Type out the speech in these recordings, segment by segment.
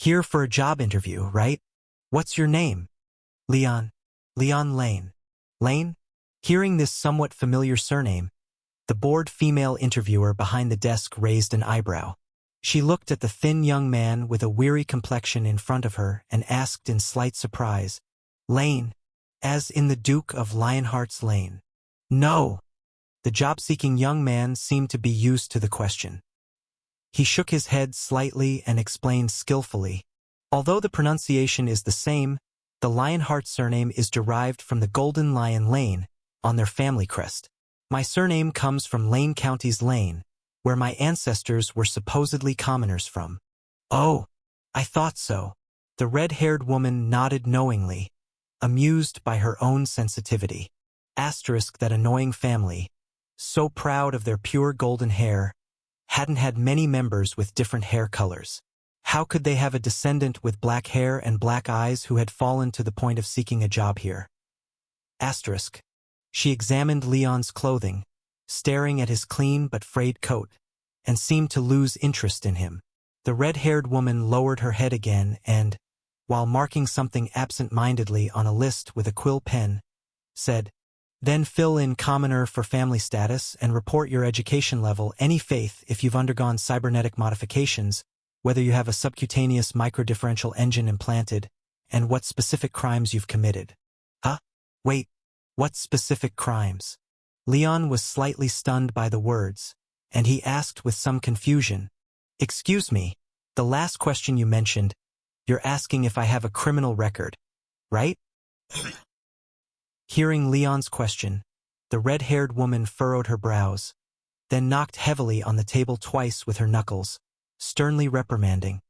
Here for a job interview, right? What's your name? Leon. Leon Lane. Lane? Hearing this somewhat familiar surname, the bored female interviewer behind the desk raised an eyebrow. She looked at the thin young man with a weary complexion in front of her and asked in slight surprise, Lane, as in the Duke of Lionheart's Lane. No. The job-seeking young man seemed to be used to the question. He shook his head slightly and explained skillfully. Although the pronunciation is the same, the Lionheart surname is derived from the Golden Lion Lane on their family crest. My surname comes from Lane County's Lane, where my ancestors were supposedly commoners from. Oh, I thought so. The red-haired woman nodded knowingly, amused by her own sensitivity. Asterisk that annoying family, so proud of their pure golden hair, hadn't had many members with different hair colors. How could they have a descendant with black hair and black eyes who had fallen to the point of seeking a job here? Asterisk. She examined Leon's clothing, staring at his clean but frayed coat, and seemed to lose interest in him. The red-haired woman lowered her head again and, while marking something absent-mindedly on a list with a quill pen, said, Then fill in commoner for family status and report your education level, any faith if you've undergone cybernetic modifications, whether you have a subcutaneous microdifferential engine implanted, and what specific crimes you've committed. Huh? Wait, what specific crimes? Leon was slightly stunned by the words, and he asked with some confusion, Excuse me, the last question you mentioned, you're asking if I have a criminal record, right? Hearing Leon's question, the red-haired woman furrowed her brows, then knocked heavily on the table twice with her knuckles, sternly reprimanding,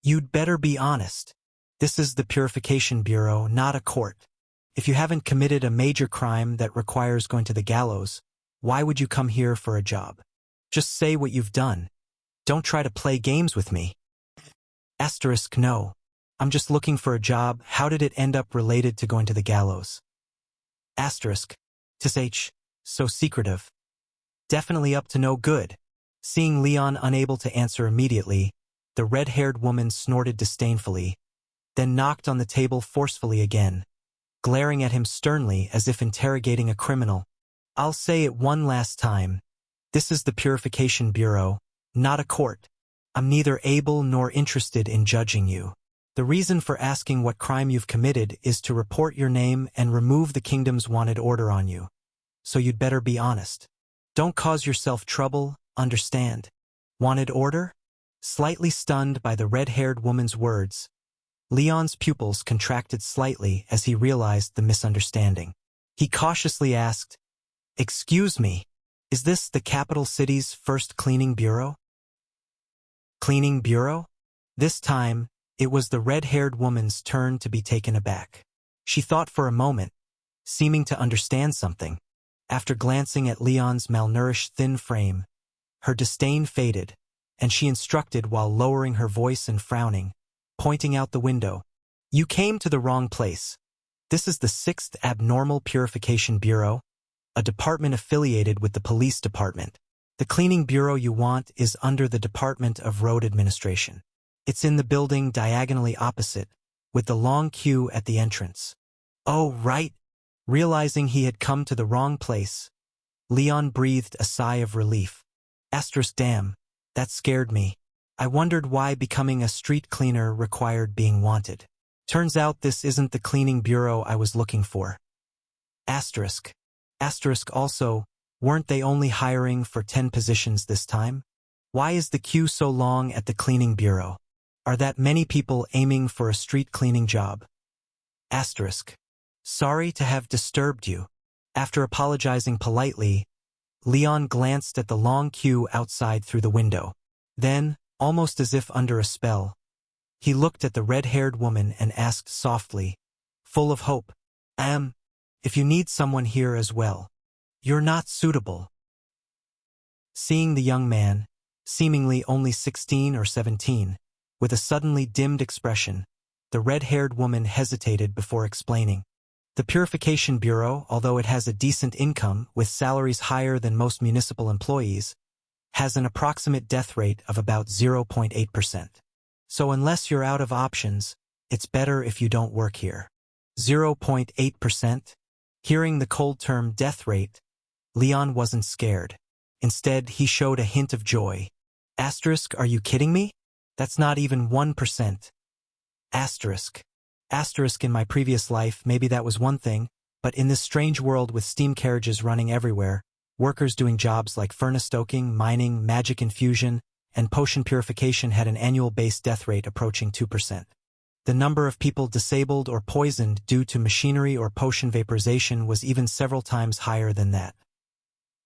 You'd better be honest. This is the Purification Bureau, not a court. If you haven't committed a major crime that requires going to the gallows, why would you come here for a job? Just say what you've done. Don't try to play games with me. Asterisk no. I'm just looking for a job. How did it end up related to going to the gallows? Asterisk. Tis so secretive. Definitely up to no good. Seeing Leon unable to answer immediately, the red-haired woman snorted disdainfully, then knocked on the table forcefully again, glaring at him sternly as if interrogating a criminal. I'll say it one last time. This is the Purification Bureau, not a court. I'm neither able nor interested in judging you. The reason for asking what crime you've committed is to report your name and remove the kingdom's wanted order on you. So you'd better be honest. Don't cause yourself trouble, understand? Wanted order? Slightly stunned by the red-haired woman's words, Leon's pupils contracted slightly as he realized the misunderstanding. He cautiously asked, Excuse me, is this the capital city's first cleaning bureau? Cleaning bureau? This time, it was the red-haired woman's turn to be taken aback. She thought for a moment, seeming to understand something. After glancing at Leon's malnourished thin frame, her disdain faded, and she instructed while lowering her voice and frowning, pointing out the window. You came to the wrong place. This is the 6th Abnormal Purification Bureau, a department affiliated with the police department. The cleaning bureau you want is under the Department of Road Administration. It's in the building diagonally opposite, with the long queue at the entrance. Oh, right. Realizing he had come to the wrong place, Leon breathed a sigh of relief. Asterisk damn, that scared me. I wondered why becoming a street cleaner required being wanted. Turns out this isn't the cleaning bureau I was looking for. Asterisk. Asterisk also, weren't they only hiring for 10 positions this time? Why is the queue so long at the cleaning bureau? Are that many people aiming for a street cleaning job? Asterisk. Sorry to have disturbed you. After apologizing politely, Leon glanced at the long queue outside through the window. Then, almost as if under a spell, he looked at the red-haired woman and asked softly, full of hope, if you need someone here as well, you're not suitable. Seeing the young man, seemingly only 16 or 17, with a suddenly dimmed expression, the red-haired woman hesitated before explaining. The Purification Bureau, although it has a decent income with salaries higher than most municipal employees, has an approximate death rate of about 0.8%. So unless you're out of options, it's better if you don't work here. 0.8%. Hearing the cold term death rate, Leon wasn't scared. Instead, he showed a hint of joy. Asterisk, are you kidding me? That's not even 1%. Asterisk. Asterisk, in my previous life, maybe that was one thing, but in this strange world with steam carriages running everywhere, workers doing jobs like furnace stoking, mining, magic infusion, and potion purification had an annual base death rate approaching 2%. The number of people disabled or poisoned due to machinery or potion vaporization was even several times higher than that.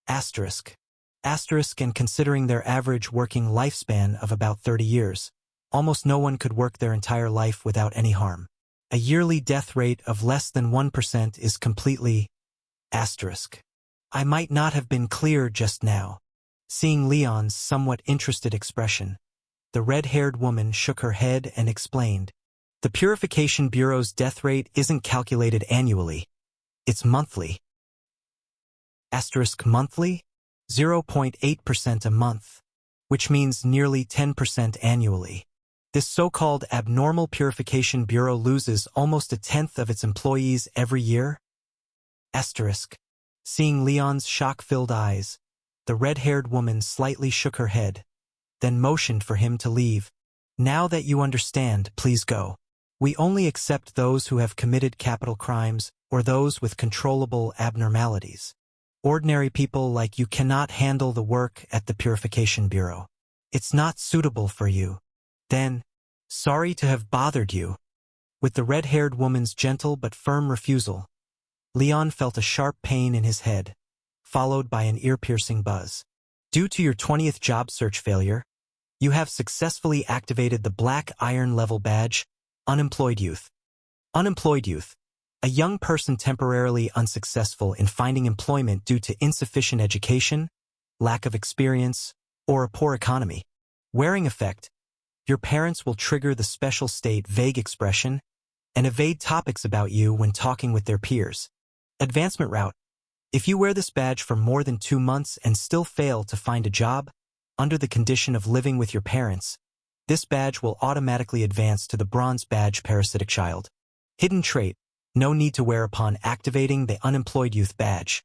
Asterisk. Asterisk, and considering their average working lifespan of about 30 years, almost no one could work their entire life without any harm. A yearly death rate of less than 1% is completely asterisk. I might not have been clear just now. Seeing Leon's somewhat interested expression, the red-haired woman shook her head and explained, "The Purification Bureau's death rate isn't calculated annually. It's monthly." Asterisk monthly? 0.8% a month, which means nearly 10% annually. This so-called abnormal Purification Bureau loses almost a tenth of its employees every year? Asterisk. Seeing Leon's shock-filled eyes, the red-haired woman slightly shook her head, then motioned for him to leave. "Now that you understand, please go. We only accept those who have committed capital crimes or those with controllable abnormalities. Ordinary people like you cannot handle the work at the Purification Bureau. It's not suitable for you." Then, "Sorry to have bothered you." With the red-haired woman's gentle but firm refusal, Leon felt a sharp pain in his head, followed by an ear-piercing buzz. Due to your 20th job search failure, you have successfully activated the Black Iron Level Badge, Unemployed Youth. Unemployed Youth. A young person temporarily unsuccessful in finding employment due to insufficient education, lack of experience, or a poor economy. Wearing effect. Your parents will trigger the special state vague expression and evade topics about you when talking with their peers. Advancement route. If you wear this badge for more than 2 months and still fail to find a job, under the condition of living with your parents, this badge will automatically advance to the Bronze Badge Parasitic Child. Hidden trait. No need to wear upon activating the Unemployed Youth Badge.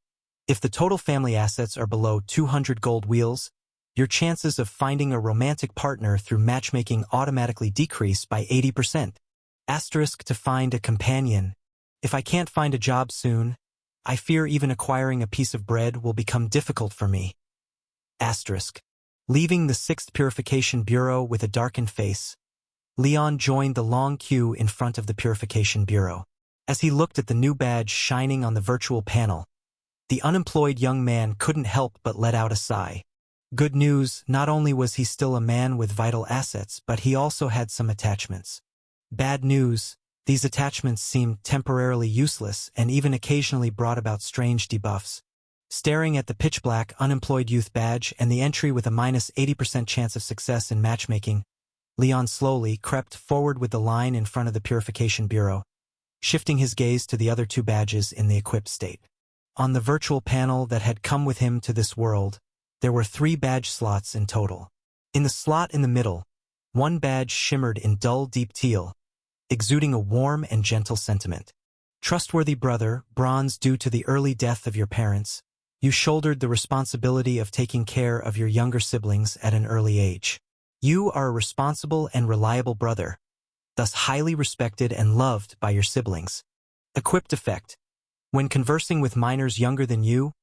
If the total family assets are below 200 gold wheels, your chances of finding a romantic partner through matchmaking automatically decrease by 80%. Asterisk, to find a companion. If I can't find a job soon, I fear even acquiring a piece of bread will become difficult for me. Asterisk. Leaving the 6th Purification Bureau with a darkened face, Leon joined the long queue in front of the Purification Bureau. As he looked at the new badge shining on the virtual panel, the unemployed young man couldn't help but let out a sigh. Good news, not only was he still a man with vital assets, but he also had some attachments. Bad news, these attachments seemed temporarily useless and even occasionally brought about strange debuffs. Staring at the pitch-black Unemployed Youth Badge and the entry with a minus 80% chance of success in matchmaking, Leon slowly crept forward with the line in front of the Purification Bureau, shifting his gaze to the other 2 badges in the equipped state. On the virtual panel that had come with him to this world, there were 3 badge slots in total. In the slot in the middle, one badge shimmered in dull deep teal, exuding a warm and gentle sentiment. Trustworthy brother, bronze due to the early death of your parents, you shouldered the responsibility of taking care of your younger siblings at an early age. You are a responsible and reliable brother, thus highly respected and loved by your siblings. Equipped effect. When conversing with minors younger than you,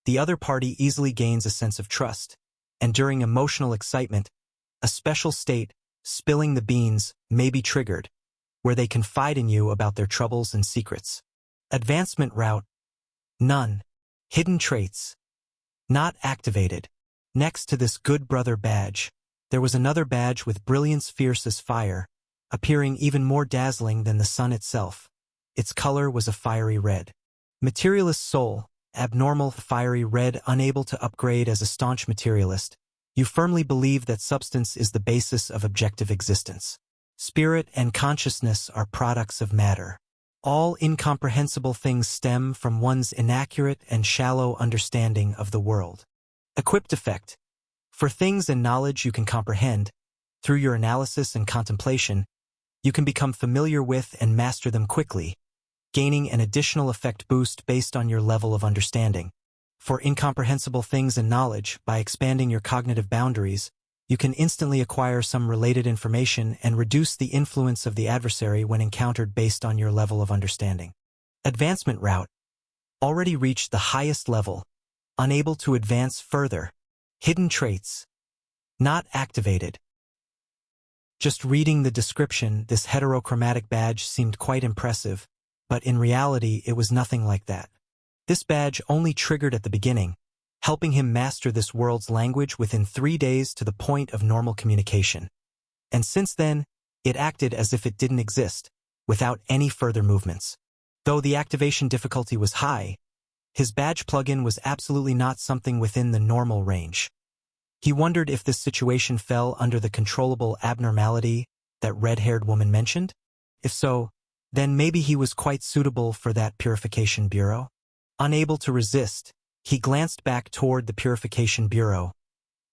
the other party easily gains a sense of trust, and during emotional excitement, a special state, spilling the beans, may be triggered, where they confide in you about their troubles and secrets. Advancement route. None. Hidden traits. Not activated. Next to this Good Brother badge, there was another badge with brilliance fierce as fire, appearing even more dazzling than the sun itself. Its color was a fiery red. Materialist soul, abnormal fiery red, unable to upgrade as a staunch materialist. You firmly believe that substance is the basis of objective existence. Spirit and consciousness are products of matter. All incomprehensible things stem from one's inaccurate and shallow understanding of the world. Equipped effect. For things and knowledge you can comprehend, Through your analysis and contemplation, you can become familiar with and master them quickly, gaining an additional effect boost based on your level of understanding. For incomprehensible things and knowledge, by expanding your cognitive boundaries, you can instantly acquire some related information and reduce the influence of the adversary when encountered based on your level of understanding. Advancement route. Already reached the highest level. Unable to advance further. Hidden traits. Not activated. Just reading the description, this heterochromatic badge seemed quite impressive, but in reality it was nothing like that. This badge only triggered at the beginning, helping him master this world's language within 3 days to the point of normal communication. And since then, it acted as if it didn't exist, without any further movements. Though the activation difficulty was high, his badge plugin was absolutely not something within the normal range. He wondered if this situation fell under the controllable abnormality that red-haired woman mentioned. If so, then maybe he was quite suitable for that purification bureau. Unable to resist, he glanced back toward the purification bureau,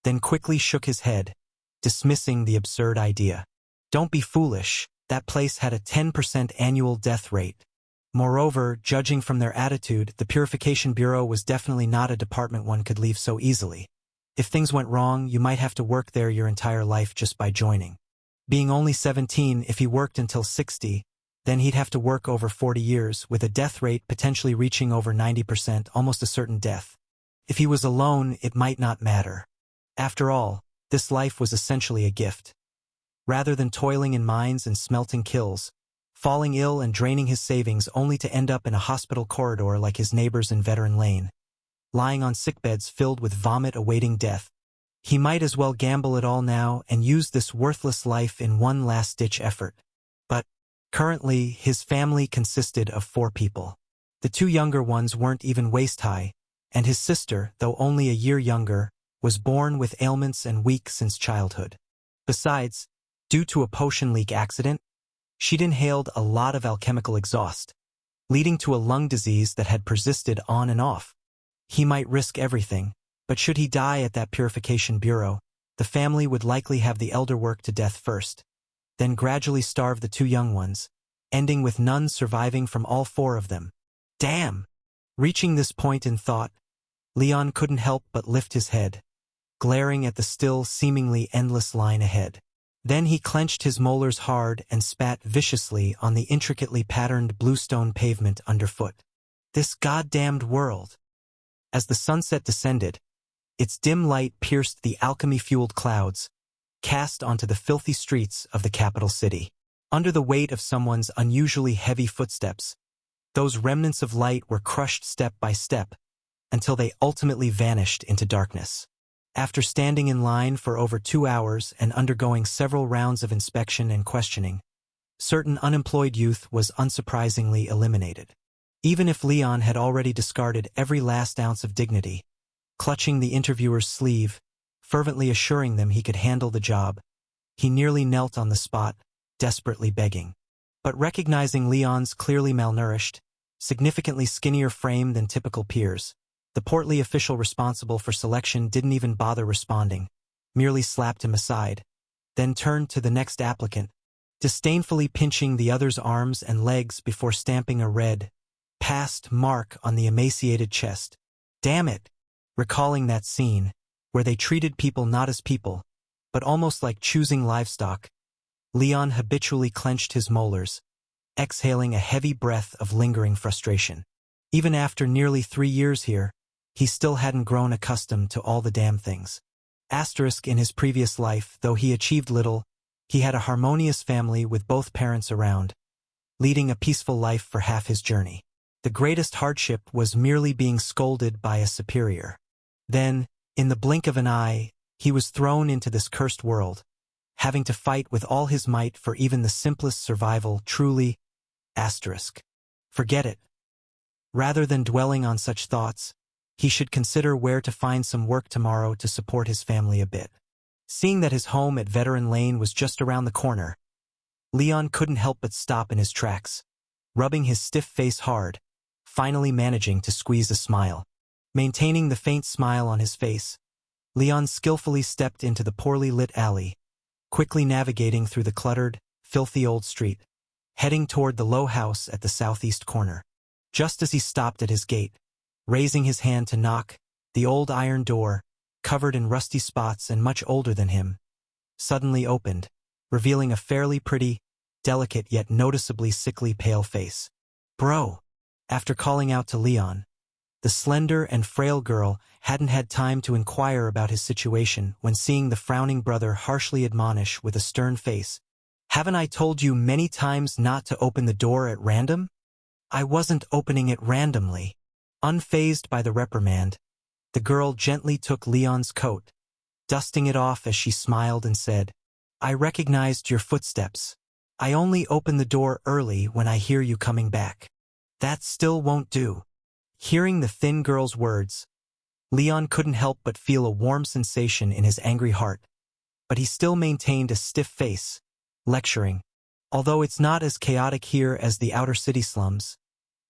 then quickly shook his head, dismissing the absurd idea. Don't be foolish, that place had a 10% annual death rate. Moreover, judging from their attitude, the purification bureau was definitely not a department one could leave so easily. If things went wrong, you might have to work there your entire life just by joining. Being only 17, if he worked until 60, then he'd have to work over 40 years, with a death rate potentially reaching over 90%, almost a certain death. If he was alone, it might not matter. After all, this life was essentially a gift. Rather than toiling in mines and smelting kills, falling ill and draining his savings only to end up in a hospital corridor like his neighbors in Veteran Lane, lying on sickbeds filled with vomit awaiting death, he might as well gamble it all now and use this worthless life in one last-ditch effort. But currently, his family consisted of 4 people. The 2 younger ones weren't even waist-high, and his sister, though only a year younger, was born with ailments and weak since childhood. Besides, due to a potion leak accident, she'd inhaled a lot of alchemical exhaust, leading to a lung disease that had persisted on and off. He might risk everything, but should he die at that purification bureau, the family would likely have the elder work to death first, then gradually starve the 2 young ones, ending with none surviving from all 4 of them. Damn! Reaching this point in thought, Leon couldn't help but lift his head, glaring at the still seemingly endless line ahead. Then he clenched his molars hard and spat viciously on the intricately patterned bluestone pavement underfoot. This goddamned world! As the sunset descended, its dim light pierced the alchemy-fueled clouds, cast onto the filthy streets of the capital city. Under the weight of someone's unusually heavy footsteps, those remnants of light were crushed step by step, until they ultimately vanished into darkness. After standing in line for over 2 hours and undergoing several rounds of inspection and questioning, certain unemployed youth was unsurprisingly eliminated. Even if Leon had already discarded every last ounce of dignity, clutching the interviewer's sleeve, fervently assuring them he could handle the job, he nearly knelt on the spot, desperately begging. But recognizing Leon's clearly malnourished, significantly skinnier frame than typical peers, the portly official responsible for selection didn't even bother responding, merely slapped him aside, then turned to the next applicant, disdainfully pinching the other's arms and legs before stamping a red, passed mark on the emaciated chest. Damn it! Recalling that scene, where they treated people not as people, but almost like choosing livestock, Leon habitually clenched his molars, exhaling a heavy breath of lingering frustration. Even after nearly 3 years here, he still hadn't grown accustomed to all the damn things. Asterisk in his previous life, though he achieved little, he had a harmonious family with both parents around, leading a peaceful life for half his journey. The greatest hardship was merely being scolded by a superior. Then, in the blink of an eye, he was thrown into this cursed world, having to fight with all his might for even the simplest survival. Truly, asterisk. Forget it. Rather than dwelling on such thoughts, he should consider where to find some work tomorrow to support his family a bit. Seeing that his home at Veteran Lane was just around the corner, Leon couldn't help but stop in his tracks, rubbing his stiff face hard, finally managing to squeeze a smile. Maintaining the faint smile on his face, Leon skillfully stepped into the poorly lit alley, quickly navigating through the cluttered, filthy old street, heading toward the low house at the southeast corner. Just as he stopped at his gate, raising his hand to knock, the old iron door, covered in rusty spots and much older than him, suddenly opened, revealing a fairly pretty, delicate yet noticeably sickly pale face. "Bro!" After calling out to Leon, the slender and frail girl hadn't had time to inquire about his situation when seeing the frowning brother harshly admonish with a stern face, "Haven't I told you many times not to open the door at random?" "I wasn't opening it randomly." Unfazed by the reprimand, the girl gently took Leon's coat, dusting it off as she smiled and said, "I recognized your footsteps. I only open the door early when I hear you coming back." "That still won't do." Hearing the thin girl's words, Leon couldn't help but feel a warm sensation in his angry heart, but he still maintained a stiff face, lecturing, "Although it's not as chaotic here as the outer city slums,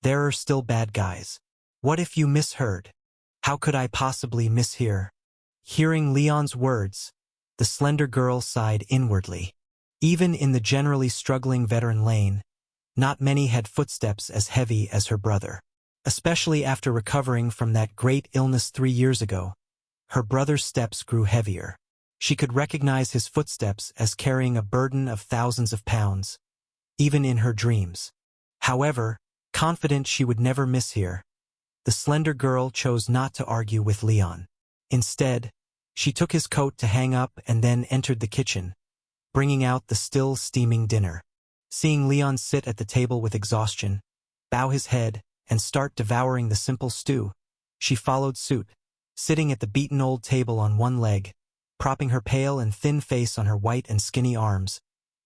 there are still bad guys. What if you misheard?" "How could I possibly mishear?" Hearing Leon's words, the slender girl sighed inwardly. Even in the generally struggling veteran lane, not many had footsteps as heavy as her brother. Especially after recovering from that great illness 3 years ago, her brother's steps grew heavier. She could recognize his footsteps as carrying a burden of thousands of pounds, even in her dreams. However, confident she would never mishear, the slender girl chose not to argue with Leon. Instead, she took his coat to hang up and then entered the kitchen, bringing out the still steaming dinner. Seeing Leon sit at the table with exhaustion, bow his head, and start devouring the simple stew, she followed suit, sitting at the beaten old table on one leg, propping her pale and thin face on her white and skinny arms,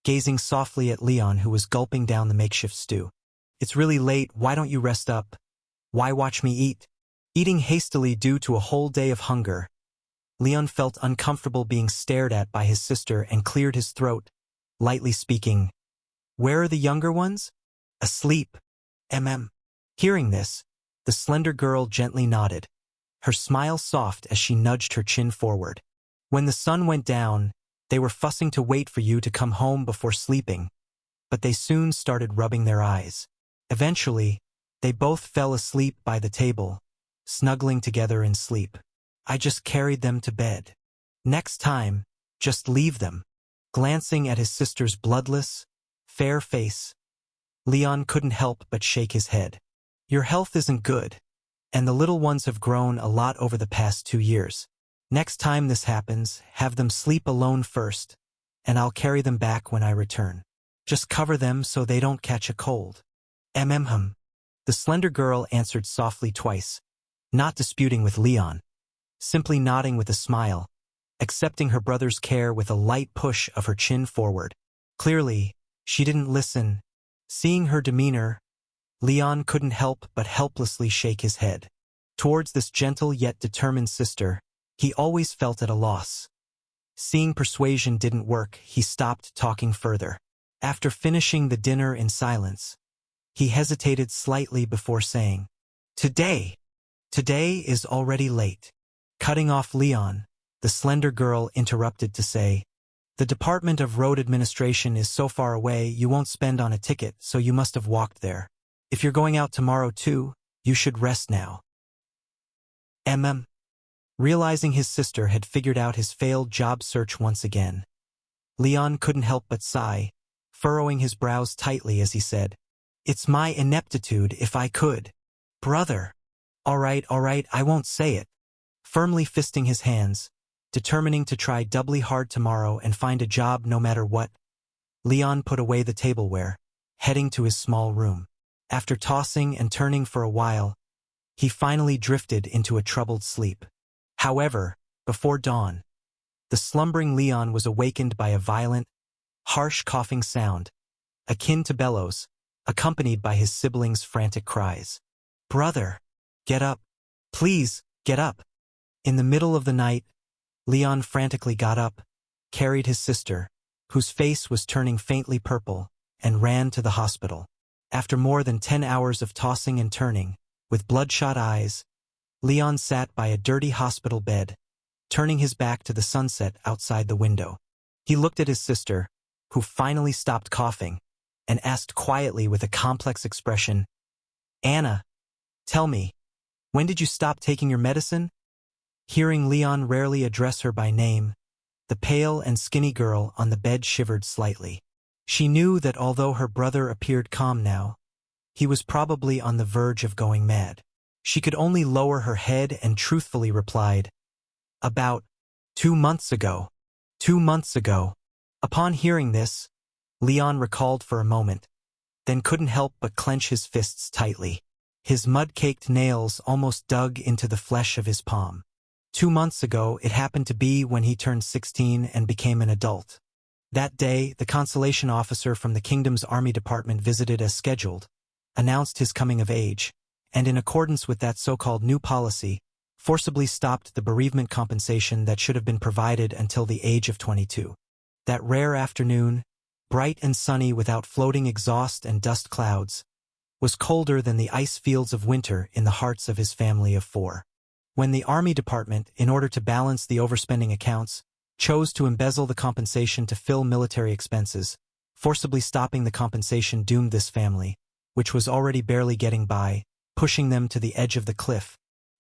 gazing softly at Leon who was gulping down the makeshift stew. "It's really late, why don't you rest up? Why watch me eat?" Eating hastily due to a whole day of hunger, Leon felt uncomfortable being stared at by his sister and cleared his throat, lightly speaking, "Where are the younger ones?" "Asleep. Mm." Hearing this, the slender girl gently nodded, her smile soft as she nudged her chin forward. "When the sun went down, they were fussing to wait for you to come home before sleeping, but they soon started rubbing their eyes. Eventually, they both fell asleep by the table, snuggling together in sleep. I just carried them to bed. Next time, just leave them." Glancing at his sister's bloodless, fair face, Leon couldn't help but shake his head. "Your health isn't good, and the little ones have grown a lot over the past 2 years. Next time this happens, have them sleep alone first, and I'll carry them back when I return. Just cover them so they don't catch a cold." "Mm." The slender girl answered softly twice, not disputing with Leon, simply nodding with a smile, accepting her brother's care with a light push of her chin forward. Clearly, she didn't listen. Seeing her demeanor, Leon couldn't help but helplessly shake his head. Towards this gentle yet determined sister, he always felt at a loss. Seeing persuasion didn't work, he stopped talking further. After finishing the dinner in silence, he hesitated slightly before saying, Today is already late." Cutting off Leon, the slender girl interrupted to say, "The Department of Road Administration is so far away you won't spend on a ticket, so you must have walked there. If you're going out tomorrow too, you should rest now." Realizing his sister had figured out his failed job search once again, Leon couldn't help but sigh, furrowing his brows tightly as he said, "It's my ineptitude if I could." "Brother." All right, I won't say it." Firmly fisting his hands, determining to try doubly hard tomorrow and find a job no matter what, Leon put away the tableware, heading to his small room. After tossing and turning for a while, he finally drifted into a troubled sleep. However, before dawn, the slumbering Leon was awakened by a violent, harsh coughing sound, akin to bellows, accompanied by his siblings' frantic cries. "Brother, get up. Please, get up." In the middle of the night, Leon frantically got up, carried his sister, whose face was turning faintly purple, and ran to the hospital. After more than 10 hours of tossing and turning, with bloodshot eyes, Leon sat by a dirty hospital bed, turning his back to the sunset outside the window. He looked at his sister, who finally stopped coughing, and asked quietly with a complex expression, "Anna, tell me, when did you stop taking your medicine?" Hearing Leon rarely address her by name, the pale and skinny girl on the bed shivered slightly. She knew that although her brother appeared calm now, he was probably on the verge of going mad. She could only lower her head and truthfully replied, "About 2 months ago. 2 months ago." Upon hearing this, Leon recalled for a moment, then couldn't help but clench his fists tightly. His mud-caked nails almost dug into the flesh of his palm. 2 months ago, it happened to be when he turned 16 and became an adult. That day, the consolation officer from the kingdom's army department visited as scheduled, announced his coming of age, and in accordance with that so-called new policy, forcibly stopped the bereavement compensation that should have been provided until the age of 22. That rare afternoon, bright and sunny without floating exhaust and dust clouds, was colder than the ice fields of winter in the hearts of his family of 4. When the Army Department, in order to balance the overspending accounts, chose to embezzle the compensation to fill military expenses, forcibly stopping the compensation doomed this family, which was already barely getting by, pushing them to the edge of the cliff.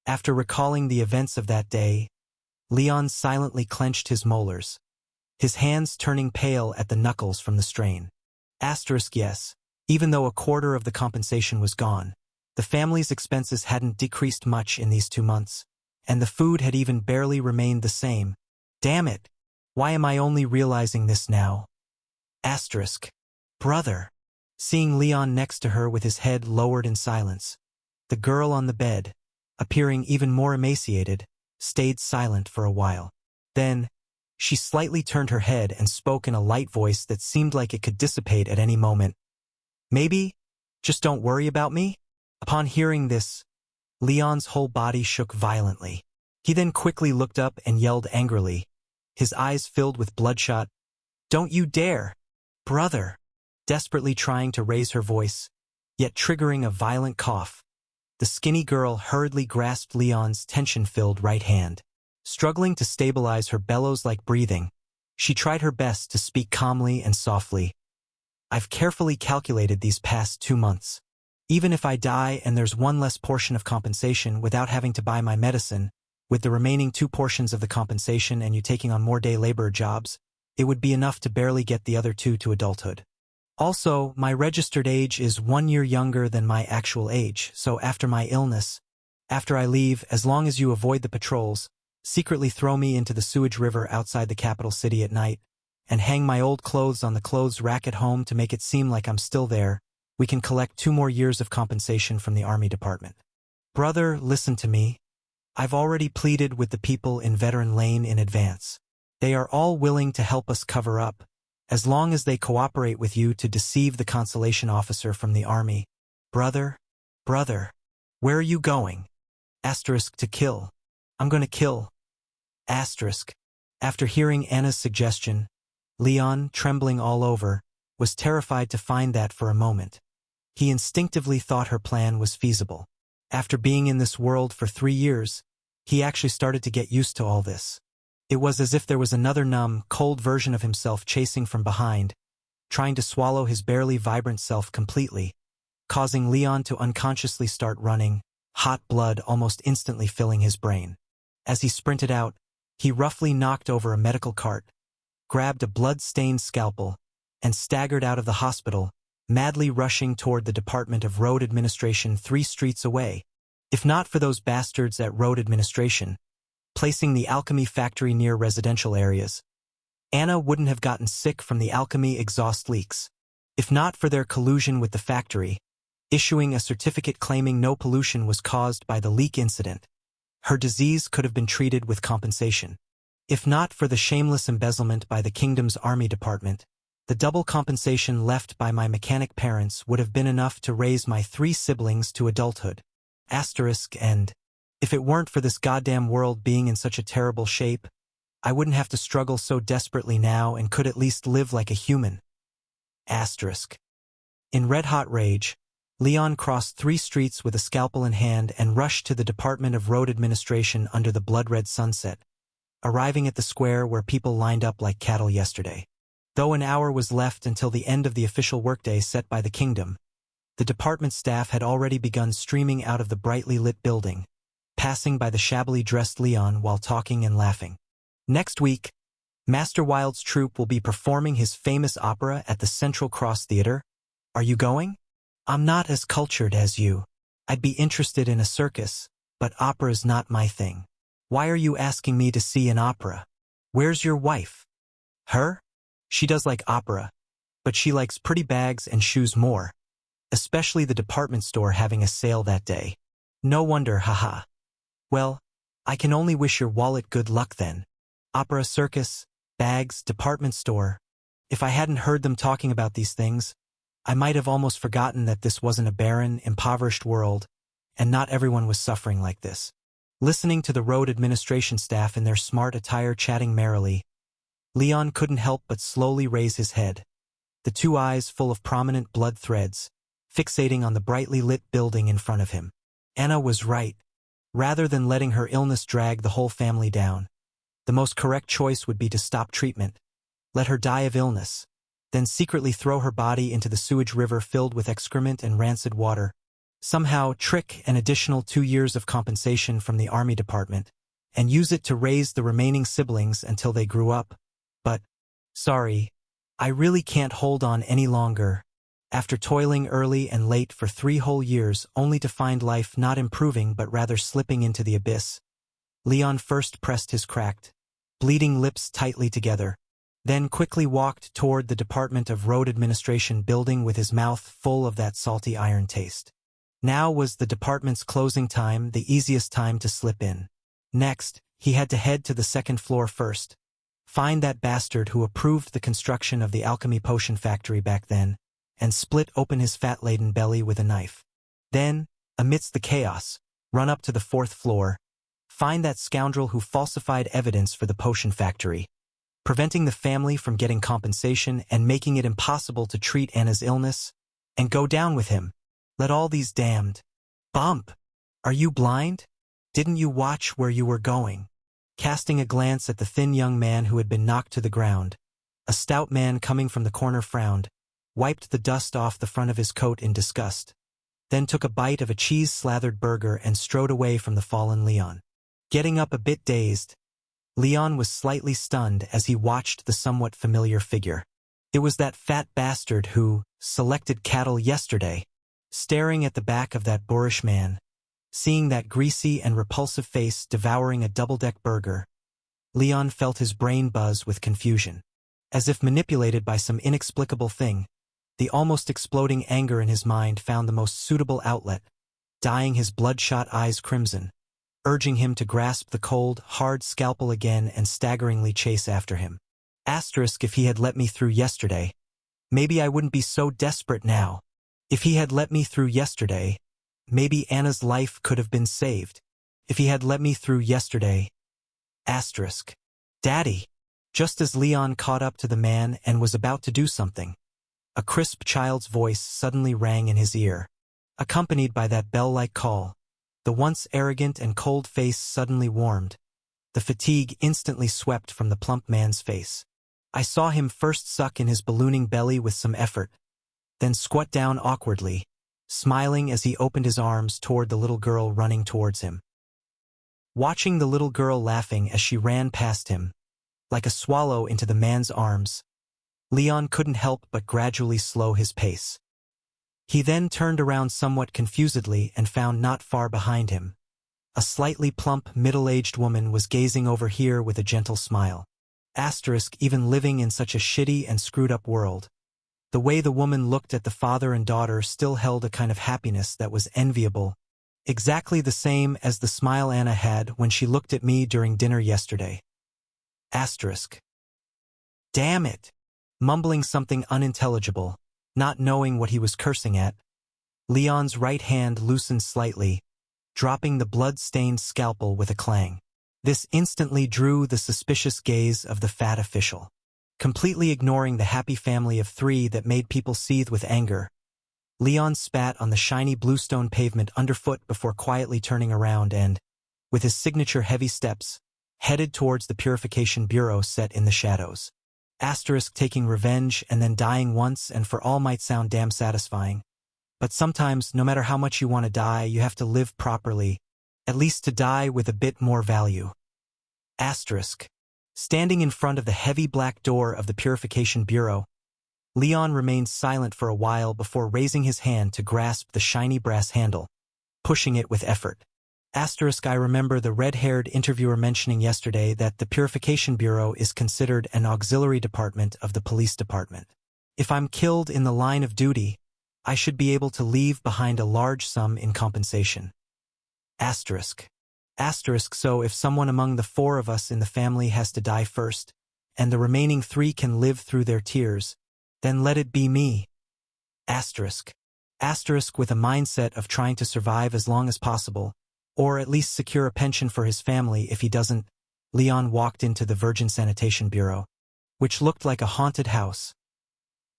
After recalling the events of that day, Leon silently clenched his molars, his hands turning pale at the knuckles from the strain. Yes, even though a quarter of the compensation was gone, the family's expenses hadn't decreased much in these 2 months, and the food had even barely remained the same. Damn it! Why am I only realizing this now? Brother. Seeing Leon next to her with his head lowered in silence, the girl on the bed, appearing even more emaciated, stayed silent for a while. Then, she slightly turned her head and spoke in a light voice that seemed like it could dissipate at any moment. "Maybe, just don't worry about me?" Upon hearing this, Leon's whole body shook violently. He then quickly looked up and yelled angrily, his eyes filled with bloodshot, "Don't you dare, brother!" Desperately trying to raise her voice, yet triggering a violent cough, the skinny girl hurriedly grasped Leon's tension-filled right hand. Struggling to stabilize her bellows-like breathing, she tried her best to speak calmly and softly. "I've carefully calculated these past 2 months. Even if I die and there's one less portion of compensation without having to buy my medicine, with the remaining 2 portions of the compensation and you taking on more day labor jobs, it would be enough to barely get the other 2 to adulthood. Also, my registered age is 1 year younger than my actual age, so after my illness, after I leave, as long as you avoid the patrols, secretly throw me into the sewage river outside the capital city at night, and hang my old clothes on the clothes rack at home to make it seem like I'm still there, we can collect 2 more years of compensation from the Army Department. Brother, listen to me. I've already pleaded with the people in Veteran Lane in advance. They are all willing to help us cover up, as long as they cooperate with you to deceive the consolation officer from the Army. Brother, where are you going? To kill. I'm gonna kill. After hearing Anna's suggestion, Leon, trembling all over, was terrified to find that for a moment. He instinctively thought her plan was feasible. After being in this world for 3 years, he actually started to get used to all this. It was as if there was another numb, cold version of himself chasing from behind, trying to swallow his barely vibrant self completely, causing Leon to unconsciously start running, hot blood almost instantly filling his brain. As he sprinted out, he roughly knocked over a medical cart, grabbed a blood-stained scalpel, and staggered out of the hospital, madly rushing toward the Department of Road Administration 3 streets away. If not for those bastards at Road Administration, placing the alchemy factory near residential areas, Anna wouldn't have gotten sick from the alchemy exhaust leaks. If not for their collusion with the factory, issuing a certificate claiming no pollution was caused by the leak incident, her disease could have been treated with compensation. If not for the shameless embezzlement by the kingdom's army department, the double compensation left by my mechanic parents would have been enough to raise my 3 siblings to adulthood. And if it weren't for this goddamn world being in such a terrible shape, I wouldn't have to struggle so desperately now and could at least live like a human. In red-hot rage, Leon crossed 3 streets with a scalpel in hand and rushed to the Department of Road Administration under the blood-red sunset, arriving at the square where people lined up like cattle yesterday. Though an hour was left until the end of the official workday set by the kingdom, the department staff had already begun streaming out of the brightly lit building, passing by the shabbily dressed Leon while talking and laughing. Next week, Master Wild's troupe will be performing his famous opera at the Central Cross Theater. Are you going? I'm not as cultured as you. I'd be interested in a circus, but opera's not my thing. Why are you asking me to see an opera? Where's your wife? Her? She does like opera, but she likes pretty bags and shoes more, especially the department store having a sale that day. No wonder, haha. Well, I can only wish your wallet good luck then. Opera, circus, bags, department store. If I hadn't heard them talking about these things, I might have almost forgotten that this wasn't a barren, impoverished world, and not everyone was suffering like this. Listening to the road administration staff in their smart attire chatting merrily, Leon couldn't help but slowly raise his head, the two eyes full of prominent blood threads, fixating on the brightly lit building in front of him. Anna was right. Rather than letting her illness drag the whole family down, the most correct choice would be to stop treatment, let her die of illness, then secretly throw her body into the sewage river filled with excrement and rancid water, somehow trick an additional 2 years of compensation from the Army Department, and use it to raise the remaining siblings until they grew up. But, sorry, I really can't hold on any longer. After toiling early and late for 3 whole years only to find life not improving but rather slipping into the abyss, Leon first pressed his cracked, bleeding lips tightly together, then quickly walked toward the Department of Road Administration building with his mouth full of that salty iron taste. Now was the department's closing time, the easiest time to slip in. Next, he had to head to the second floor first, find that bastard who approved the construction of the alchemy potion factory back then, and split open his fat-laden belly with a knife. Then, amidst the chaos, run up to the 4th floor, find that scoundrel who falsified evidence for the potion factory, preventing the family from getting compensation and making it impossible to treat Anna's illness, and go down with him. Let all these damned... Bump! Are you blind? Didn't you watch where you were going? Casting a glance at the thin young man who had been knocked to the ground, a stout man coming from the corner frowned, wiped the dust off the front of his coat in disgust, then took a bite of a cheese-slathered burger and strode away from the fallen Leon. Getting up a bit dazed, Leon was slightly stunned as he watched the somewhat familiar figure. It was that fat bastard who selected cattle yesterday. Staring at the back of that boorish man, seeing that greasy and repulsive face devouring a double-deck burger, Leon felt his brain buzz with confusion. As if manipulated by some inexplicable thing, the almost exploding anger in his mind found the most suitable outlet, dyeing his bloodshot eyes crimson, urging him to grasp the cold, hard scalpel again and staggeringly chase after him. Asterisk, if he had let me through yesterday, maybe I wouldn't be so desperate now. If he had let me through yesterday, maybe Anna's life could have been saved. If he had let me through yesterday... Asterisk. Daddy! Just as Leon caught up to the man and was about to do something, a crisp child's voice suddenly rang in his ear. Accompanied by that bell-like call, the once arrogant and cold face suddenly warmed. The fatigue instantly swept from the plump man's face. I saw him first suck in his ballooning belly with some effort, then squat down awkwardly, smiling as he opened his arms toward the little girl running towards him. Watching the little girl laughing as she ran past him, like a swallow into the man's arms, Leon couldn't help but gradually slow his pace. He then turned around somewhat confusedly and found not far behind him, a slightly plump, middle-aged woman was gazing over here with a gentle smile. Asterisk, even living in such a shitty and screwed-up world, the way the woman looked at the father and daughter still held a kind of happiness that was enviable, exactly the same as the smile Anna had when she looked at me during dinner yesterday. Asterisk. Damn it! Mumbling something unintelligible, not knowing what he was cursing at, Leon's right hand loosened slightly, dropping the blood-stained scalpel with a clang. This instantly drew the suspicious gaze of the fat official. Completely ignoring the happy family of 3 that made people seethe with anger, Leon spat on the shiny bluestone pavement underfoot before quietly turning around and, with his signature heavy steps, headed towards the Purification Bureau set in the shadows. Asterisk taking revenge and then dying once and for all might sound damn satisfying. But sometimes, no matter how much you want to die, you have to live properly, at least to die with a bit more value. Asterisk. Standing in front of the heavy black door of the Purification Bureau, Leon remained silent for a while before raising his hand to grasp the shiny brass handle, pushing it with effort. Asterisk. I remember the red-haired interviewer mentioning yesterday that the Purification Bureau is considered an auxiliary department of the police department. If I'm killed in the line of duty, I should be able to leave behind a large sum in compensation. Asterisk. Asterisk. So if someone among the 4 of us in the family has to die first, and the remaining 3 can live through their tears, then let it be me. Asterisk. Asterisk. With a mindset of trying to survive as long as possible, or at least secure a pension for his family if he doesn't, Leon walked into the Virgin Sanitation Bureau, which looked like a haunted house.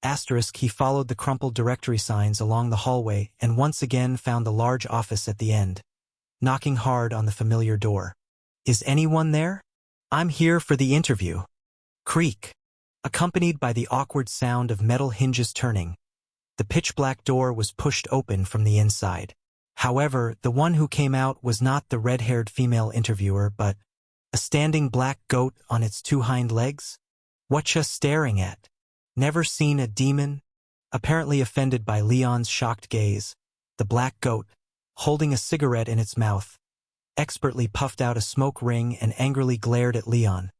Asterisk. He followed the crumpled directory signs along the hallway and once again found the large office at the end, knocking hard on the familiar door. Is anyone there? I'm here for the interview. Creak. Accompanied by the awkward sound of metal hinges turning, the pitch-black door was pushed open from the inside. However, the one who came out was not the red-haired female interviewer, but a standing black goat on its 2 hind legs? Whatcha staring at? Never seen a demon? Apparently offended by Leon's shocked gaze, the black goat, holding a cigarette in its mouth, expertly puffed out a smoke ring and angrily glared at Leon,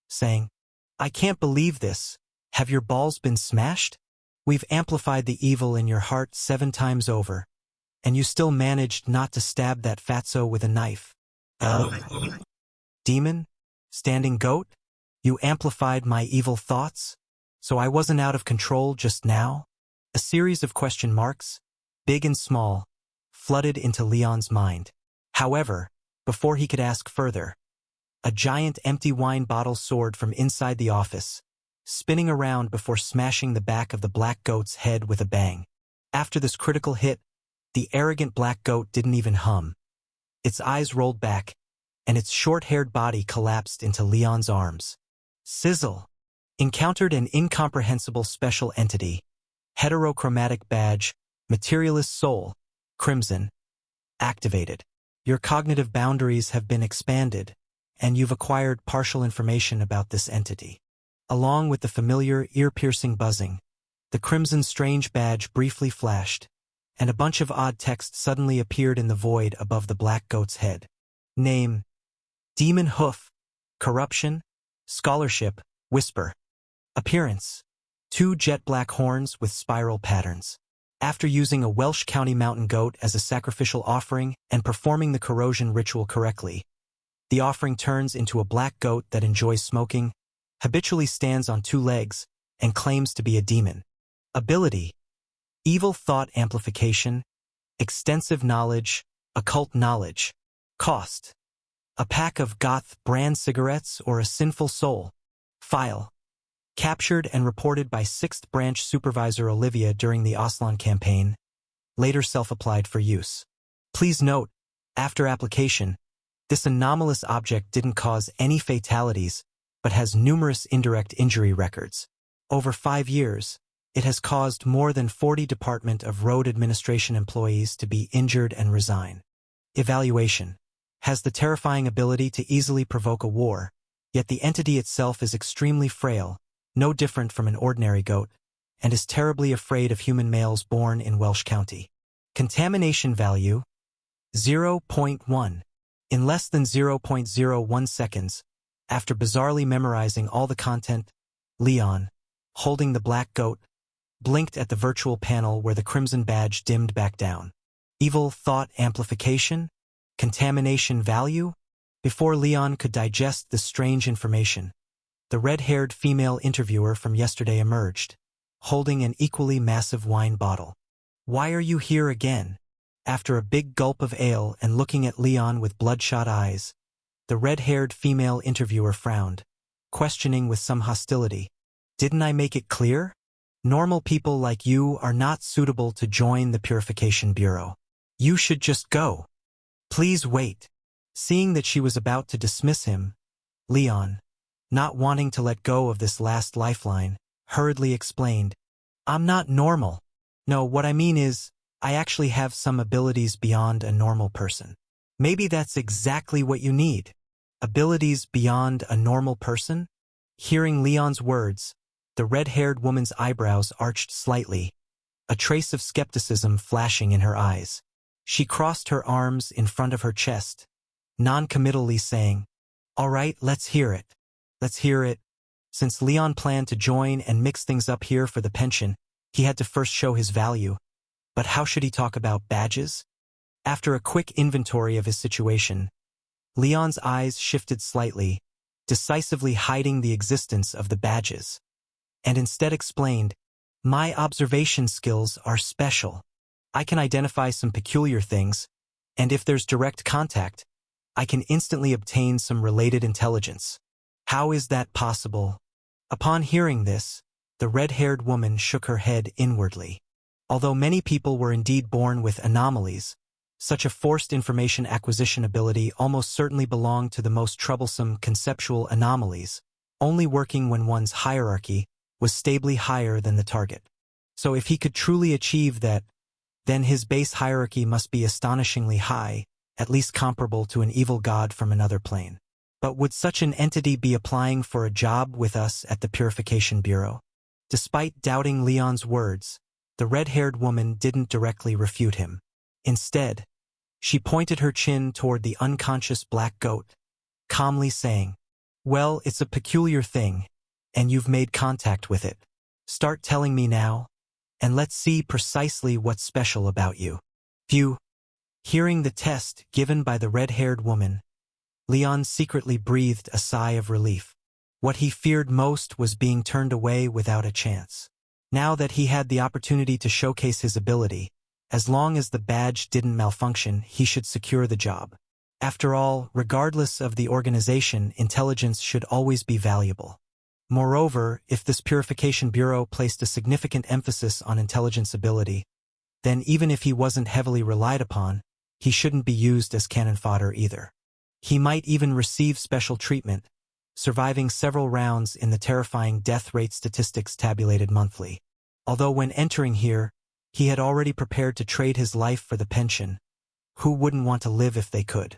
saying, I can't believe this. Have your balls been smashed? We've amplified the evil in your heart 7 times over, and you still managed not to stab that fatso with a knife. Demon? Standing goat? You amplified my evil thoughts? So I wasn't out of control just now? A series of question marks, big and small, flooded into Leon's mind. However, before he could ask further, a giant empty wine bottle soared from inside the office, spinning around before smashing the back of the black goat's head with a bang. After this critical hit, the arrogant black goat didn't even hum. Its eyes rolled back, and its short-haired body collapsed into Leon's arms. Sizzle. Encountered an incomprehensible special entity. Heterochromatic badge, materialist soul, crimson. Activated. Your cognitive boundaries have been expanded, and you've acquired partial information about this entity. Along with the familiar, ear-piercing buzzing, the crimson strange badge briefly flashed, and a bunch of odd text suddenly appeared in the void above the black goat's head. Name: Demon Hoof. Corruption. Scholarship. Whisper. Appearance: 2 jet-black horns with spiral patterns. After using a Welsh County mountain goat as a sacrificial offering and performing the corrosion ritual correctly, the offering turns into a black goat that enjoys smoking, habitually stands on 2 legs, and claims to be a demon. Ability: Evil thought amplification, extensive knowledge, occult knowledge. Cost: a pack of Goth brand cigarettes or a sinful soul. File: captured and reported by 6th Branch Supervisor Olivia during the Aslan campaign, later self-applied for use. Please note, after application, this anomalous object didn't cause any fatalities, but has numerous indirect injury records. Over 5 years, it has caused more than 40 Department of Road Administration employees to be injured and resign. Evaluation: has the terrifying ability to easily provoke a war, yet the entity itself is extremely frail, no different from an ordinary goat, and is terribly afraid of human males born in Welsh County. Contamination value: 0.1. In less than 0.01 seconds, after bizarrely memorizing all the content, Leon, holding the black goat, blinked at the virtual panel where the crimson badge dimmed back down. Evil thought amplification? Contamination value? Before Leon could digest this strange information, the red-haired female interviewer from yesterday emerged, holding an equally massive wine bottle. Why are you here again? After a big gulp of ale and looking at Leon with bloodshot eyes, the red-haired female interviewer frowned, questioning with some hostility. Didn't I make it clear? Normal people like you are not suitable to join the Purification Bureau. You should just go. Please wait. Seeing that she was about to dismiss him, Leon, not wanting to let go of this last lifeline, hurriedly explained, I'm not normal. No, what I mean is, I actually have some abilities beyond a normal person. Maybe that's exactly what you need. Abilities beyond a normal person? Hearing Leon's words, the red-haired woman's eyebrows arched slightly, a trace of skepticism flashing in her eyes. She crossed her arms in front of her chest, non-committally saying, All right, let's hear it. Let's hear it. Since Leon planned to join and mix things up here for the pension, he had to first show his value. But how should he talk about badges? After a quick inventory of his situation, Leon's eyes shifted slightly, decisively hiding the existence of the badges, and instead explained, My observation skills are special. I can identify some peculiar things, and if there's direct contact, I can instantly obtain some related intelligence. How is that possible? Upon hearing this, the red-haired woman shook her head inwardly. Although many people were indeed born with anomalies, such a forced information acquisition ability almost certainly belonged to the most troublesome conceptual anomalies, only working when one's hierarchy was stably higher than the target. So if he could truly achieve that, then his base hierarchy must be astonishingly high, at least comparable to an evil god from another plane. But would such an entity be applying for a job with us at the Purification Bureau? Despite doubting Leon's words, the red-haired woman didn't directly refute him. Instead, she pointed her chin toward the unconscious black goat, calmly saying, Well, it's a peculiar thing, and you've made contact with it. Start telling me now, and let's see precisely what's special about you. Phew. Hearing the test given by the red-haired woman, Leon secretly breathed a sigh of relief. What he feared most was being turned away without a chance. Now that he had the opportunity to showcase his ability, as long as the badge didn't malfunction, he should secure the job. After all, regardless of the organization, intelligence should always be valuable. Moreover, if this Purification Bureau placed a significant emphasis on intelligence ability, then even if he wasn't heavily relied upon, he shouldn't be used as cannon fodder either. He might even receive special treatment, surviving several rounds in the terrifying death rate statistics tabulated monthly. Although when entering here, he had already prepared to trade his life for the pension. Who wouldn't want to live if they could?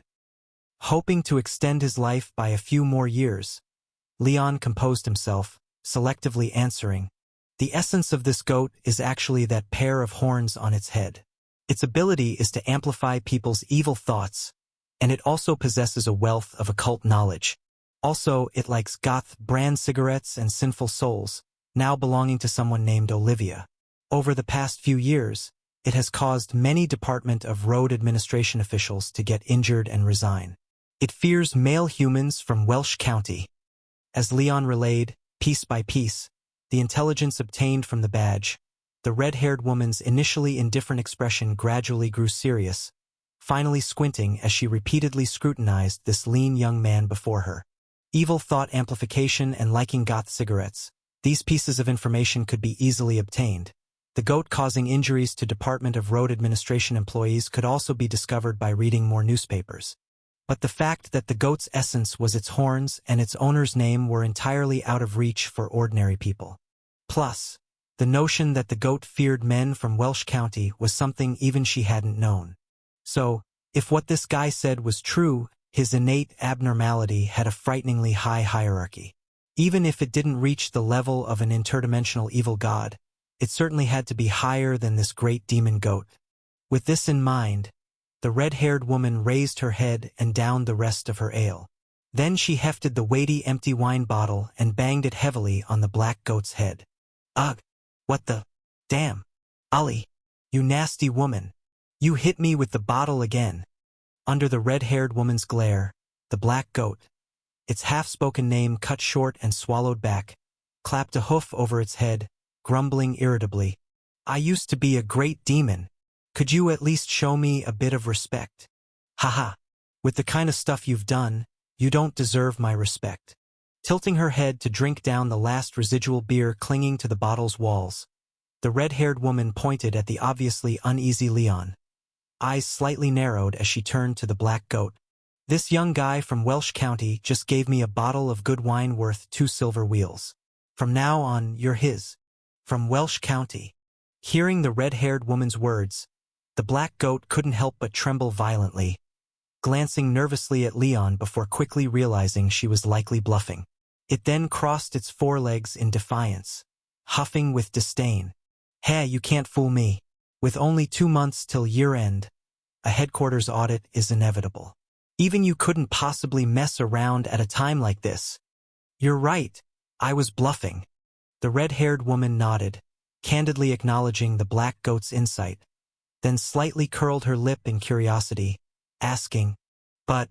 Hoping to extend his life by a few more years, Leon composed himself, selectively answering, The essence of this goat is actually that pair of horns on its head. Its ability is to amplify people's evil thoughts, and it also possesses a wealth of occult knowledge. Also, it likes goth brand cigarettes and sinful souls, now belonging to someone named Olivia. Over the past few years, it has caused many Department of Road Administration officials to get injured and resign. It fears male humans from Welsh County. As Leon relayed, piece by piece, the intelligence obtained from the badge, the red-haired woman's initially indifferent expression gradually grew serious, finally squinting as she repeatedly scrutinized this lean young man before her. Evil thought amplification and liking goth cigarettes. These pieces of information could be easily obtained. The goat causing injuries to Department of Road Administration employees could also be discovered by reading more newspapers. But the fact that the goat's essence was its horns and its owner's name were entirely out of reach for ordinary people. Plus, the notion that the goat feared men from Welsh County was something even she hadn't known. So, if what this guy said was true, his innate abnormality had a frighteningly high hierarchy. Even if it didn't reach the level of an interdimensional evil god, it certainly had to be higher than this great demon goat. With this in mind, the red-haired woman raised her head and downed the rest of her ale. Then she hefted the weighty empty wine bottle and banged it heavily on the black goat's head. Ugh! What the? Damn! Ollie! You nasty woman! You hit me with the bottle again! Under the red-haired woman's glare, the black goat, its half-spoken name cut short and swallowed back, clapped a hoof over its head, grumbling irritably. I used to be a great demon. Could you at least show me a bit of respect? Haha. With the kind of stuff you've done, you don't deserve my respect. Tilting her head to drink down the last residual beer clinging to the bottle's walls, the red-haired woman pointed at the obviously uneasy Leon. Eyes slightly narrowed as she turned to the black goat. This young guy from Welsh County just gave me a bottle of good wine worth 2 silver wheels. From now on, you're his. From Welsh County. Hearing the red-haired woman's words, the black goat couldn't help but tremble violently, glancing nervously at Leon before quickly realizing she was likely bluffing. It then crossed its forelegs in defiance, huffing with disdain. Hey, you can't fool me. With only 2 months till year-end, a headquarters audit is inevitable. Even you couldn't possibly mess around at a time like this. You're right, I was bluffing. The red-haired woman nodded, candidly acknowledging the black goat's insight, then slightly curled her lip in curiosity, asking, "But,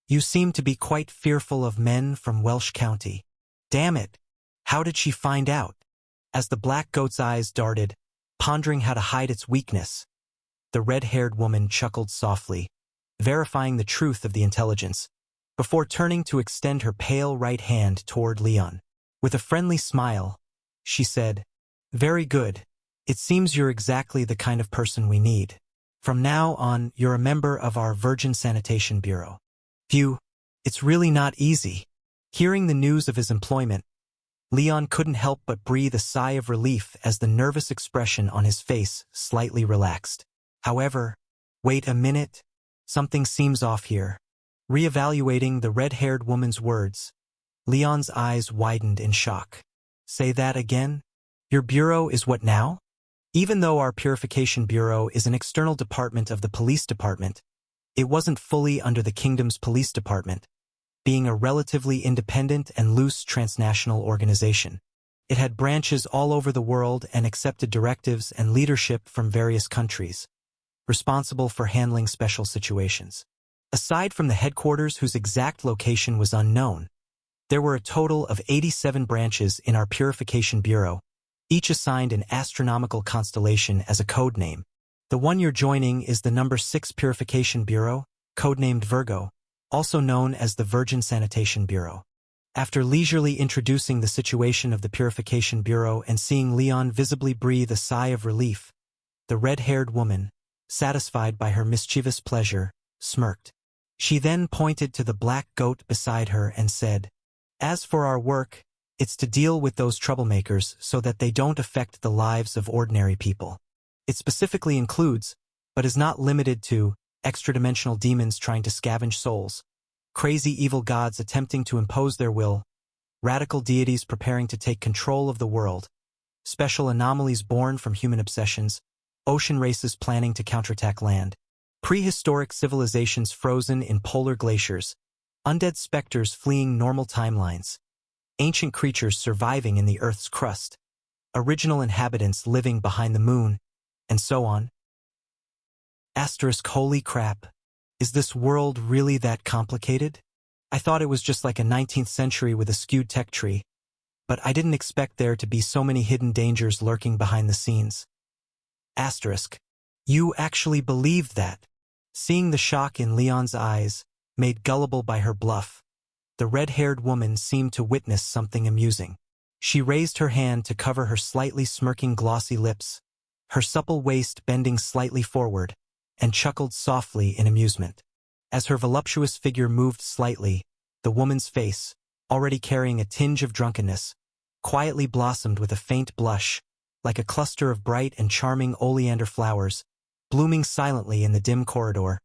you seem to be quite fearful of men from Welsh County. Damn it, how did she find out?" As the black goat's eyes darted, pondering how to hide its weakness, the red-haired woman chuckled softly, verifying the truth of the intelligence, before turning to extend her pale right hand toward Leon. With a friendly smile, she said, "Very good. It seems you're exactly the kind of person we need. From now on, you're a member of our Virgin Sanitation Bureau." Phew, it's really not easy. Hearing the news of his employment, Leon couldn't help but breathe a sigh of relief as the nervous expression on his face slightly relaxed. However, wait a minute, something seems off here. Reevaluating the red-haired woman's words, Leon's eyes widened in shock. Say that again? Your bureau is what now? Even though our Purification Bureau is an external department of the police department, it wasn't fully under the kingdom's police department, being a relatively independent and loose transnational organization. It had branches all over the world and accepted directives and leadership from various countries, responsible for handling special situations. Aside from the headquarters whose exact location was unknown, there were a total of 87 branches in our Purification Bureau, each assigned an astronomical constellation as a code name. The one you're joining is the number 6 Purification Bureau, codenamed Virgo, also known as the Virgin Sanitation Bureau. After leisurely introducing the situation of the Purification Bureau and seeing Leon visibly breathe a sigh of relief, the red-haired woman, satisfied by her mischievous pleasure, smirked. She then pointed to the black goat beside her and said, "As for our work, it's to deal with those troublemakers so that they don't affect the lives of ordinary people. It specifically includes, but is not limited to, extra-dimensional demons trying to scavenge souls, crazy evil gods attempting to impose their will, radical deities preparing to take control of the world, special anomalies born from human obsessions, ocean races planning to counterattack land, prehistoric civilizations frozen in polar glaciers, undead specters fleeing normal timelines, ancient creatures surviving in the Earth's crust, original inhabitants living behind the moon, and so on." Asterisk, holy crap. Is this world really that complicated? I thought it was just like a 19th century with a skewed tech tree, but I didn't expect there to be so many hidden dangers lurking behind the scenes. Asterisk. You actually believed that? Seeing the shock in Leon's eyes, made gullible by her bluff, the red-haired woman seemed to witness something amusing. She raised her hand to cover her slightly smirking glossy lips, her supple waist bending slightly forward, and chuckled softly in amusement. As her voluptuous figure moved slightly, the woman's face, already carrying a tinge of drunkenness, quietly blossomed with a faint blush, like a cluster of bright and charming oleander flowers, blooming silently in the dim corridor,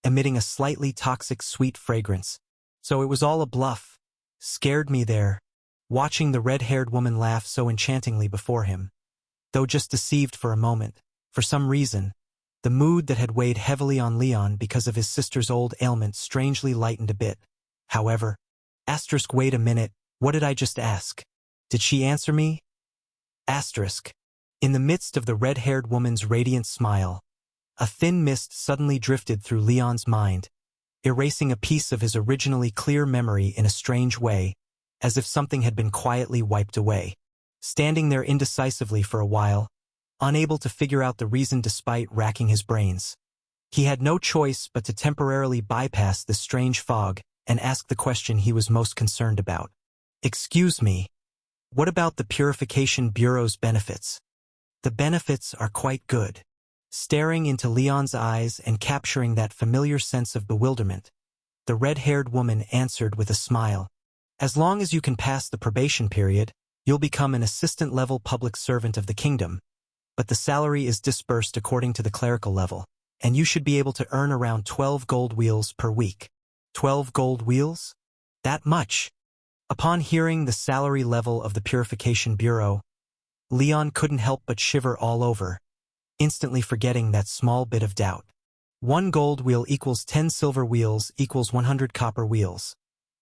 emitting a slightly toxic sweet fragrance. So it was all a bluff. Scared me there, watching the red-haired woman laugh so enchantingly before him. Though just deceived for a moment, for some reason, the mood that had weighed heavily on Leon because of his sister's old ailment strangely lightened a bit. However, asterisk, wait a minute, what did I just ask? Did she answer me? Asterisk. In the midst of the red-haired woman's radiant smile, a thin mist suddenly drifted through Leon's mind, erasing a piece of his originally clear memory in a strange way, as if something had been quietly wiped away. Standing there indecisively for a while, unable to figure out the reason despite racking his brains, he had no choice but to temporarily bypass this strange fog and ask the question he was most concerned about. Excuse me, what about the Purification Bureau's benefits? The benefits are quite good. Staring into Leon's eyes and capturing that familiar sense of bewilderment, The red-haired woman answered with a smile. As long as you can pass the probation period, you'll become an assistant-level public servant of the kingdom, but the salary is dispersed according to the clerical level, and you should be able to earn around 12 gold wheels per week. 12 gold wheels? That much? Upon hearing the salary level of the Purification Bureau, Leon couldn't help but shiver all over, instantly forgetting that small bit of doubt. 1 gold wheel equals 10 silver wheels equals 100 copper wheels.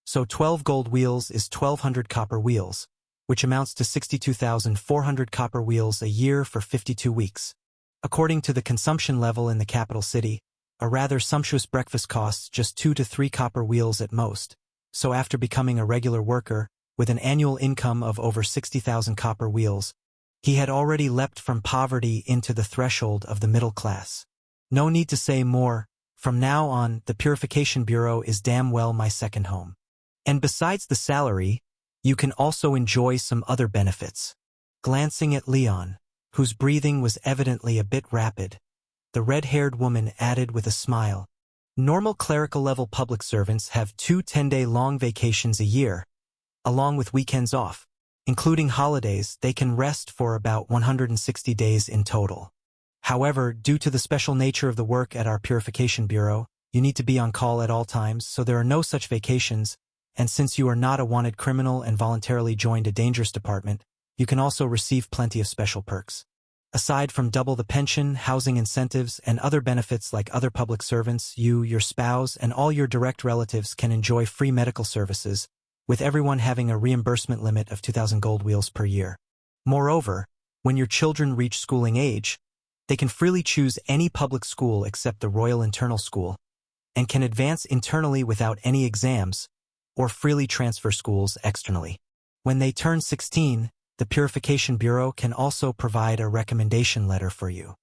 So 12 gold wheels is 1,200 copper wheels, which amounts to 62,400 copper wheels a year for 52 weeks. According to the consumption level in the capital city, a rather sumptuous breakfast costs just 2 to 3 copper wheels at most. So after becoming a regular worker, with an annual income of over 60,000 copper wheels, he had already leapt from poverty into the threshold of the middle class. No need to say more, from now on, the Purification Bureau is damn well my second home. And besides the salary, you can also enjoy some other benefits. Glancing at Leon, whose breathing was evidently a bit rapid, the red-haired woman added with a smile, normal clerical-level public servants have 2 10-day-long vacations a year, along with weekends off. Including holidays, they can rest for about 160 days in total. However, due to the special nature of the work at our Purification Bureau, you need to be on call at all times, so there are no such vacations, and since you are not a wanted criminal and voluntarily joined a dangerous department, you can also receive plenty of special perks. Aside from double the pension, housing incentives, and other benefits like other public servants, you, your spouse, and all your direct relatives can enjoy free medical services, with everyone having a reimbursement limit of 2,000 gold wheels per year. Moreover, when your children reach schooling age, they can freely choose any public school except the Royal Internal School, and can advance internally without any exams, or freely transfer schools externally. When they turn 16, the Purification Bureau can also provide a recommendation letter for you.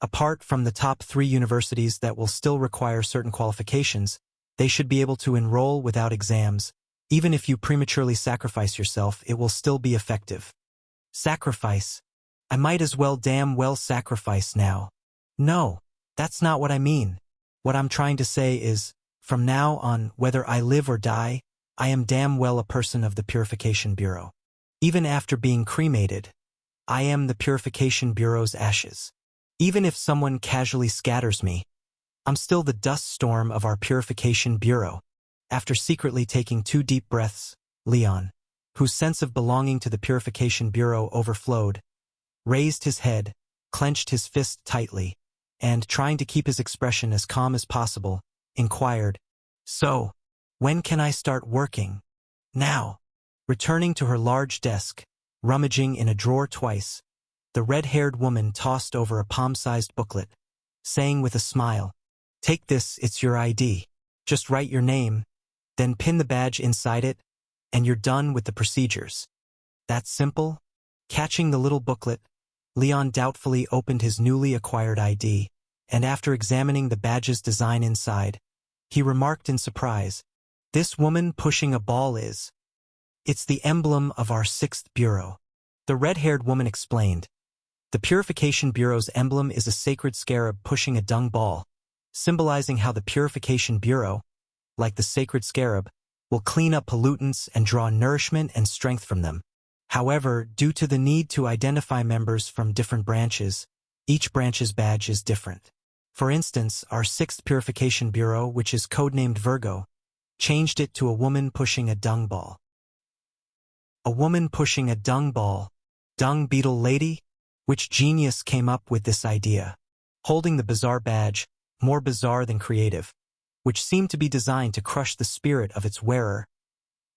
Apart from the top 3 universities that will still require certain qualifications, they should be able to enroll without exams. Even if you prematurely sacrifice yourself, it will still be effective. Sacrifice? I might as well damn well sacrifice now. No, that's not what I mean. What I'm trying to say is, from now on, whether I live or die, I am damn well a person of the Purification Bureau. Even after being cremated, I am the Purification Bureau's ashes. Even if someone casually scatters me, I'm still the dust storm of our Purification Bureau. After secretly taking 2 deep breaths, Leon, whose sense of belonging to the Purification Bureau overflowed, raised his head, clenched his fist tightly, and, trying to keep his expression as calm as possible, inquired, "So, when can I start working?" "Now." Returning to her large desk, rummaging in a drawer twice, the red-haired woman tossed over a palm-sized booklet, saying with a smile, "Take this, it's your ID. Just write your name, then pin the badge inside it, and you're done with the procedures." That simple? Catching the little booklet, Leon doubtfully opened his newly acquired ID, and after examining the badge's design inside, he remarked in surprise, "This woman pushing a ball is... It's the emblem of our 6th Bureau." The red-haired woman explained. The Purification Bureau's emblem is a sacred scarab pushing a dung ball, symbolizing how the Purification Bureau, like the sacred scarab, will clean up pollutants and draw nourishment and strength from them. However, due to the need to identify members from different branches, each branch's badge is different. For instance, our 6th Purification Bureau, which is codenamed Virgo, changed it to a woman pushing a dung ball. A woman pushing a dung ball. Dung beetle lady? Which genius came up with this idea? Holding the bizarre badge, more bizarre than creative, which seemed to be designed to crush the spirit of its wearer,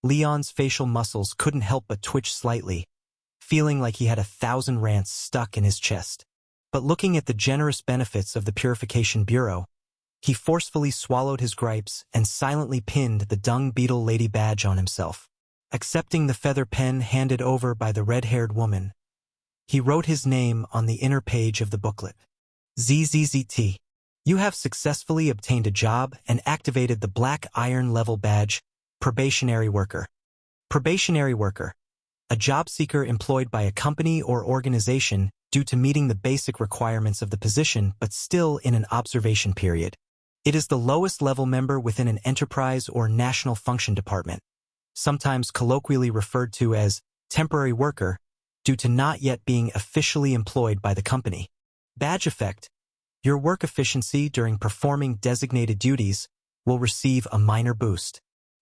Leon's facial muscles couldn't help but twitch slightly, feeling like he had 1,000 rants stuck in his chest. But looking at the generous benefits of the Purification Bureau, he forcefully swallowed his gripes and silently pinned the dung beetle lady badge on himself. Accepting the feather pen handed over by the red-haired woman, he wrote his name on the inner page of the booklet. ZZZT. You have successfully obtained a job and activated the black iron level badge, Probationary Worker. Probationary Worker. A job seeker employed by a company or organization due to meeting the basic requirements of the position but still in an observation period. It is the lowest level member within an enterprise or national function department, sometimes colloquially referred to as temporary worker, due to not yet being officially employed by the company. Badge effect: your work efficiency during performing designated duties will receive a minor boost.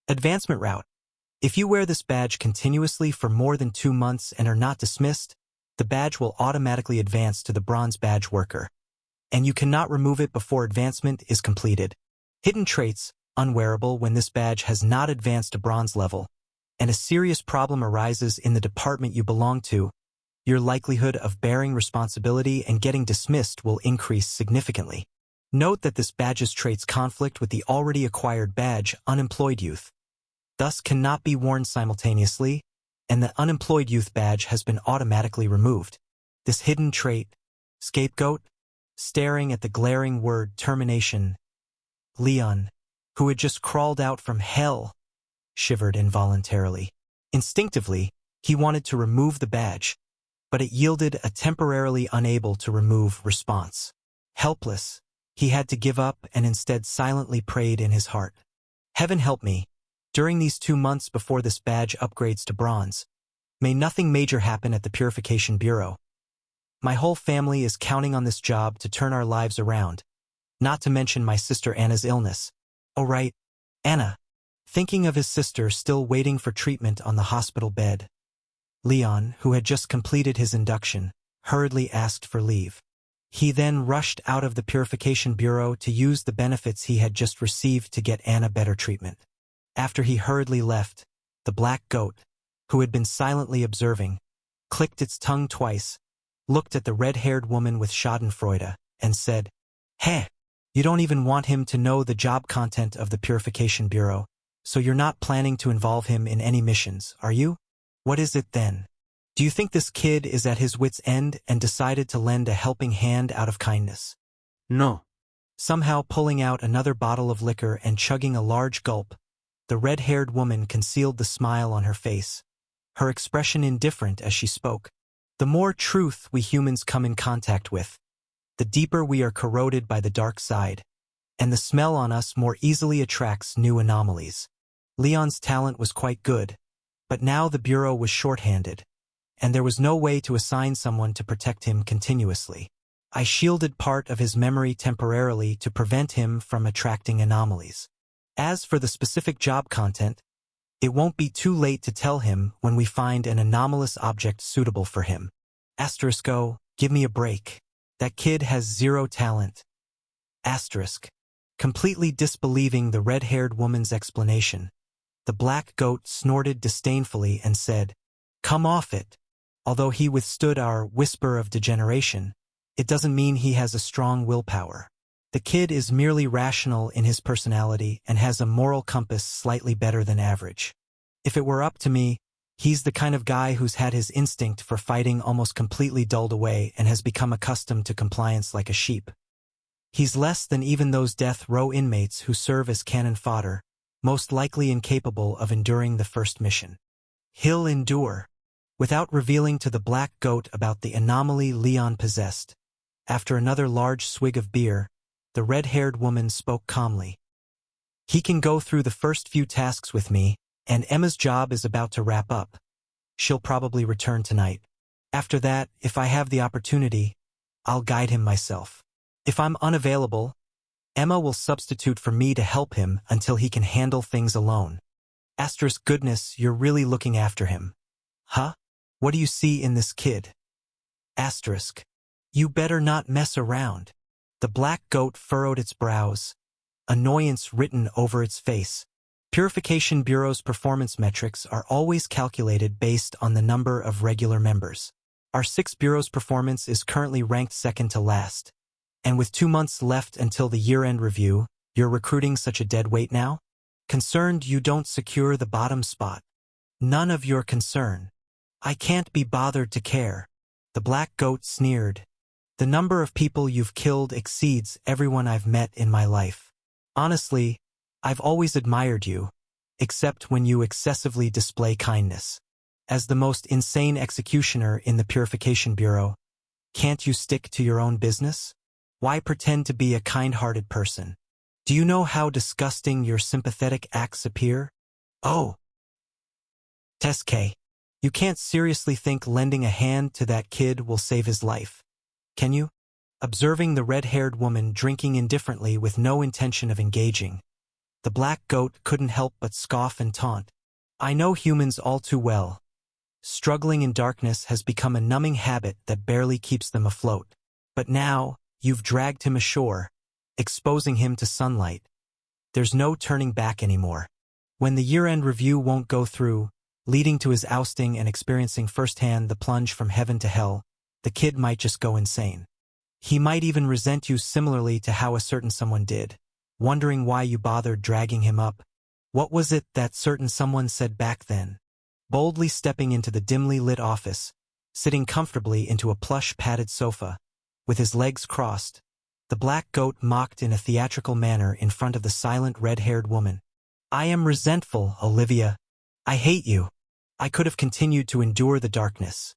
Advancement route: if you wear this badge continuously for more than 2 months and are not dismissed, the badge will automatically advance to the bronze badge worker, and you cannot remove it before advancement is completed. Hidden traits: unwearable when this badge has not advanced to bronze level, and a serious problem arises in the department you belong to, your likelihood of bearing responsibility and getting dismissed will increase significantly. Note that this badge's traits conflict with the already acquired badge, unemployed youth, thus cannot be worn simultaneously, and the unemployed youth badge has been automatically removed. This hidden trait: scapegoat. Staring at the glaring word termination, Leon, who had just crawled out from hell, shivered involuntarily. Instinctively, he wanted to remove the badge, but it yielded a temporarily unable to remove response. Helpless, he had to give up and instead silently prayed in his heart. Heaven help me, during these 2 months before this badge upgrades to bronze, may nothing major happen at the Purification Bureau. My whole family is counting on this job to turn our lives around, not to mention my sister Anna's illness. Oh right, Anna. Thinking of his sister still waiting for treatment on the hospital bed, Leon, who had just completed his induction, hurriedly asked for leave. He then rushed out of the Purification Bureau to use the benefits he had just received to get Anna better treatment. After he hurriedly left, the black goat, who had been silently observing, clicked its tongue twice, looked at the red-haired woman with schadenfreude, and said, "Heh, you don't even want him to know the job content of the Purification Bureau, so you're not planning to involve him in any missions, are you? What is it then? Do you think this kid is at his wit's end and decided to lend a helping hand out of kindness?" No. Somehow pulling out another bottle of liquor and chugging a large gulp, the red-haired woman concealed the smile on her face, her expression indifferent as she spoke. The more truth we humans come in contact with, the deeper we are corroded by the dark side, and the smell on us more easily attracts new anomalies. Leon's talent was quite good, but now the Bureau was short-handed, and there was no way to assign someone to protect him continuously. I shielded part of his memory temporarily to prevent him from attracting anomalies. As for the specific job content, it won't be too late to tell him when we find an anomalous object suitable for him. Asterisko, give me a break. That kid has 0 talent. Asterisk. Completely disbelieving the red-haired woman's explanation, the black goat snorted disdainfully and said, "Come off it. Although he withstood our whisper of degeneration, it doesn't mean he has a strong willpower. The kid is merely rational in his personality and has a moral compass slightly better than average. If it were up to me, he's the kind of guy who's had his instinct for fighting almost completely dulled away and has become accustomed to compliance like a sheep. He's less than even those death row inmates who serve as cannon fodder, most likely incapable of enduring the first mission. He'll endure." Without revealing to the black goat about the anomaly Leon possessed, after another large swig of beer, the red-haired woman spoke calmly. "He can go through the first few tasks with me, and Emma's job is about to wrap up. She'll probably return tonight. After that, if I have the opportunity, I'll guide him myself. If I'm unavailable, Emma will substitute for me to help him until he can handle things alone. Asterisk, goodness, you're really looking after him. Huh? What do you see in this kid? Asterisk. You better not mess around." The black goat furrowed its brows, annoyance written over its face. Purification Bureau's performance metrics are always calculated based on the number of regular members. Our 6 bureau's performance is currently ranked second to last. And with 2 months left until the year-end review, you're recruiting such a dead weight now? Concerned you don't secure the bottom spot. None of your concern. I can't be bothered to care. The black goat sneered. The number of people you've killed exceeds everyone I've met in my life. Honestly, I've always admired you, except when you excessively display kindness. As the most insane executioner in the Purification Bureau, can't you stick to your own business? Why pretend to be a kind-hearted person? Do you know how disgusting your sympathetic acts appear? Oh, Tess K. You can't seriously think lending a hand to that kid will save his life, can you? Observing the red-haired woman drinking indifferently with no intention of engaging, the black goat couldn't help but scoff and taunt. I know humans all too well. Struggling in darkness has become a numbing habit that barely keeps them afloat. But now, you've dragged him ashore, exposing him to sunlight. There's no turning back anymore. When the year-end review won't go through, leading to his ousting and experiencing firsthand the plunge from heaven to hell, the kid might just go insane. He might even resent you similarly to how a certain someone did, wondering why you bothered dragging him up. What was it that certain someone said back then? Boldly stepping into the dimly lit office, sitting comfortably into a plush padded sofa, with his legs crossed, the black goat mocked in a theatrical manner in front of the silent red-haired woman. I am resentful, Olivia. I hate you. I could have continued to endure the darkness.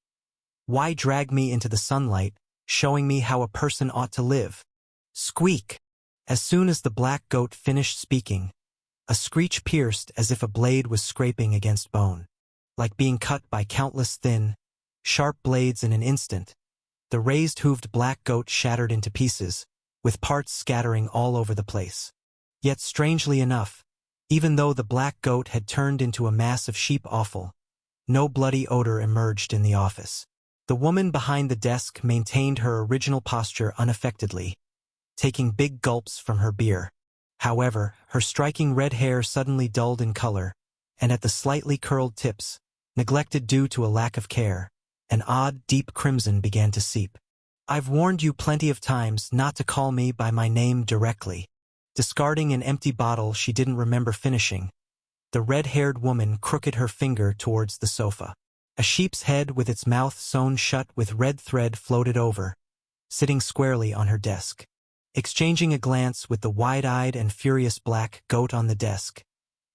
Why drag me into the sunlight, showing me how a person ought to live? Squeak! As soon as the black goat finished speaking, a screech pierced as if a blade was scraping against bone. Like being cut by countless thin, sharp blades in an instant, the raised-hooved black goat shattered into pieces, with parts scattering all over the place. Yet strangely enough, even though the black goat had turned into a mass of sheep offal, no bloody odor emerged in the office. The woman behind the desk maintained her original posture unaffectedly, taking big gulps from her beer. However, her striking red hair suddenly dulled in color, and at the slightly curled tips, neglected due to a lack of care, an odd, deep crimson began to seep. I've warned you plenty of times not to call me by my name directly. Discarding an empty bottle she didn't remember finishing, the red-haired woman crooked her finger towards the sofa. A sheep's head with its mouth sewn shut with red thread floated over, sitting squarely on her desk. Exchanging a glance with the wide-eyed and furious black goat on the desk,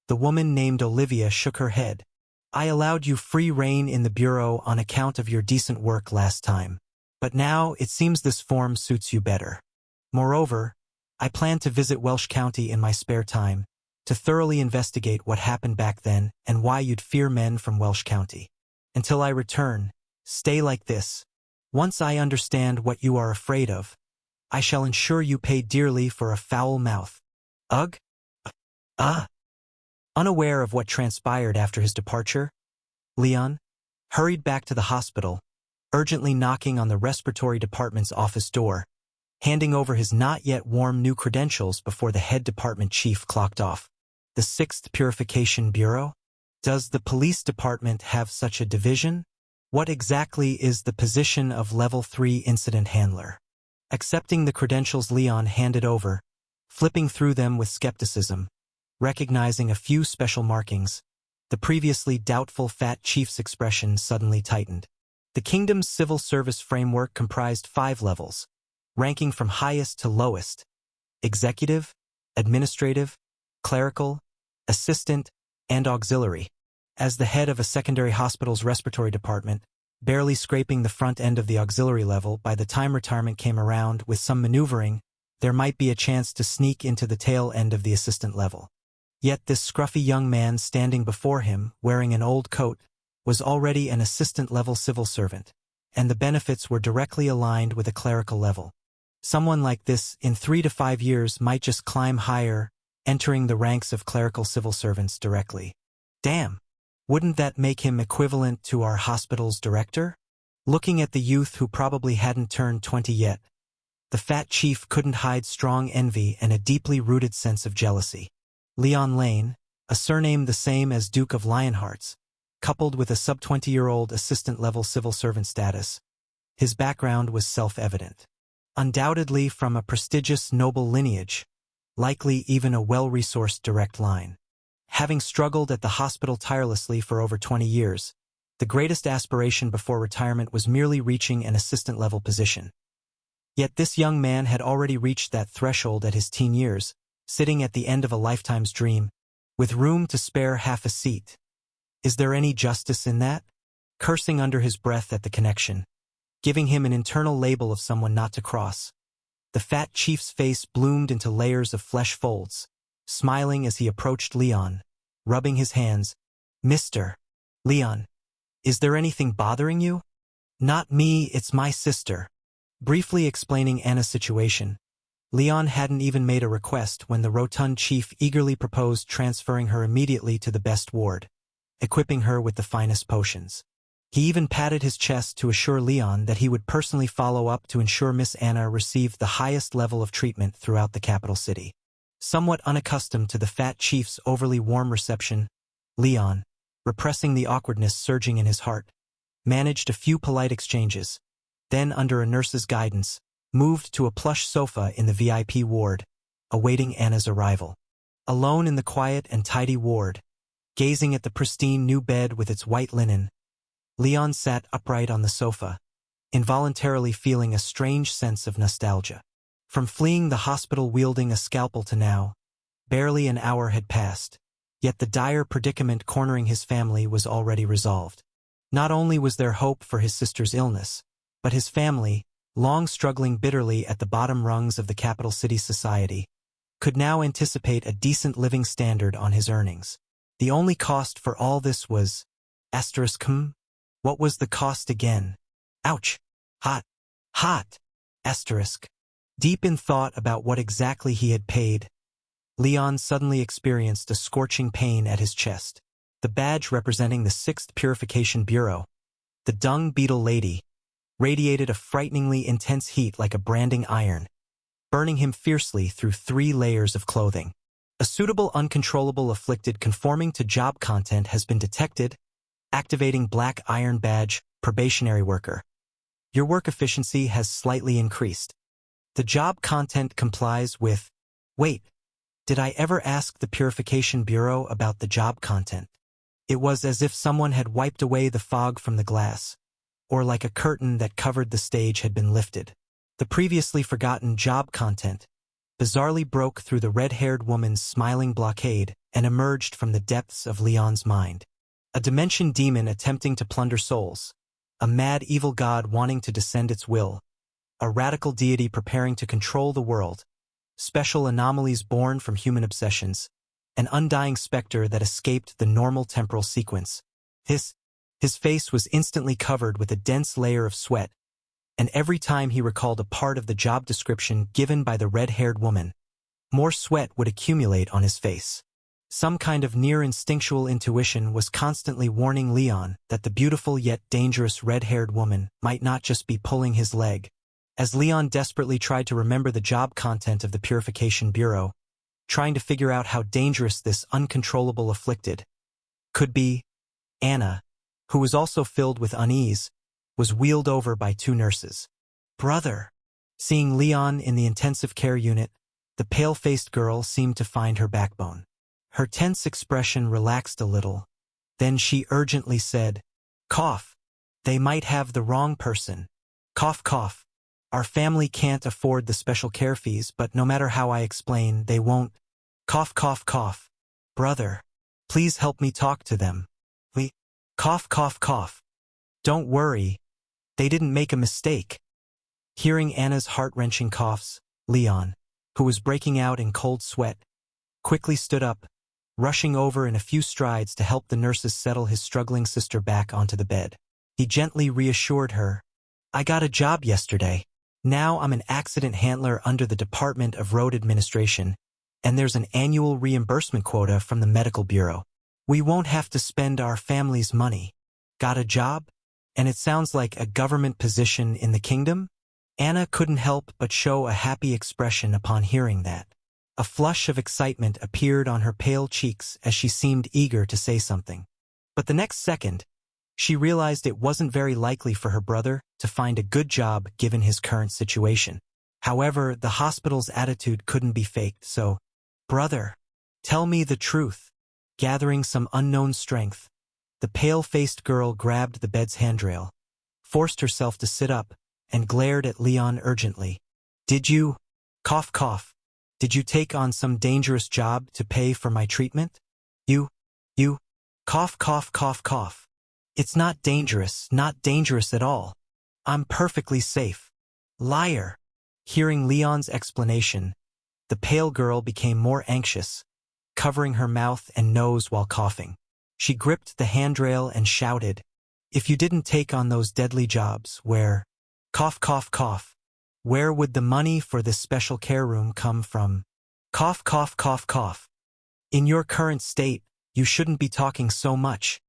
the woman named Olivia shook her head. I allowed you free rein in the bureau on account of your decent work last time, but now it seems this form suits you better. Moreover, I plan to visit Welsh County in my spare time, to thoroughly investigate what happened back then and why you'd fear men from Welsh County. Until I return, stay like this. Once I understand what you are afraid of, I shall ensure you pay dearly for a foul mouth. Ugh? Unaware of what transpired after his departure, Leon hurried back to the hospital, urgently knocking on the respiratory department's office door, handing over his not-yet-warm new credentials before the head department chief clocked off. The 6th Purification Bureau? Does the police department have such a division? What exactly is the position of Level 3 incident handler? Accepting the credentials Leon handed over, flipping through them with skepticism, recognizing a few special markings, the previously doubtful fat chief's expression suddenly tightened. The kingdom's civil service framework comprised 5 levels, ranking from highest to lowest: executive, administrative, clerical, assistant, and auxiliary. As the head of a secondary hospital's respiratory department, barely scraping the front end of the auxiliary level by the time retirement came around, with some maneuvering, there might be a chance to sneak into the tail end of the assistant level. Yet this scruffy young man standing before him, wearing an old coat, was already an assistant-level civil servant, and the benefits were directly aligned with a clerical level. Someone like this, in 3 to 5 years, might just climb higher, entering the ranks of clerical civil servants directly. Damn! Wouldn't that make him equivalent to our hospital's director? Looking at the youth who probably hadn't turned 20 yet, the fat chief couldn't hide strong envy and a deeply rooted sense of jealousy. Leon Lane, a surname the same as Duke of Lionhearts, coupled with a sub-20-year-old assistant-level civil servant status, his background was self-evident. Undoubtedly from a prestigious noble lineage, likely even a well-resourced direct line. Having struggled at the hospital tirelessly for over 20 years, the greatest aspiration before retirement was merely reaching an assistant-level position. Yet this young man had already reached that threshold at his teen years, sitting at the end of a lifetime's dream, with room to spare half a seat. Is there any justice in that? Cursing under his breath at the connection, giving him an internal label of someone not to cross, The fat chief's face bloomed into layers of flesh folds, smiling as he approached Leon, rubbing his hands. Mr. Leon, is there anything bothering you? Not me, it's my sister. Briefly explaining Anna's situation, Leon hadn't even made a request when the rotund chief eagerly proposed transferring her immediately to the best ward, equipping her with the finest potions. He even patted his chest to assure Leon that he would personally follow up to ensure Miss Anna received the highest level of treatment throughout the capital city. Somewhat unaccustomed to the fat chief's overly warm reception, Leon, repressing the awkwardness surging in his heart, managed a few polite exchanges, then under a nurse's guidance, moved to a plush sofa in the VIP ward, awaiting Anna's arrival. Alone in the quiet and tidy ward, gazing at the pristine new bed with its white linen, Leon sat upright on the sofa, involuntarily feeling a strange sense of nostalgia. From fleeing the hospital wielding a scalpel to now, barely an hour had passed, yet the dire predicament cornering his family was already resolved. Not only was there hope for his sister's illness, but his family, long struggling bitterly at the bottom rungs of the capital city society, could now anticipate a decent living standard on his earnings. The only cost for all this was... What was the cost again? Ouch! Hot! Hot! Deep in thought about what exactly he had paid, Leon suddenly experienced a scorching pain at his chest. The badge representing the 6th Purification Bureau, the Dung Beetle Lady, radiated a frighteningly intense heat like a branding iron, burning him fiercely through 3 layers of clothing. A suitable uncontrollable afflicted conforming to job content has been detected, activating Black Iron Badge, probationary worker. Your work efficiency has slightly increased. The job content complies with... Wait, did I ever ask the Purification Bureau about the job content? It was as if someone had wiped away the fog from the glass, or like a curtain that covered the stage had been lifted. The previously forgotten job content bizarrely broke through the red-haired woman's smiling blockade and emerged from the depths of Leon's mind. A dimension demon attempting to plunder souls, a mad evil god wanting to descend its will, a radical deity preparing to control the world, special anomalies born from human obsessions, an undying specter that escaped the normal temporal sequence. His face was instantly covered with a dense layer of sweat, and every time he recalled a part of the job description given by the red-haired woman, more sweat would accumulate on his face. Some kind of near-instinctual intuition was constantly warning Leon that the beautiful yet dangerous red-haired woman might not just be pulling his leg. As Leon desperately tried to remember the job content of the Purification Bureau, trying to figure out how dangerous this uncontrollable afflicted could be, Anna, who was also filled with unease, was wheeled over by 2 nurses. Brother! Seeing Leon in the intensive care unit, the pale-faced girl seemed to find her backbone. Her tense expression relaxed a little. Then she urgently said, "Cough. They might have the wrong person. Cough, cough. Our family can't afford the special care fees, but no matter how I explain, they won't. Cough, cough, cough. Brother, please help me talk to them. We... Cough, cough, cough. Don't worry. They didn't make a mistake." Hearing Anna's heart-wrenching coughs, Leon, who was breaking out in cold sweat, quickly stood up, rushing over in a few strides to help the nurses settle his struggling sister back onto the bed. He gently reassured her, "I got a job yesterday. Now I'm an accident handler under the Department of Road Administration, and there's an annual reimbursement quota from the Medical Bureau. We won't have to spend our family's money. Got a job? And it sounds like a government position in the kingdom?" Anna couldn't help but show a happy expression upon hearing that. A flush of excitement appeared on her pale cheeks as she seemed eager to say something. But the next second, she realized it wasn't very likely for her brother to find a good job given his current situation. However, the hospital's attitude couldn't be faked, so, "Brother, tell me the truth." Gathering some unknown strength, the pale-faced girl grabbed the bed's handrail, forced herself to sit up, and glared at Leon urgently. "Did you... cough, cough. Did you take on some dangerous job to pay for my treatment? You... cough, cough, cough, cough. It's not dangerous at all. I'm perfectly safe." "Liar. Hearing Leon's explanation, the pale girl became more anxious, covering her mouth and nose while coughing. She gripped the handrail and shouted, "If you didn't take on those deadly jobs, where, cough, cough, cough, where would the money for this special care room come from? Cough, cough, cough, cough. In your current state, you shouldn't be talking so much."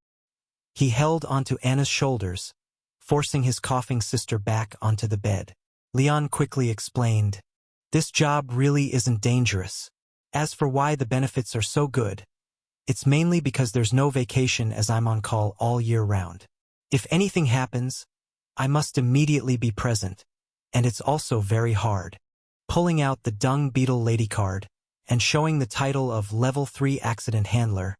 He held onto Anna's shoulders, forcing his coughing sister back onto the bed. Leon quickly explained, "This job really isn't dangerous. As for why the benefits are so good, it's mainly because there's no vacation as I'm on call all year round. If anything happens, I must immediately be present, and it's also very hard." Pulling out the Dung Beetle Lady card and showing the title of Level 3 Accident Handler,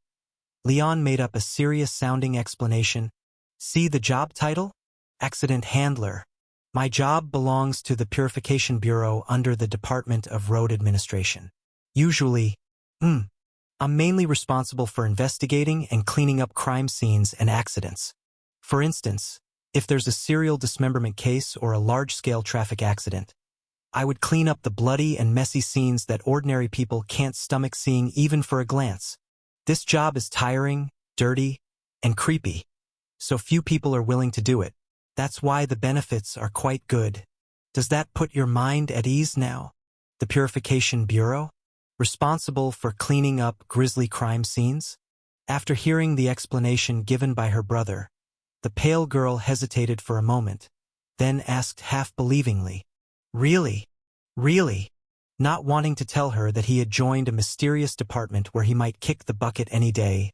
Leon made up a serious-sounding explanation. "See the job title? Accident Handler. My job belongs to the Purification Bureau under the Department of Road Administration. Usually, I'm mainly responsible for investigating and cleaning up crime scenes and accidents. For instance, if there's a serial dismemberment case or a large-scale traffic accident, I would clean up the bloody and messy scenes that ordinary people can't stomach seeing even for a glance. This job is tiring, dirty, and creepy, so few people are willing to do it. That's why the benefits are quite good. Does that put your mind at ease now? The Purification Bureau? Responsible for cleaning up grisly crime scenes?" After hearing the explanation given by her brother, the pale girl hesitated for a moment, then asked half-believingly, "Really? Really?" Not wanting to tell her that he had joined a mysterious department where he might kick the bucket any day,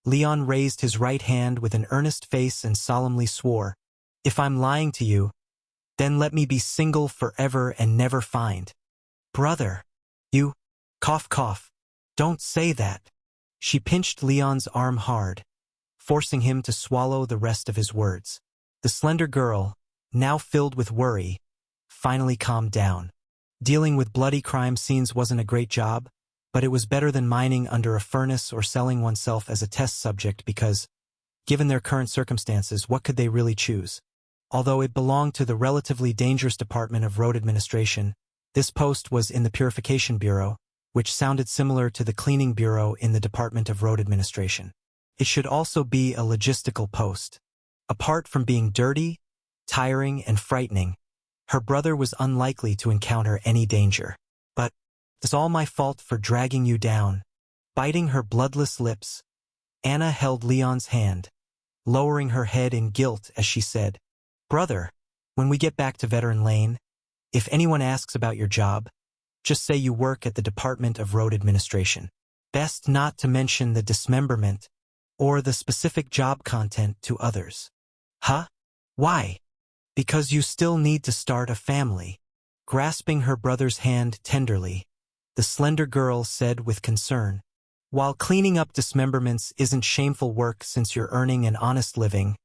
Leon raised his right hand with an earnest face and solemnly swore, "If I'm lying to you, then let me be single forever and never find." "Brother, you, cough, cough, don't say that." She pinched Leon's arm hard, forcing him to swallow the rest of his words. The slender girl, now filled with worry, finally calmed down. Dealing with bloody crime scenes wasn't a great job, but it was better than mining under a furnace or selling oneself as a test subject because, given their current circumstances, what could they really choose? Although it belonged to the relatively dangerous Department of Road Administration, this post was in the Purification Bureau, which sounded similar to the Cleaning Bureau in the Department of Road Administration. It should also be a logistical post. Apart from being dirty, tiring, and frightening, her brother was unlikely to encounter any danger. "But it's all my fault for dragging you down." Biting her bloodless lips, Anna held Leon's hand, lowering her head in guilt as she said, "Brother, when we get back to Veteran Lane, if anyone asks about your job, just say you work at the Department of Road Administration. Best not to mention the dismemberment or the specific job content to others." "Huh? Why?" "Because you still need to start a family." Grasping her brother's hand tenderly, the slender girl said with concern, "While cleaning up dismemberments isn't shameful work since you're earning an honest living,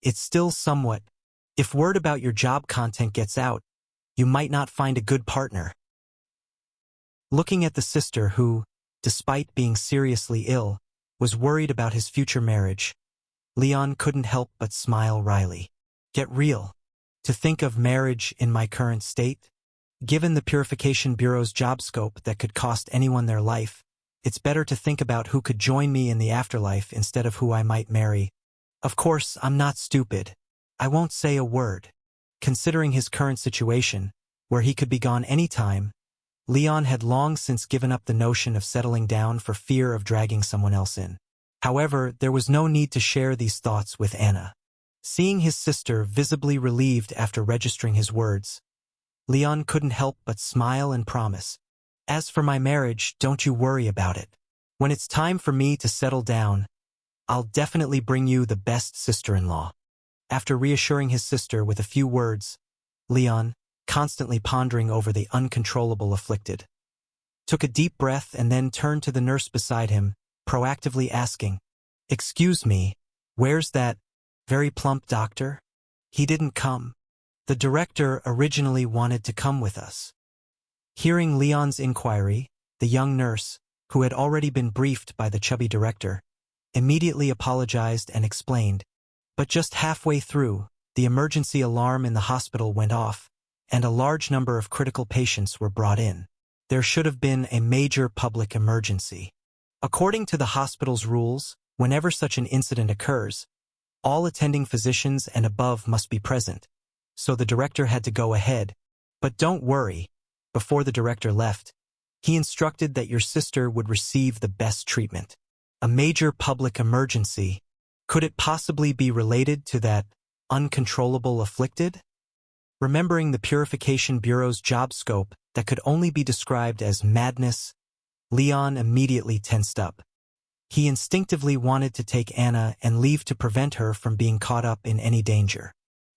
it's still somewhat. If word about your job content gets out, you might not find a good partner." Looking at the sister who, despite being seriously ill, was worried about his future marriage, Leon couldn't help but smile wryly. "Get real. To think of marriage in my current state? Given the Purification Bureau's job scope that could cost anyone their life, it's better to think about who could join me in the afterlife instead of who I might marry. Of course, I'm not stupid. I won't say a word." Considering his current situation, where he could be gone any time, Leon had long since given up the notion of settling down for fear of dragging someone else in. However, there was no need to share these thoughts with Anna. Seeing his sister visibly relieved after registering his words, Leon couldn't help but smile and promise, "As for my marriage, don't you worry about it. When it's time for me to settle down, I'll definitely bring you the best sister-in-law." After reassuring his sister with a few words, Leon, constantly pondering over the uncontrollable afflicted, took a deep breath and then turned to the nurse beside him, proactively asking, "Excuse me, where's that very plump doctor? He didn't come. The director originally wanted to come with us." Hearing Leon's inquiry, the young nurse, who had already been briefed by the chubby director, immediately apologized and explained, but just halfway through, the emergency alarm in the hospital went off, and a large number of critical patients were brought in. There should have been a major public emergency. According to the hospital's rules, whenever such an incident occurs, all attending physicians and above must be present. So the director had to go ahead. But don't worry, before the director left, he instructed that your sister would receive the best treatment. A major public emergency. Could it possibly be related to that uncontrollable afflicted? Remembering the Purification Bureau's job scope that could only be described as madness, Leon immediately tensed up. He instinctively wanted to take Anna and leave to prevent her from being caught up in any danger.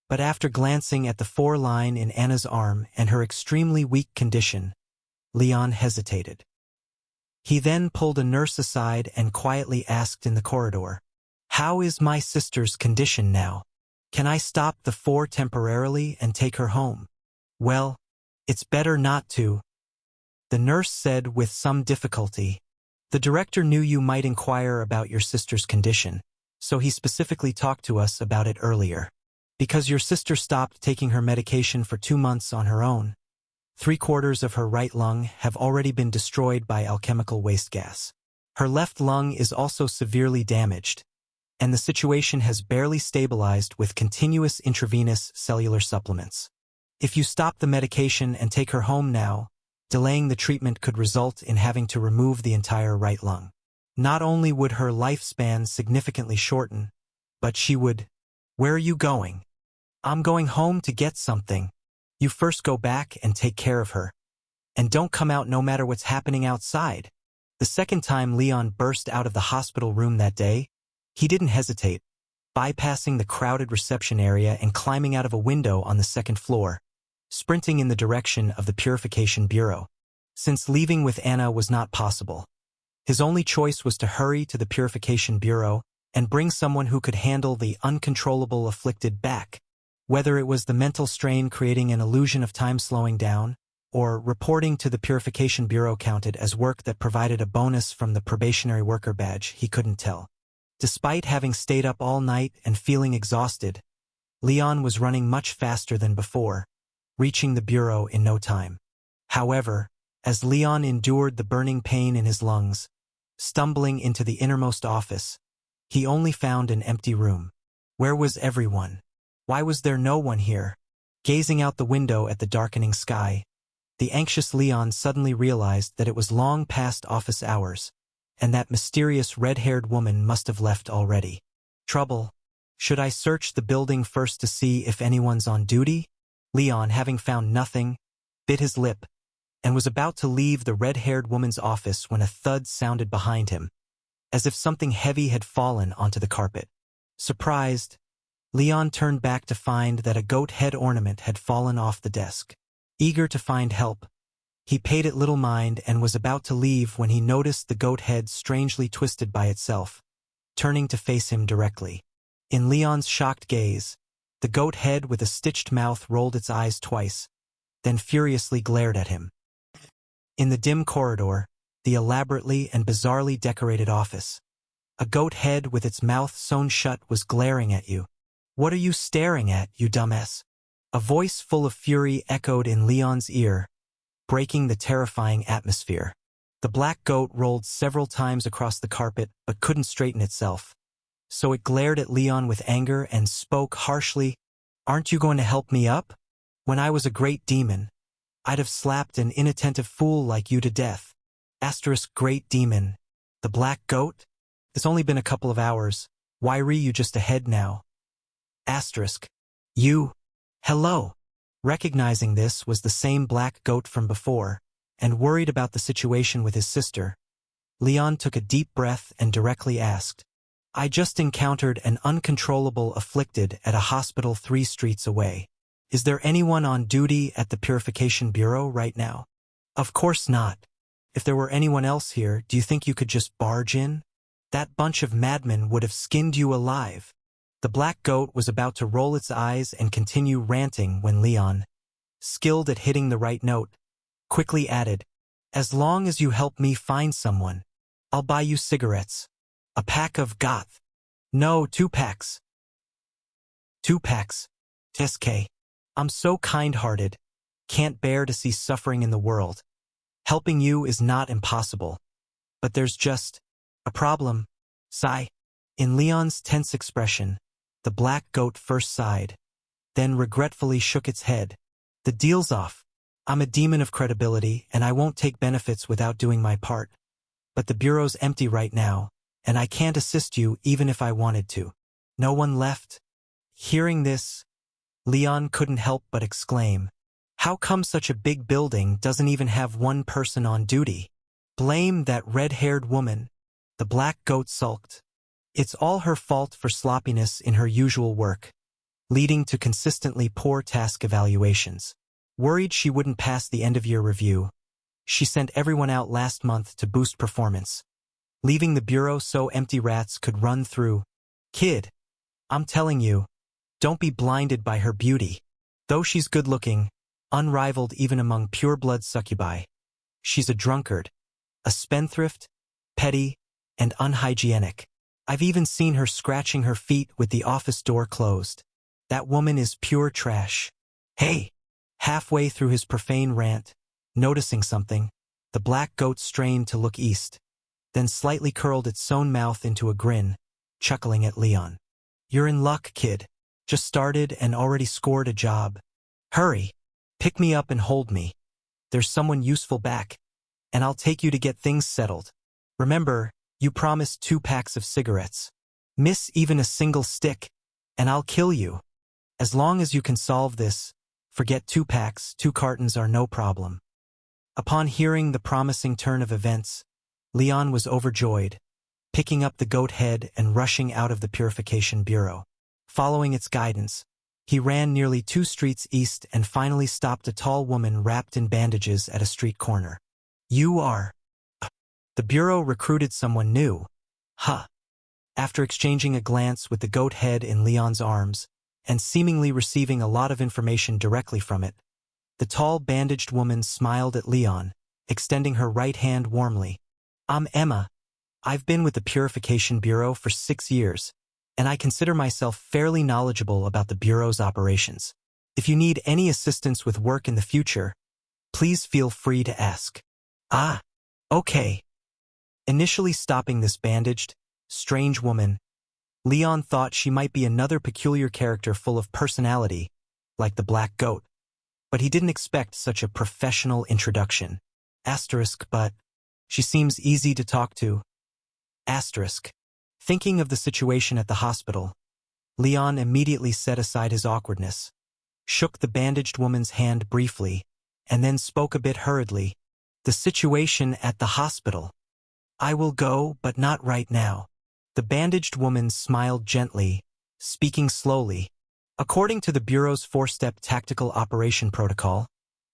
But after glancing at the 4 line in Anna's arm and her extremely weak condition, Leon hesitated. He then pulled a nurse aside and quietly asked in the corridor, "How is my sister's condition now? Can I stop the 4 temporarily and take her home?" "Well, it's better not to," the nurse said with some difficulty. "The director knew you might inquire about your sister's condition, so he specifically talked to us about it earlier. Because your sister stopped taking her medication for 2 months on her own, 3/4 of her right lung have already been destroyed by alchemical waste gas. Her left lung is also severely damaged, and the situation has barely stabilized with continuous intravenous cellular supplements. If you stop the medication and take her home now, delaying the treatment could result in having to remove the entire right lung. Not only would her lifespan significantly shorten, but she would— Where are you going?" "I'm going home to get something." "You first go back and take care of her. And don't come out no matter what's happening outside." The second time Leon burst out of the hospital room that day, he didn't hesitate, bypassing the crowded reception area and climbing out of a window on the 2nd floor, sprinting in the direction of the Purification Bureau. Since leaving with Anna was not possible, his only choice was to hurry to the Purification Bureau and bring someone who could handle the uncontrollable afflicted back. Whether it was the mental strain creating an illusion of time slowing down, or reporting to the Purification Bureau counted as work that provided a bonus from the probationary worker badge, he couldn't tell. Despite having stayed up all night and feeling exhausted, Leon was running much faster than before, reaching the bureau in no time. However, as Leon endured the burning pain in his lungs, stumbling into the innermost office, he only found an empty room. Where was everyone? Why was there no one here? Gazing out the window at the darkening sky, the anxious Leon suddenly realized that it was long past office hours, and that mysterious red-haired woman must have left already. Trouble. Should I search the building first to see if anyone's on duty? Leon, having found nothing, bit his lip, and was about to leave the red-haired woman's office when a thud sounded behind him, as if something heavy had fallen onto the carpet. Surprised, Leon turned back to find that a goat head ornament had fallen off the desk. Eager to find help, he paid it little mind and was about to leave when he noticed the goat head strangely twisted by itself, turning to face him directly. In Leon's shocked gaze, the goat head with a stitched mouth rolled its eyes twice, then furiously glared at him. In the dim corridor, the elaborately and bizarrely decorated office, a goat head with its mouth sewn shut was glaring at you. "What are you staring at, you dumbass?" A voice full of fury echoed in Leon's ear, breaking the terrifying atmosphere. The black goat rolled several times across the carpet but couldn't straighten itself, so it glared at Leon with anger and spoke harshly. "Aren't you going to help me up? When I was a great demon, I'd have slapped an inattentive fool like you to death." Great demon. The black goat? It's only been a couple of hours. Why are you just ahead now? You. Hello. Recognizing this was the same black goat from before, and worried about the situation with his sister, Leon took a deep breath and directly asked, "I just encountered an uncontrollable afflicted at a hospital 3 streets away. Is there anyone on duty at the Purification Bureau right now?" "Of course not. If there were anyone else here, do you think you could just barge in? That bunch of madmen would have skinned you alive." The black goat was about to roll its eyes and continue ranting when Leon, skilled at hitting the right note, quickly added, "As long as you help me find someone, I'll buy you cigarettes. A pack of goth. No, 2 packs. 2 packs. SK. I'm so kind-hearted. can't bear to see suffering in the world. Helping you is not impossible. But there's just a problem. Sigh. In Leon's tense expression, the black goat first sighed, then regretfully shook its head. The deal's off. I'm a demon of credibility, and I won't take benefits without doing my part. But the bureau's empty right now, and I can't assist you even if I wanted to. No one left? Hearing this, Leon couldn't help but exclaim, how come such a big building doesn't even have one person on duty? Blame that red-haired woman. The black goat sulked. It's all her fault for sloppiness in her usual work, leading to consistently poor task evaluations. Worried she wouldn't pass the end-of-year review, she sent everyone out last month to boost performance, leaving the bureau so empty rats could run through. Kid, I'm telling you, don't be blinded by her beauty. Though she's good-looking, unrivaled even among pure-blood succubi, she's a drunkard, a spendthrift, petty, and unhygienic. I've even seen her scratching her feet with the office door closed. That woman is pure trash. Hey! Halfway through his profane rant, noticing something, the black goat strained to look east, then slightly curled its sewn mouth into a grin, chuckling at Leon. You're in luck, kid. Just started and already scored a job. Hurry! Pick me up and hold me. There's someone useful back, and I'll take you to get things settled. Remember, you promised 2 packs of cigarettes. Miss even a single stick, and I'll kill you. As long as you can solve this, forget 2 packs, 2 cartons are no problem. Upon hearing the promising turn of events, Leon was overjoyed, picking up the goat head and rushing out of the Purification Bureau. Following its guidance, he ran nearly 2 streets east and finally stopped a tall woman wrapped in bandages at a street corner. You are... The Bureau recruited someone new. Huh. After exchanging a glance with the goat head in Leon's arms, and seemingly receiving a lot of information directly from it, the tall bandaged woman smiled at Leon, extending her right hand warmly. I'm Emma. I've been with the Purification Bureau for 6 years, and I consider myself fairly knowledgeable about the Bureau's operations. If you need any assistance with work in the future, please feel free to ask. Ah, okay. Initially stopping this bandaged, strange woman, Leon thought she might be another peculiar character full of personality, like the black goat. But he didn't expect such a professional introduction. But she seems easy to talk to. Thinking of the situation at the hospital, Leon immediately set aside his awkwardness, shook the bandaged woman's hand briefly, and then spoke a bit hurriedly. The situation at the hospital. I will go, but not right now. The bandaged woman smiled gently, speaking slowly. According to the Bureau's 4-step tactical operation protocol,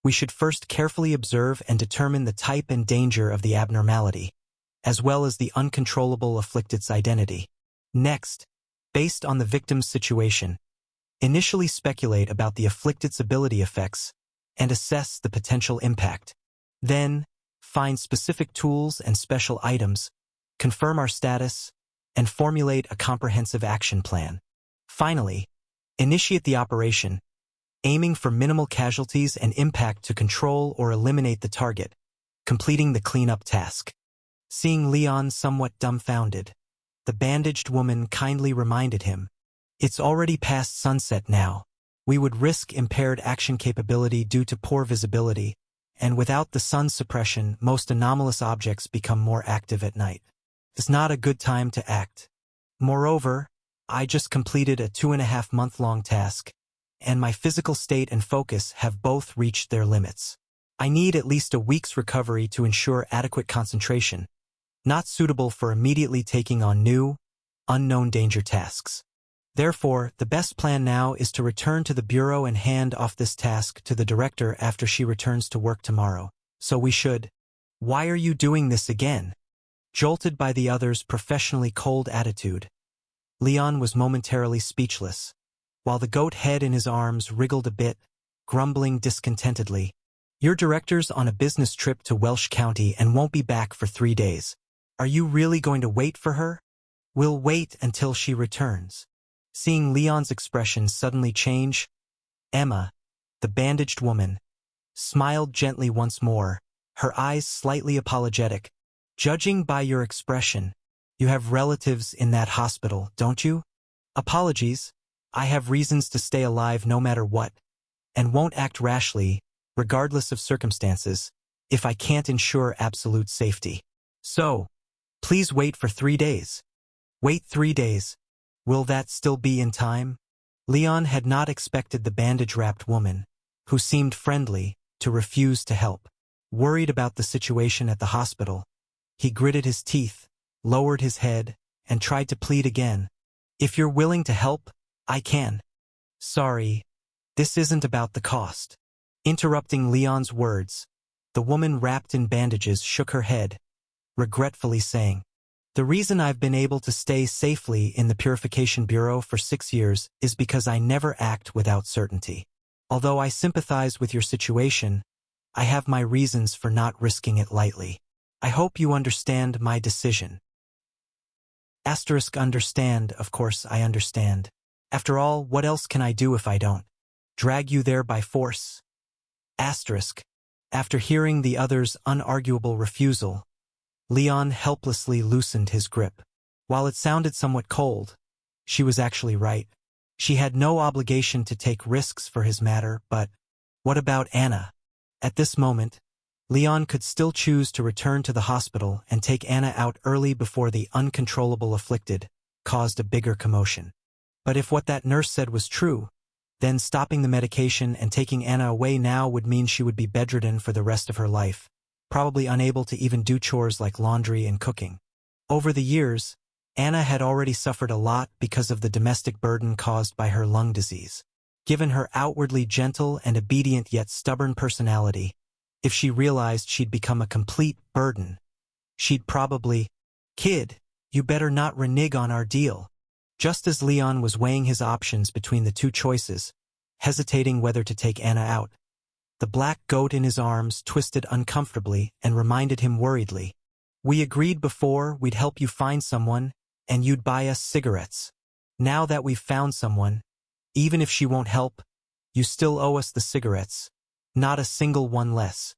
we should first carefully observe and determine the type and danger of the abnormality, as well as the uncontrollable afflicted's identity. Next, based on the victim's situation, initially speculate about the afflicted's ability effects and assess the potential impact. Then, find specific tools and special items, confirm our status, and formulate a comprehensive action plan. Finally, initiate the operation, aiming for minimal casualties and impact to control or eliminate the target, completing the cleanup task. Seeing Leon somewhat dumbfounded, the bandaged woman kindly reminded him, It's already past sunset now. We would risk impaired action capability due to poor visibility, and without the sun suppression, most anomalous objects become more active at night. It's not a good time to act. Moreover, I just completed a 2.5-month-long task, and my physical state and focus have both reached their limits. I need at least a week's recovery to ensure adequate concentration, not suitable for immediately taking on new, unknown danger tasks. Therefore, the best plan now is to return to the Bureau and hand off this task to the director after she returns to work tomorrow. So we should. Why are you doing this again? Jolted by the other's professionally cold attitude, Leon was momentarily speechless, while the goat head in his arms wriggled a bit, grumbling discontentedly. Your director's on a business trip to Welsh County and won't be back for 3 days. Are you really going to wait for her? We'll wait until she returns. Seeing Leon's expression suddenly change, Emma, the bandaged woman, smiled gently once more, her eyes slightly apologetic. Judging by your expression, you have relatives in that hospital, don't you? Apologies. I have reasons to stay alive no matter what, and won't act rashly, regardless of circumstances, if I can't ensure absolute safety. So, please wait for 3 days. Wait 3 days. Will that still be in time? Leon had not expected the bandage-wrapped woman, who seemed friendly, to refuse to help. Worried about the situation at the hospital, he gritted his teeth, lowered his head, and tried to plead again. If you're willing to help, I can. Sorry, this isn't about the cost. Interrupting Leon's words, the woman wrapped in bandages shook her head, regretfully saying, the reason I've been able to stay safely in the Purification Bureau for 6 years is because I never act without certainty. Although I sympathize with your situation, I have my reasons for not risking it lightly. I hope you understand my decision. Understand, of course I understand. After all, what else can I do if I don't drag you there by force? After hearing the other's unarguable refusal, Leon helplessly loosened his grip. While it sounded somewhat cold, she was actually right. She had no obligation to take risks for his matter, but what about Anna? At this moment, Leon could still choose to return to the hospital and take Anna out early before the uncontrollable afflicted caused a bigger commotion. But if what that nurse said was true, then stopping the medication and taking Anna away now would mean she would be bedridden for the rest of her life, probably unable to even do chores like laundry and cooking. Over the years, Anna had already suffered a lot because of the domestic burden caused by her lung disease. Given her outwardly gentle and obedient yet stubborn personality, if she realized she'd become a complete burden, she'd probably, "Kid, you better not renege on our deal." Just as Leon was weighing his options between the two choices, hesitating whether to take Anna out, the black goat in his arms twisted uncomfortably and reminded him worriedly, "We agreed before we'd help you find someone, and you'd buy us cigarettes. Now that we've found someone, even if she won't help, you still owe us the cigarettes. Not a single one less.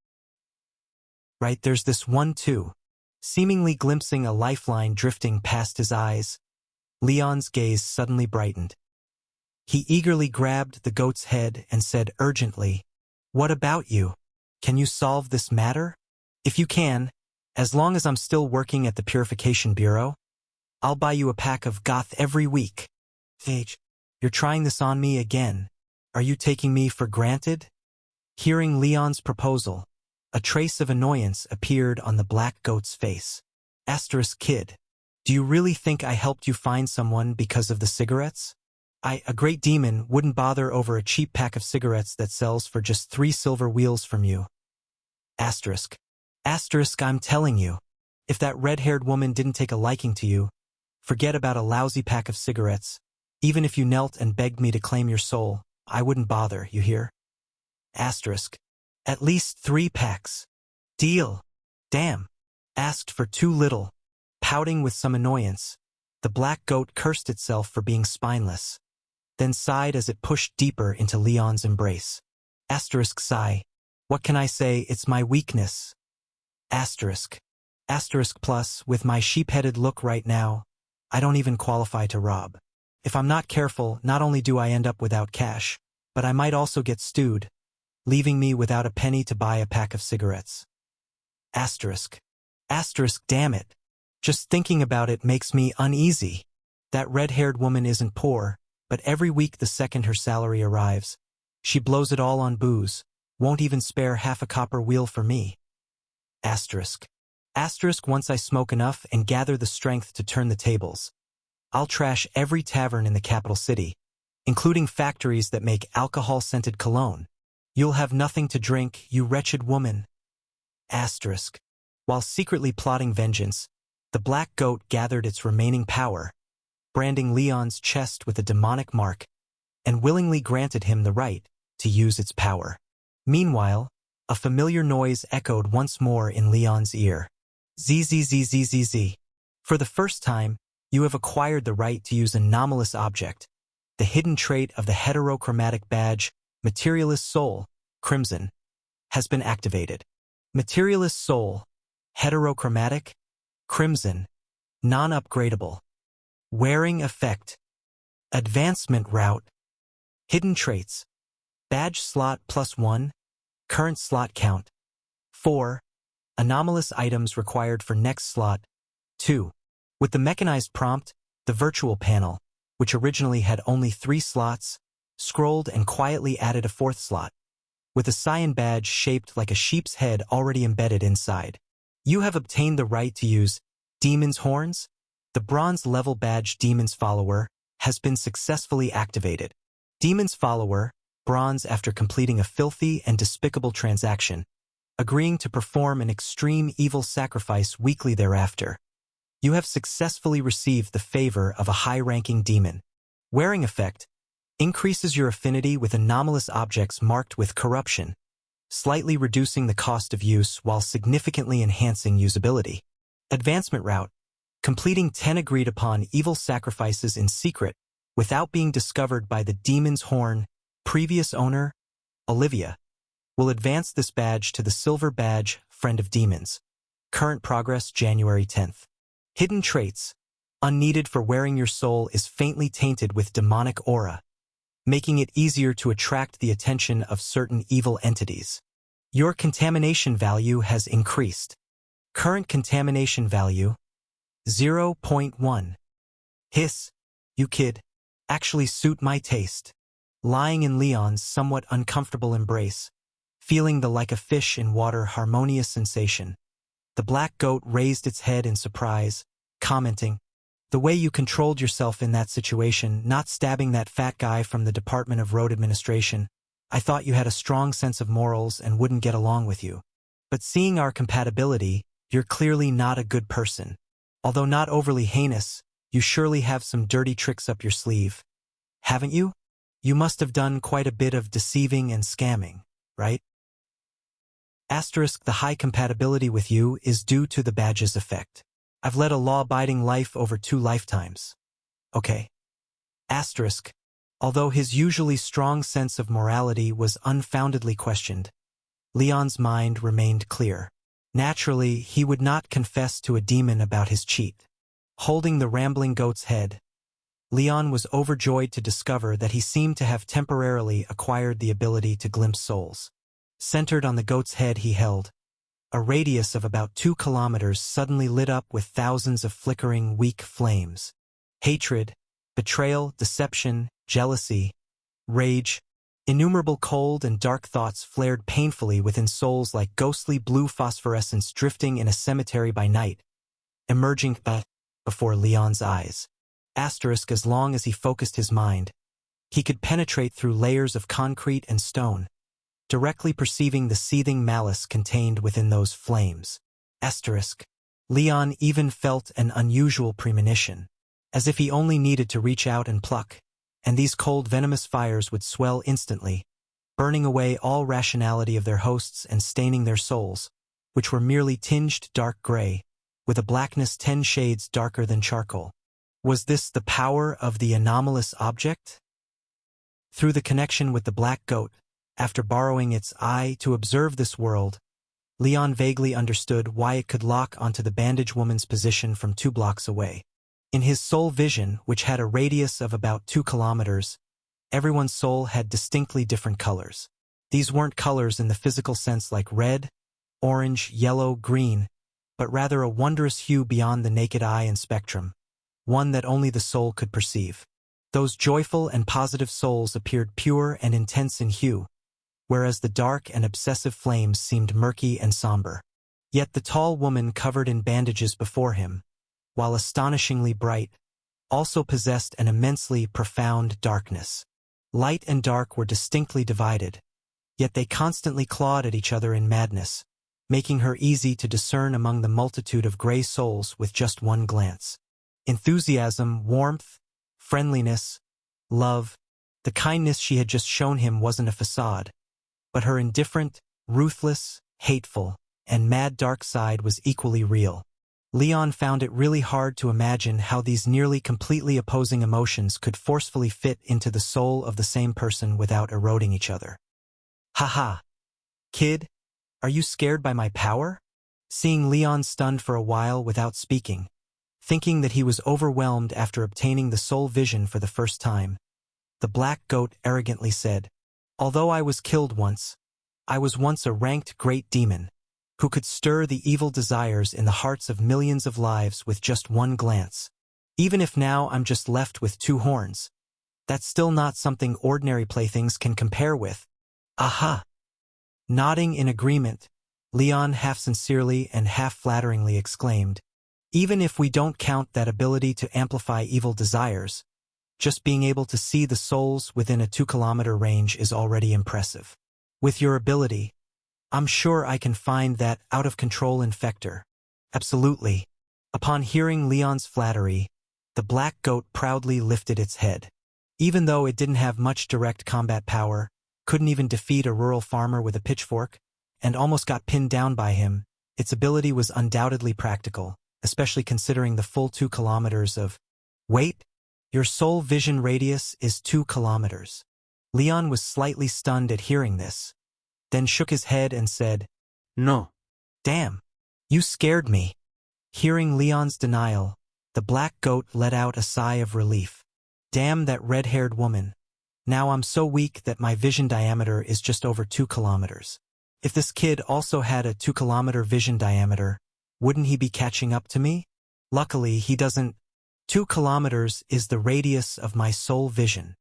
Right, there's this one too." Seemingly glimpsing a lifeline drifting past his eyes, Leon's gaze suddenly brightened. He eagerly grabbed the goat's head and said urgently, "What about you? Can you solve this matter? If you can, as long as I'm still working at the Purification Bureau, I'll buy you a pack of goth every week." You're trying this on me again. Are you taking me for granted? Hearing Leon's proposal, a trace of annoyance appeared on the black goat's face. Kid, do you really think I helped you find someone because of the cigarettes? A great demon wouldn't bother over a cheap pack of cigarettes that sells for just 3 silver wheels from you. I'm telling you, if that red-haired woman didn't take a liking to you, forget about a lousy pack of cigarettes. Even if you knelt and begged me to claim your soul, I wouldn't bother, you hear? At least 3 packs. Deal. Damn. Asked for too little. Pouting with some annoyance, the black goat cursed itself for being spineless, then sighed as it pushed deeper into Leon's embrace. Sigh. What can I say, it's my weakness. Plus, with my sheep-headed look right now, I don't even qualify to rob. If I'm not careful, not only do I end up without cash, but I might also get stewed, leaving me without a penny to buy a pack of cigarettes. Damn it. Just thinking about it makes me uneasy. That red-haired woman isn't poor, but every week the second her salary arrives, she blows it all on booze, won't even spare half a copper wheel for me. Once I smoke enough and gather the strength to turn the tables, I'll trash every tavern in the capital city, including factories that make alcohol-scented cologne. You'll have nothing to drink, you wretched woman. While secretly plotting vengeance, the black goat gathered its remaining power, branding Leon's chest with a demonic mark, and willingly granted him the right to use its power. Meanwhile, a familiar noise echoed once more in Leon's ear. Zzzzzzz. For the first time, you have acquired the right to use anomalous object, the hidden trait of the heterochromatic badge, materialist soul, crimson. has been activated. Materialist soul, heterochromatic, crimson, non-upgradable. Wearing effect, advancement route, hidden traits, badge slot +1, current slot count, 4, anomalous items required for next slot, 2. With the mechanized prompt, the virtual panel, which originally had only 3 slots, scrolled and quietly added a 4th slot, with a cyan badge shaped like a sheep's head already embedded inside. You have obtained the right to use Demon's Horns. The bronze level badge Demon's Follower has been successfully activated. Demon's Follower, bronze after completing a filthy and despicable transaction, agreeing to perform an extreme evil sacrifice weekly thereafter. You have successfully received the favor of a high-ranking demon. Wearing effect increases your affinity with anomalous objects marked with corruption, slightly reducing the cost of use while significantly enhancing usability. Advancement route, completing 10 agreed-upon evil sacrifices in secret without being discovered by the Demon's Horn previous owner, Olivia, will advance this badge to the Silver Badge Friend of Demons. Current progress January 10th. Hidden traits, unneeded for wearing your soul, is faintly tainted with demonic aura, making it easier to attract the attention of certain evil entities. Your contamination value has increased. Current contamination value, 0.1. Hiss, you kid, actually suit my taste. Lying in Leon's somewhat uncomfortable embrace, feeling the like a fish in water harmonious sensation, the black goat raised its head in surprise, commenting, "The way you controlled yourself in that situation, not stabbing that fat guy from the Department of Road Administration, I thought you had a strong sense of morals and wouldn't get along with you. But seeing our compatibility, you're clearly not a good person. Although not overly heinous, you surely have some dirty tricks up your sleeve. Haven't you? You must have done quite a bit of deceiving and scamming, right? Asterisk, the high compatibility with you is due to the badge's effect. I've led a law-abiding life over 2 lifetimes. Okay. Asterisk, although his usually strong sense of morality was unfoundedly questioned, Leon's mind remained clear. Naturally, he would not confess to a demon about his cheat. Holding the rambling goat's head, Leon was overjoyed to discover that he seemed to have temporarily acquired the ability to glimpse souls. Centered on the goat's head he held, a radius of about 2 kilometers suddenly lit up with thousands of flickering, weak flames. Hatred, betrayal, deception, jealousy, rage, innumerable cold and dark thoughts flared painfully within souls like ghostly blue phosphorescence drifting in a cemetery by night, emerging before Leon's eyes. Asterisk, as long as he focused his mind, he could penetrate through layers of concrete and stone, directly perceiving the seething malice contained within those flames. Asterisk, Leon even felt an unusual premonition, as if he only needed to reach out and pluck, and these cold venomous fires would swell instantly, burning away all rationality of their hosts and staining their souls, which were merely tinged dark gray, with a blackness 10 shades darker than charcoal. Was this the power of the anomalous object? Through the connection with the black goat, after borrowing its eye to observe this world, Leon vaguely understood why it could lock onto the bandage woman's position from 2 blocks away. In his soul vision, which had a radius of about 2 kilometers, everyone's soul had distinctly different colors. These weren't colors in the physical sense like red, orange, yellow, green, but rather a wondrous hue beyond the naked eye and spectrum, one that only the soul could perceive. Those joyful and positive souls appeared pure and intense in hue, whereas the dark and obsessive flames seemed murky and somber. Yet the tall woman covered in bandages before him, while astonishingly bright, also possessed an immensely profound darkness. Light and dark were distinctly divided, yet they constantly clawed at each other in madness, making her easy to discern among the multitude of gray souls with just one glance. Enthusiasm, warmth, friendliness, love, the kindness she had just shown him wasn't a facade, but her indifferent, ruthless, hateful, and mad dark side was equally real. Leon found it really hard to imagine how these nearly completely opposing emotions could forcefully fit into the soul of the same person without eroding each other. "Ha ha! Kid, Are you scared by my power? Seeing Leon stunned for a while without speaking, thinking that he was overwhelmed after obtaining the soul vision for the first time, the black goat arrogantly said, "Although I was killed once, I was once a ranked great demon, who could stir the evil desires in the hearts of millions of lives with just one glance. Even if now I'm just left with 2 horns, that's still not something ordinary playthings can compare with. Aha!" Nodding in agreement, Leon half sincerely and half flatteringly exclaimed, "Even if we don't count that ability to amplify evil desires, just being able to see the souls within a 2-kilometer range is already impressive. With your ability, I'm sure I can find that out-of-control infector." Absolutely. Upon hearing Leon's flattery, the black goat proudly lifted its head. Even though it didn't have much direct combat power, couldn't even defeat a rural farmer with a pitchfork, and almost got pinned down by him, its ability was undoubtedly practical, especially considering the full 2 kilometers of... Wait, your soul vision radius is 2 kilometers. Leon was slightly stunned at hearing this, then shook his head and said, No. "Damn, you scared me." Hearing Leon's denial, the black goat let out a sigh of relief. Damn that red-haired woman. Now I'm so weak that my vision diameter is just over 2 kilometers. If this kid also had a 2-kilometer vision diameter, wouldn't he be catching up to me? Luckily, he doesn't. 2 kilometers is the radius of my soul vision.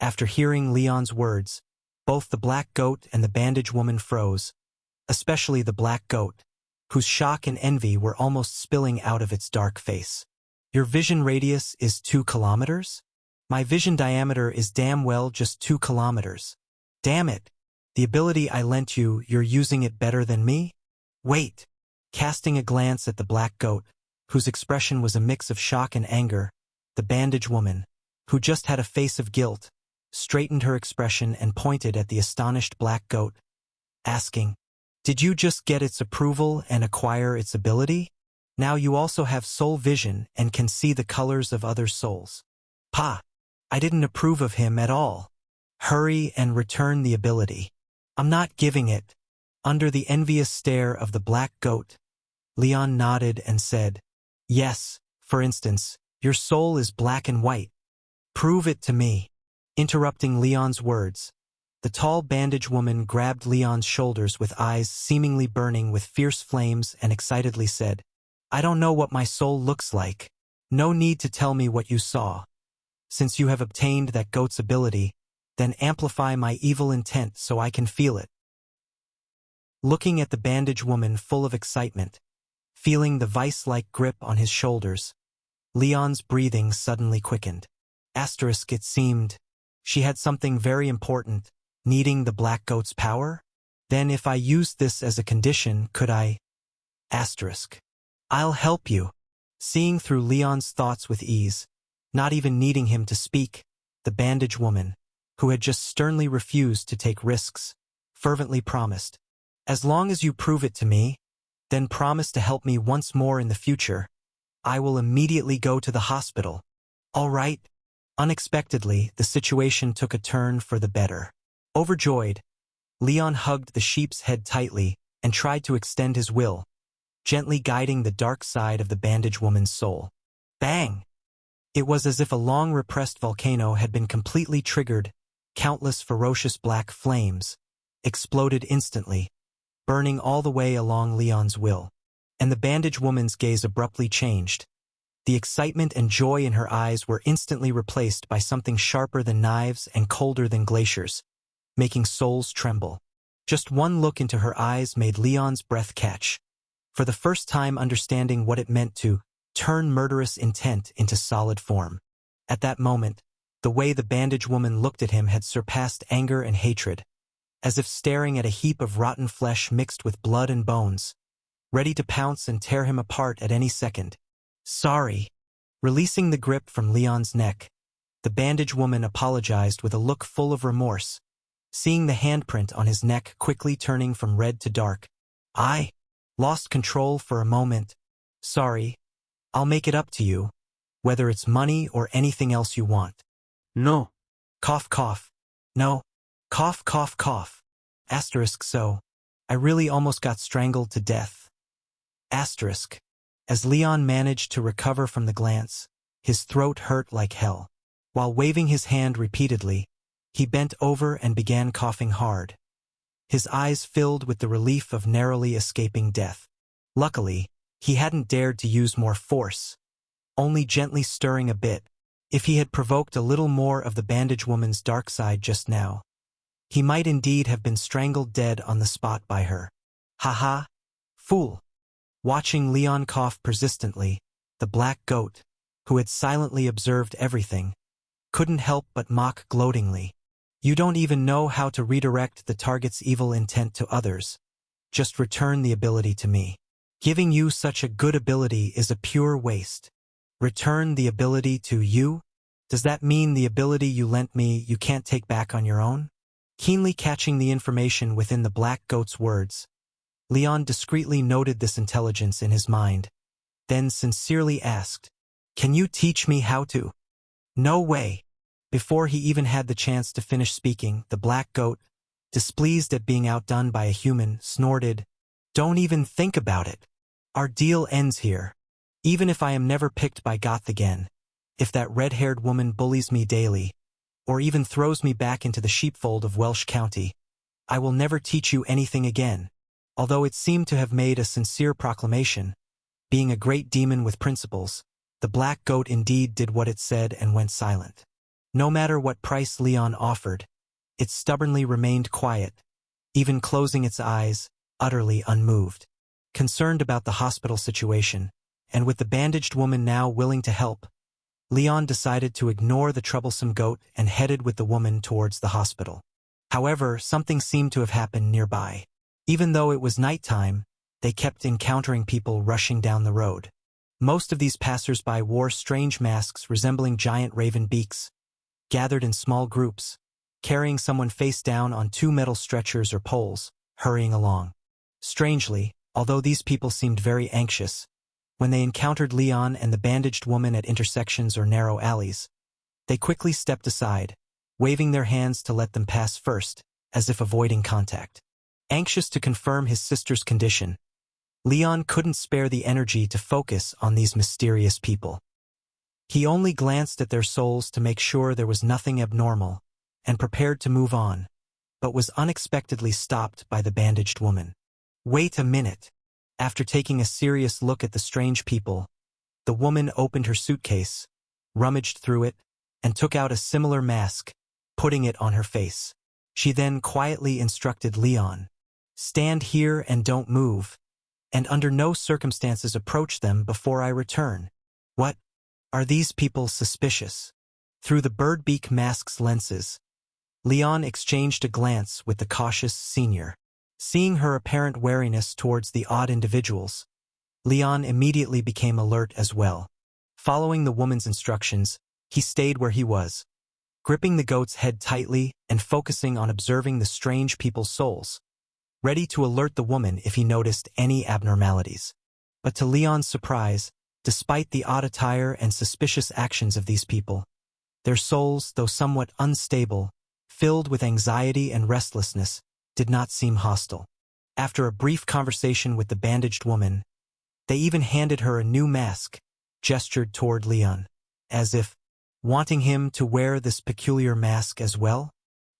After hearing Leon's words, both the black goat and the bandage woman froze, especially the black goat, whose shock and envy were almost spilling out of its dark face. Your vision radius is 2 kilometers? My vision diameter is damn well just 2 kilometers. Damn it. The ability I lent you, you're using it better than me? Wait. Casting a glance at the black goat, whose expression was a mix of shock and anger, the bandage woman, who just had a face of guilt, straightened her expression and pointed at the astonished black goat, asking, "Did you just get its approval and acquire its ability? Now you also have soul vision and can see the colors of other souls." "Pa, I didn't approve of him at all. Hurry and return the ability. I'm not giving it." Under the envious stare of the black goat, Leon nodded and said, "Yes, for instance, your soul is black and white. Prove it to me." Interrupting Leon's words, the tall bandage woman grabbed Leon's shoulders with eyes seemingly burning with fierce flames and excitedly said, "I don't know what my soul looks like. No need to tell me what you saw. Since you have obtained that goat's ability, then amplify my evil intent so I can feel it." Looking at the bandage woman full of excitement, feeling the vice-like grip on his shoulders, Leon's breathing suddenly quickened. Asterisk, it seemed she had something very important, needing the black goat's power? Then if I used this as a condition, could I? Asterisk. I'll help you. Seeing through Leon's thoughts with ease, not even needing him to speak, the bandage woman, who had just sternly refused to take risks, fervently promised, "As long as you prove it to me, then promise to help me once more in the future, I will immediately go to the hospital." All right. Unexpectedly, the situation took a turn for the better. Overjoyed, Leon hugged the sheep's head tightly and tried to extend his will, gently guiding the dark side of the bandage woman's soul. Bang! It was as if a long-repressed volcano had been completely triggered. Countless ferocious black flames exploded instantly, burning all the way along Leon's will. And the bandage woman's gaze abruptly changed. The excitement and joy in her eyes were instantly replaced by something sharper than knives and colder than glaciers, making souls tremble. Just one look into her eyes made Leon's breath catch, for the first time understanding what it meant to turn murderous intent into solid form. At that moment, the way the bandage woman looked at him had surpassed anger and hatred, as if staring at a heap of rotten flesh mixed with blood and bones, ready to pounce and tear him apart at any second. Sorry. Releasing the grip from Leon's neck, the bandage woman apologized with a look full of remorse, seeing the handprint on his neck quickly turning from red to dark. I lost control for a moment. Sorry. I'll make it up to you, whether it's money or anything else you want. No. Cough, cough. No. Cough, cough, cough. Asterisk so. I really almost got strangled to death. Asterisk. As Leon managed to recover from the glance, his throat hurt like hell. While waving his hand repeatedly, he bent over and began coughing hard. His eyes filled with the relief of narrowly escaping death. Luckily, he hadn't dared to use more force, only gently stirring a bit. If he had provoked a little more of the bandage woman's dark side just now, he might indeed have been strangled dead on the spot by her. Ha! Fool! Watching Leon cough persistently, the black goat, who had silently observed everything, couldn't help but mock gloatingly. You don't even know how to redirect the target's evil intent to others. Just return the ability to me. Giving you such a good ability is a pure waste. Return the ability to you? Does that mean the ability you lent me you can't take back on your own? Keenly catching the information within the black goat's words, Leon discreetly noted this intelligence in his mind, then sincerely asked, "Can you teach me how to?" "No way." Before he even had the chance to finish speaking, the black goat, displeased at being outdone by a human, snorted, "Don't even think about it. Our deal ends here. Even if I am never picked by Goth again, if that red-haired woman bullies me daily, or even throws me back into the sheepfold of Welsh County, I will never teach you anything again." Although it seemed to have made a sincere proclamation, being a great demon with principles, the black goat indeed did what it said and went silent. No matter what price Leon offered, it stubbornly remained quiet, even closing its eyes, utterly unmoved. Concerned about the hospital situation, and with the bandaged woman now willing to help, Leon decided to ignore the troublesome goat and headed with the woman towards the hospital. However, something seemed to have happened nearby. Even though it was nighttime, they kept encountering people rushing down the road. Most of these passers-by wore strange masks resembling giant raven beaks, gathered in small groups, carrying someone face down on 2 metal stretchers or poles, hurrying along. Strangely, although these people seemed very anxious, when they encountered Leon and the bandaged woman at intersections or narrow alleys, they quickly stepped aside, waving their hands to let them pass first, as if avoiding contact. Anxious to confirm his sister's condition, Leon couldn't spare the energy to focus on these mysterious people. He only glanced at their souls to make sure there was nothing abnormal, and prepared to move on, but was unexpectedly stopped by the bandaged woman. "Wait a minute." After taking a serious look at the strange people, the woman opened her suitcase, rummaged through it, and took out a similar mask, putting it on her face. She then quietly instructed Leon, "Stand here and don't move, and under no circumstances approach them before I return." "What? Are these people suspicious?" Through the birdbeak mask's lenses, Leon exchanged a glance with the cautious senior. Seeing her apparent wariness towards the odd individuals, Leon immediately became alert as well. Following the woman's instructions, he stayed where he was, gripping the goat's head tightly and focusing on observing the strange people's souls, ready to alert the woman if he noticed any abnormalities. But to Leon's surprise, despite the odd attire and suspicious actions of these people, their souls, though somewhat unstable, filled with anxiety and restlessness, did not seem hostile. After a brief conversation with the bandaged woman, they even handed her a new mask, gestured toward Leon, as if wanting him to wear this peculiar mask as well.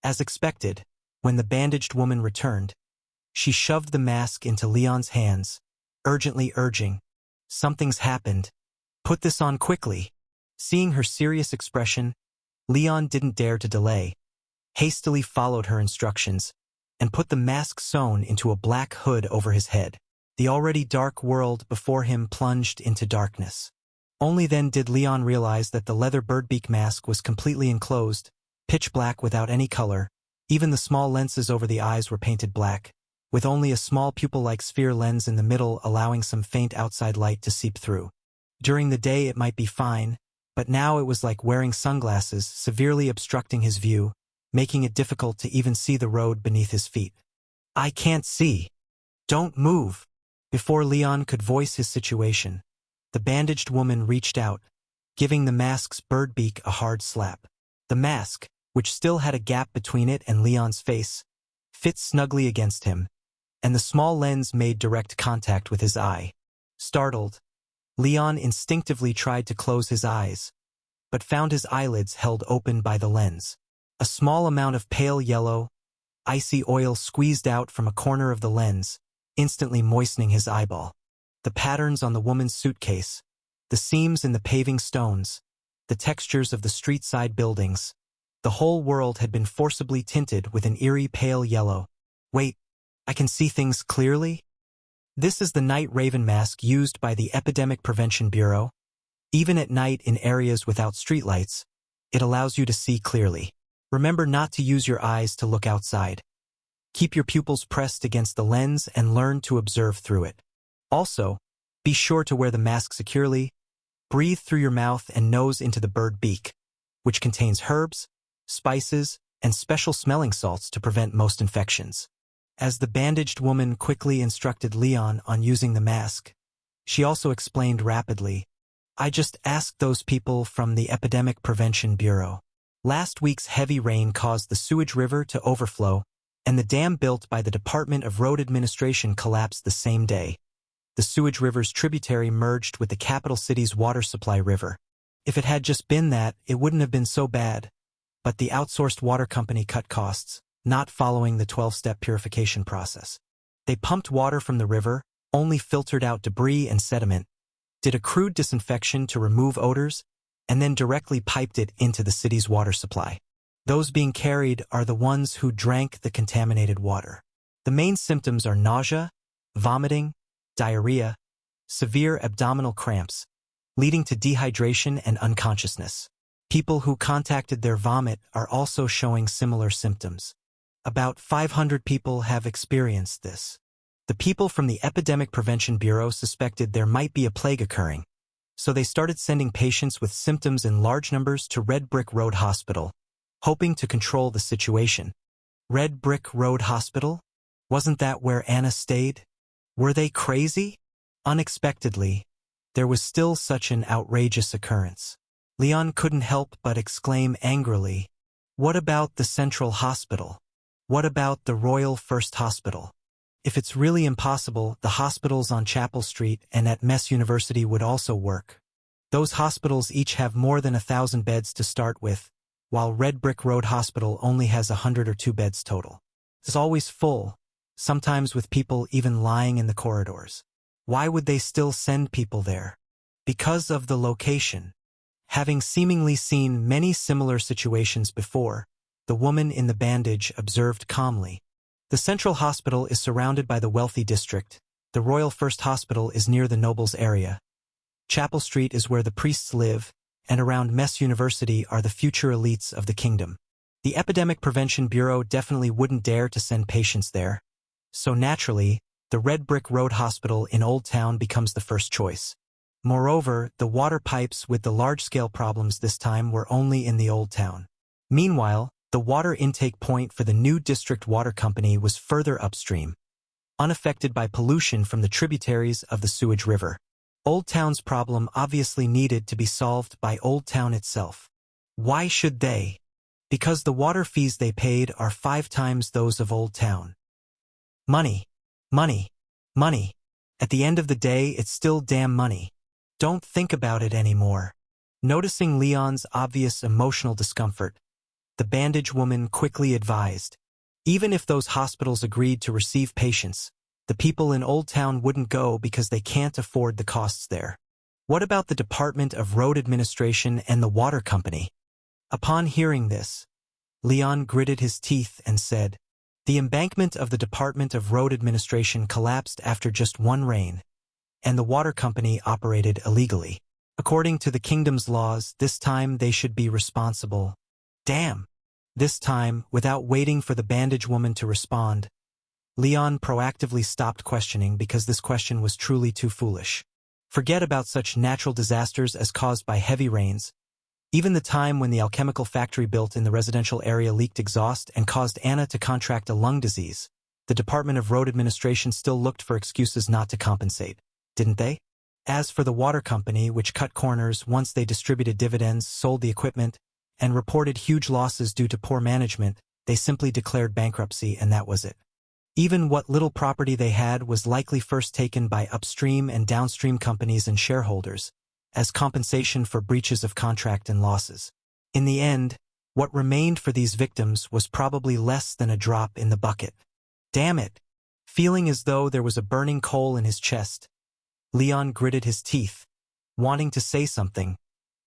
As expected, when the bandaged woman returned, she shoved the mask into Leon's hands, urgently urging, "Something's happened. Put this on quickly." Seeing her serious expression, Leon didn't dare to delay, hastily followed her instructions, and put the mask sewn into a black hood over his head. The already dark world before him plunged into darkness. Only then did Leon realize that the leather birdbeak mask was completely enclosed, pitch black without any color. Even the small lenses over the eyes were painted black, with only a small pupil-like sphere lens in the middle allowing some faint outside light to seep through. During the day it might be fine, but now it was like wearing sunglasses, severely obstructing his view, making it difficult to even see the road beneath his feet. "I can't see. Don't move." Before Leon could voice his situation, the bandaged woman reached out, giving the mask's birdbeak a hard slap. The mask, which still had a gap between it and Leon's face, fit snugly against him, and the small lens made direct contact with his eye. Startled, Leon instinctively tried to close his eyes, but found his eyelids held open by the lens. A small amount of pale yellow, icy oil squeezed out from a corner of the lens, instantly moistening his eyeball. The patterns on the woman's suitcase, the seams in the paving stones, the textures of the street-side buildings, the whole world had been forcibly tinted with an eerie pale yellow. Wait, I can see things clearly? This is the night raven mask used by the Epidemic Prevention Bureau. Even at night in areas without streetlights, it allows you to see clearly. Remember not to use your eyes to look outside. Keep your pupils pressed against the lens and learn to observe through it. Also, be sure to wear the mask securely. Breathe through your mouth and nose into the bird beak, which contains herbs, spices, and special smelling salts to prevent most infections. As the bandaged woman quickly instructed Leon on using the mask, she also explained rapidly, I just asked those people from the Epidemic Prevention Bureau. Last week's heavy rain caused the sewage river to overflow, and the dam built by the Department of Road Administration collapsed the same day. The sewage river's tributary merged with the capital city's water supply river. If it had just been that, it wouldn't have been so bad. But the outsourced water company cut costs, not following the 12-step purification process. They pumped water from the river, only filtered out debris and sediment, did a crude disinfection to remove odors, and then directly piped it into the city's water supply. Those being carried are the ones who drank the contaminated water. The main symptoms are nausea, vomiting, diarrhea, severe abdominal cramps, leading to dehydration and unconsciousness. People who contacted their vomit are also showing similar symptoms. About 500 people have experienced this. The people from the Epidemic Prevention Bureau suspected there might be a plague occurring, so they started sending patients with symptoms in large numbers to Red Brick Road Hospital, hoping to control the situation. Red Brick Road Hospital? Wasn't that where Anna stayed? Were they crazy? Unexpectedly, there was still such an outrageous occurrence. Leon couldn't help but exclaim angrily, what about the Central Hospital? What about the Royal First Hospital? If it's really impossible, the hospitals on Chapel Street and at Mess University would also work. Those hospitals each have more than 1,000 beds to start with, while Red Brick Road Hospital only has 100 or 2 beds total. It's always full, sometimes with people even lying in the corridors. Why would they still send people there? Because of the location. Having seemingly seen many similar situations before, the woman in the bandage observed calmly. The Central Hospital is surrounded by the wealthy district. The Royal First Hospital is near the nobles area. Chapel Street is where the priests live, and around Mess University are the future elites of the kingdom. The Epidemic Prevention Bureau definitely wouldn't dare to send patients there. So naturally, the Red Brick Road Hospital in Old Town becomes the first choice. Moreover, the water pipes with the large-scale problems this time were only in the Old Town. Meanwhile, the water intake point for the new district water company was further upstream, unaffected by pollution from the tributaries of the sewage river. Old Town's problem obviously needed to be solved by Old Town itself. Why should they? Because the water fees they paid are 5 times those of Old Town. Money. Money. Money. At the end of the day, it's still damn money. Don't think about it anymore. Noticing Leon's obvious emotional discomfort, the bandage woman quickly advised, even if those hospitals agreed to receive patients, the people in Old Town wouldn't go because they can't afford the costs there. What about the Department of Road Administration and the water company? Upon hearing this, Leon gritted his teeth and said, the embankment of the Department of Road Administration collapsed after just one rain, and the water company operated illegally. According to the kingdom's laws, this time they should be responsible. Damn! This time, without waiting for the bandage woman to respond, Leon proactively stopped questioning because this question was truly too foolish. Forget about such natural disasters as caused by heavy rains. Even the time when the alchemical factory built in the residential area leaked exhaust and caused Anna to contract a lung disease, the Department of Road Administration still looked for excuses not to compensate, didn't they? As for the water company, which cut corners once they distributed dividends, sold the equipment, and reported huge losses due to poor management, They simply declared bankruptcy and that was it. Even what little property they had was likely first taken by upstream and downstream companies and shareholders, as compensation for breaches of contract and losses. In the end, what remained for these victims was probably less than a drop in the bucket. Damn it! Feeling as though there was a burning coal in his chest, Leon gritted his teeth, wanting to say something,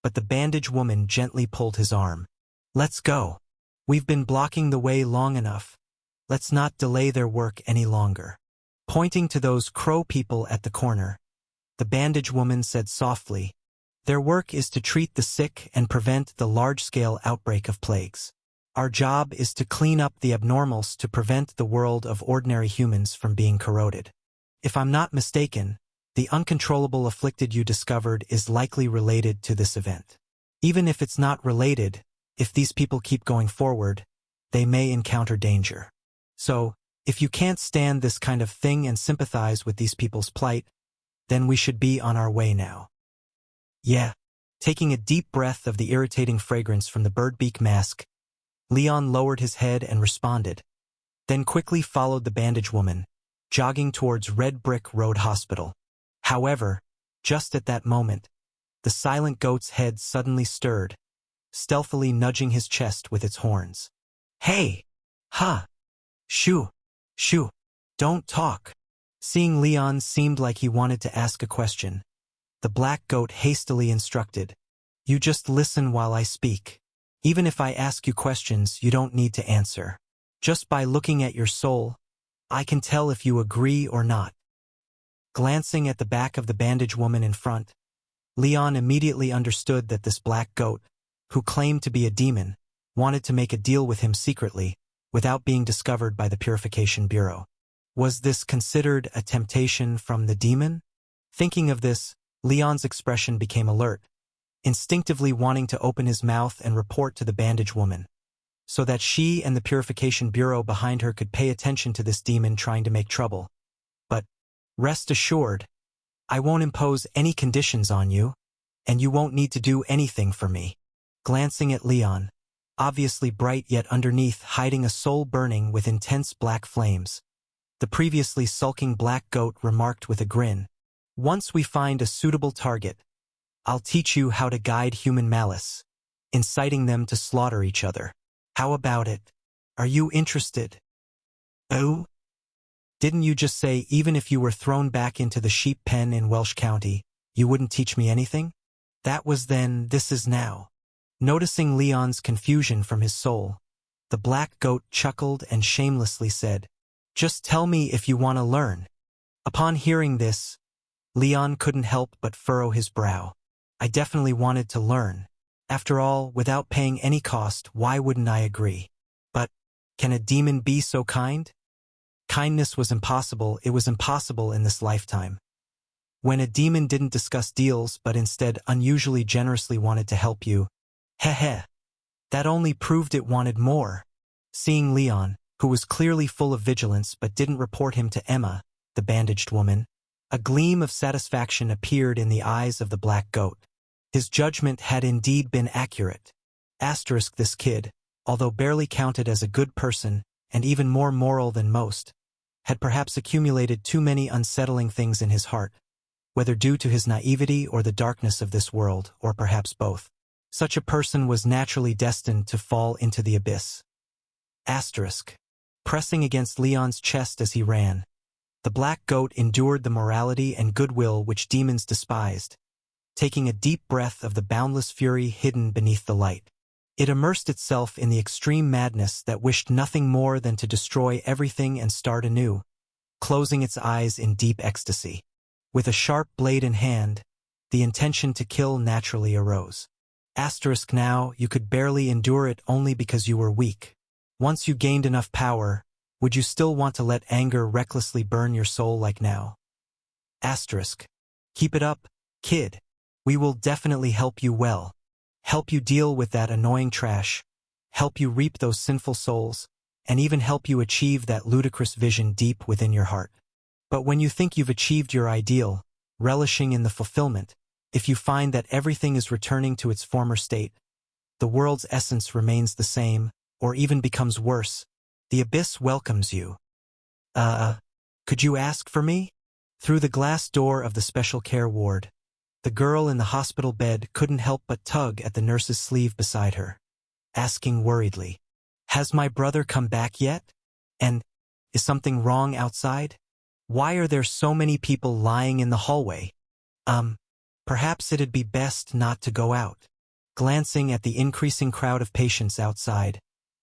but the bandage woman gently pulled his arm. Let's go. We've been blocking the way long enough. Let's not delay their work any longer. Pointing to those crow people at the corner, the bandage woman said softly, their work is to treat the sick and prevent the large-scale outbreak of plagues. Our job is to clean up the abnormals to prevent the world of ordinary humans from being corroded. If I'm not mistaken, the uncontrollable afflicted you discovered is likely related to this event. Even if it's not related, if these people keep going forward, they may encounter danger. So, if you can't stand this kind of thing and sympathize with these people's plight, then we should be on our way now. Yeah. Taking a deep breath of the irritating fragrance from the bird beak mask, Leon lowered his head and responded, then quickly followed the bandage woman, jogging towards Red Brick Road Hospital. However, just at that moment, the silent goat's head suddenly stirred, stealthily nudging his chest with its horns. Hey! Ha! Shoo! Shoo! Don't talk! Seeing Leon seemed like he wanted to ask a question. The black goat hastily instructed, you just listen while I speak. Even if I ask you questions, you don't need to answer. Just by looking at your soul, I can tell if you agree or not. Glancing at the back of the bandage woman in front, Leon immediately understood that this black goat, who claimed to be a demon, wanted to make a deal with him secretly, without being discovered by the Purification Bureau. Was this considered a temptation from the demon? Thinking of this, Leon's expression became alert, instinctively wanting to open his mouth and report to the bandage woman, so that she and the Purification Bureau behind her could pay attention to this demon trying to make trouble. But, rest assured, I won't impose any conditions on you, and you won't need to do anything for me. Glancing at Leon, obviously bright yet underneath hiding a soul burning with intense black flames, the previously sulking black goat remarked with a grin, once we find a suitable target, I'll teach you how to guide human malice, inciting them to slaughter each other. How about it? Are you interested? Oh? Didn't you just say even if you were thrown back into the sheep pen in Welsh County, you wouldn't teach me anything? That was then, this is now. Noticing Leon's confusion from his soul, the black goat chuckled and shamelessly said, just tell me if you want to learn. Upon hearing this, Leon couldn't help but furrow his brow. I definitely wanted to learn. After all, without paying any cost, why wouldn't I agree? But, can a demon be so kind? Kindness was impossible, it was impossible in this lifetime. When a demon didn't discuss deals but instead unusually generously wanted to help you, heh, that only proved it wanted more. Seeing Leon, who was clearly full of vigilance but didn't report him to Emma, the bandaged woman, a gleam of satisfaction appeared in the eyes of the black goat. His judgment had indeed been accurate. Asterisk this kid, although barely counted as a good person and even more moral than most, had perhaps accumulated too many unsettling things in his heart, whether due to his naivety or the darkness of this world, or perhaps both. Such a person was naturally destined to fall into the abyss. Asterisk. Pressing against Leon's chest as he ran, the black goat endured the morality and goodwill which demons despised, taking a deep breath of the boundless fury hidden beneath the light. It immersed itself in the extreme madness that wished nothing more than to destroy everything and start anew, closing its eyes in deep ecstasy. With a sharp blade in hand, the intention to kill naturally arose. Asterisk now, you could barely endure it only because you were weak. Once you gained enough power, would you still want to let anger recklessly burn your soul like now? Asterisk. Keep it up, kid. We will definitely help you well. Help you deal with that annoying trash, help you reap those sinful souls, and even help you achieve that ludicrous vision deep within your heart. But when you think you've achieved your ideal, relishing in the fulfillment, if you find that everything is returning to its former state, the world's essence remains the same, or even becomes worse, the abyss welcomes you. Could you ask for me? Through the glass door of the special care ward, the girl in the hospital bed couldn't help but tug at the nurse's sleeve beside her, asking worriedly, "Has my brother come back yet? And is something wrong outside? Why are there so many people lying in the hallway? Perhaps it'd be best not to go out." Glancing at the increasing crowd of patients outside,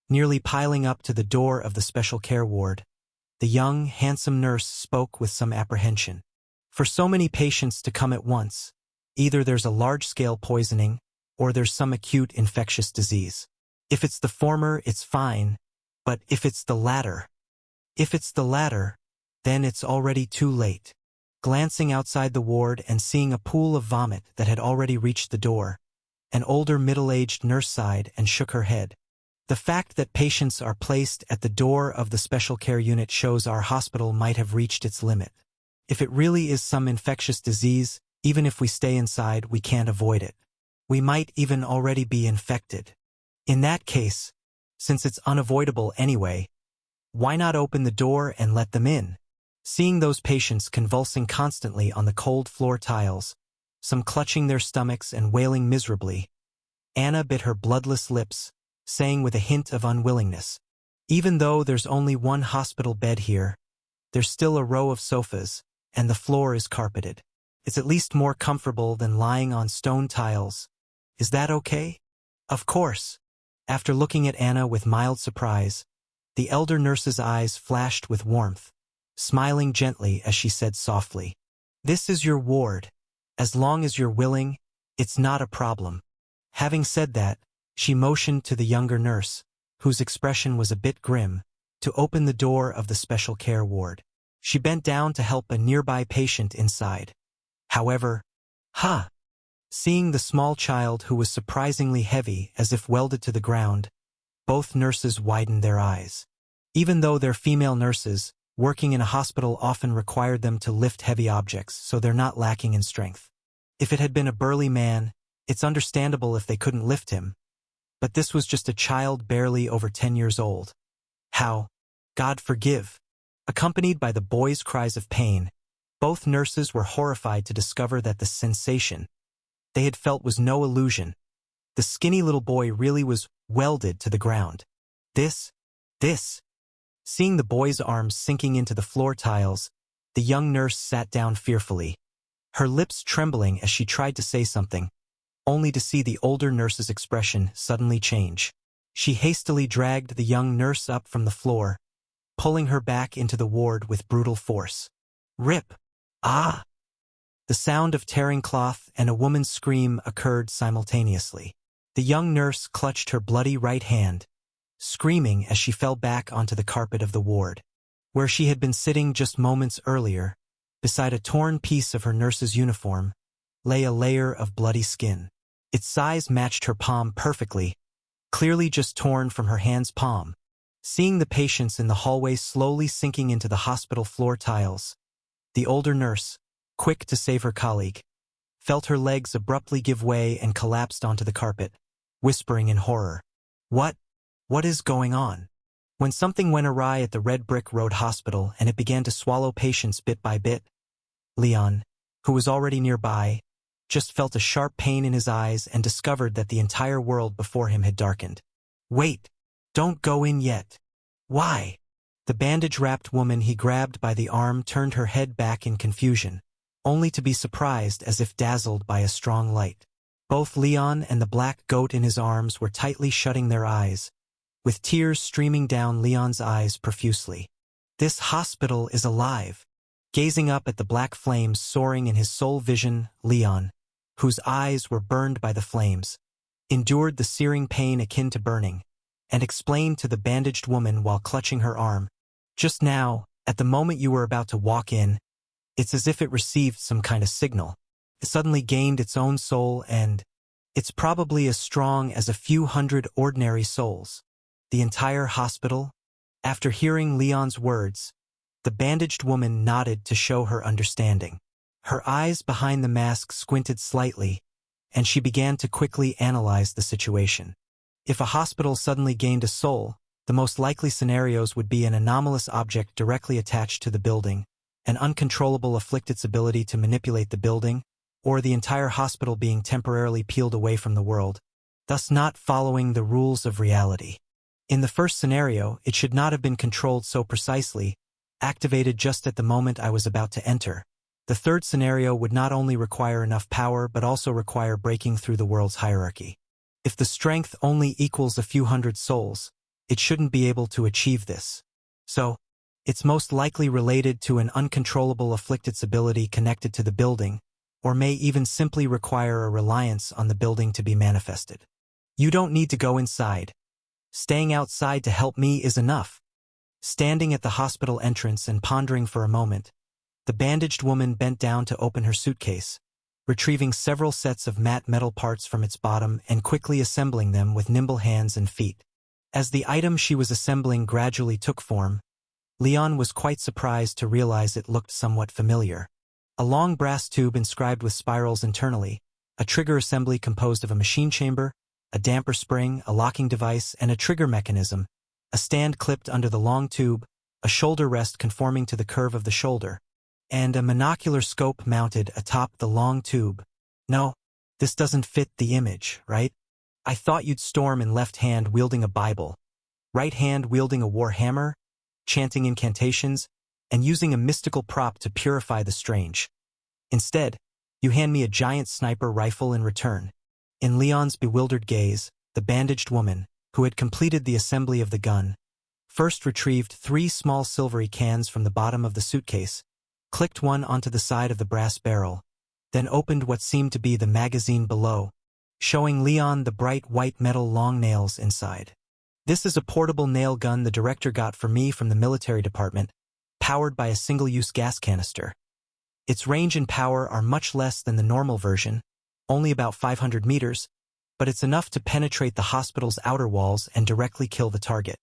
nearly piling up to the door of the special care ward, the young, handsome nurse spoke with some apprehension. For so many patients to come at once, either there's a large-scale poisoning, or there's some acute infectious disease. If it's the former, it's fine, but if it's the latter, then it's already too late. Glancing outside the ward and seeing a pool of vomit that had already reached the door, an older middle-aged nurse sighed and shook her head. The fact that patients are placed at the door of the special care unit shows our hospital might have reached its limit. If it really is some infectious disease, even if we stay inside, we can't avoid it. We might even already be infected. In that case, since it's unavoidable anyway, why not open the door and let them in? Seeing those patients convulsing constantly on the cold floor tiles, some clutching their stomachs and wailing miserably, Anna bit her bloodless lips, saying with a hint of unwillingness, "Even though there's only one hospital bed here, there's still a row of sofas, and the floor is carpeted. It's at least more comfortable than lying on stone tiles. Is that okay?" "Of course." After looking at Anna with mild surprise, the elder nurse's eyes flashed with warmth, smiling gently as she said softly, "This is your ward. As long as you're willing, it's not a problem." Having said that, she motioned to the younger nurse, whose expression was a bit grim, to open the door of the special care ward. She bent down to help a nearby patient inside. However, seeing the small child who was surprisingly heavy as if welded to the ground, both nurses widened their eyes. Even though they're female nurses, working in a hospital often required them to lift heavy objects, so they're not lacking in strength. If it had been a burly man, it's understandable if they couldn't lift him. But this was just a child barely over 10 years old. How, God forgive! Accompanied by the boy's cries of pain, both nurses were horrified to discover that the sensation they had felt was no illusion. The skinny little boy really was welded to the ground. This. Seeing the boy's arms sinking into the floor tiles, the young nurse sat down fearfully, her lips trembling as she tried to say something, only to see the older nurse's expression suddenly change. She hastily dragged the young nurse up from the floor, pulling her back into the ward with brutal force. Rip! Ah! The sound of tearing cloth and a woman's scream occurred simultaneously. The young nurse clutched her bloody right hand, screaming as she fell back onto the carpet of the ward, where she had been sitting just moments earlier. Beside a torn piece of her nurse's uniform lay a layer of bloody skin. Its size matched her palm perfectly, clearly just torn from her hand's palm. Seeing the patients in the hallway slowly sinking into the hospital floor tiles, the older nurse, quick to save her colleague, felt her legs abruptly give way and collapsed onto the carpet, whispering in horror, What is going on?" When something went awry at the Red Brick Road Hospital and it began to swallow patients bit by bit, Leon, who was already nearby, just felt a sharp pain in his eyes and discovered that the entire world before him had darkened. "Wait! Don't go in yet." "Why?" The bandage-wrapped woman he grabbed by the arm turned her head back in confusion, only to be surprised as if dazzled by a strong light. Both Leon and the black goat in his arms were tightly shutting their eyes, with tears streaming down Leon's eyes profusely. "This hospital is alive." Gazing up at the black flames soaring in his sole vision, Leon, whose eyes were burned by the flames, endured the searing pain akin to burning, and explained to the bandaged woman while clutching her arm, "Just now, at the moment you were about to walk in, it's as if it received some kind of signal. It suddenly gained its own soul and it's probably as strong as a few hundred ordinary souls. The entire hospital?" After hearing Leon's words, the bandaged woman nodded to show her understanding. Her eyes behind the mask squinted slightly, and she began to quickly analyze the situation. If a hospital suddenly gained a soul, the most likely scenarios would be an anomalous object directly attached to the building, an uncontrollable afflicted's ability to manipulate the building, or the entire hospital being temporarily peeled away from the world, thus not following the rules of reality. In the first scenario, it should not have been controlled so precisely, activated just at the moment I was about to enter. The third scenario would not only require enough power but also require breaking through the world's hierarchy. If the strength only equals a few hundred souls, it shouldn't be able to achieve this. So, it's most likely related to an uncontrollable afflicted's ability connected to the building, or may even simply require a reliance on the building to be manifested. You don't need to go inside. Staying outside to help me is enough. Standing at the hospital entrance and pondering for a moment, the bandaged woman bent down to open her suitcase, retrieving several sets of matte metal parts from its bottom and quickly assembling them with nimble hands and feet. As the item she was assembling gradually took form, Leon was quite surprised to realize it looked somewhat familiar. A long brass tube inscribed with spirals internally, a trigger assembly composed of a machine chamber, a damper spring, a locking device, and a trigger mechanism, a stand clipped under the long tube, a shoulder rest conforming to the curve of the shoulder, and a monocular scope mounted atop the long tube. No, this doesn't fit the image, right? I thought you'd storm in left hand wielding a Bible, right hand wielding a war hammer, chanting incantations, and using a mystical prop to purify the strange. Instead, you hand me a giant sniper rifle in return. In Leon's bewildered gaze, the bandaged woman, who had completed the assembly of the gun, first retrieved 3 small silvery cans from the bottom of the suitcase, clicked one onto the side of the brass barrel, then opened what seemed to be the magazine below, showing Leon the bright white metal long nails inside. This is a portable nail gun the director got for me from the military department, powered by a single-use gas canister. Its range and power are much less than the normal version, only about 500 meters, but it's enough to penetrate the hospital's outer walls and directly kill the target.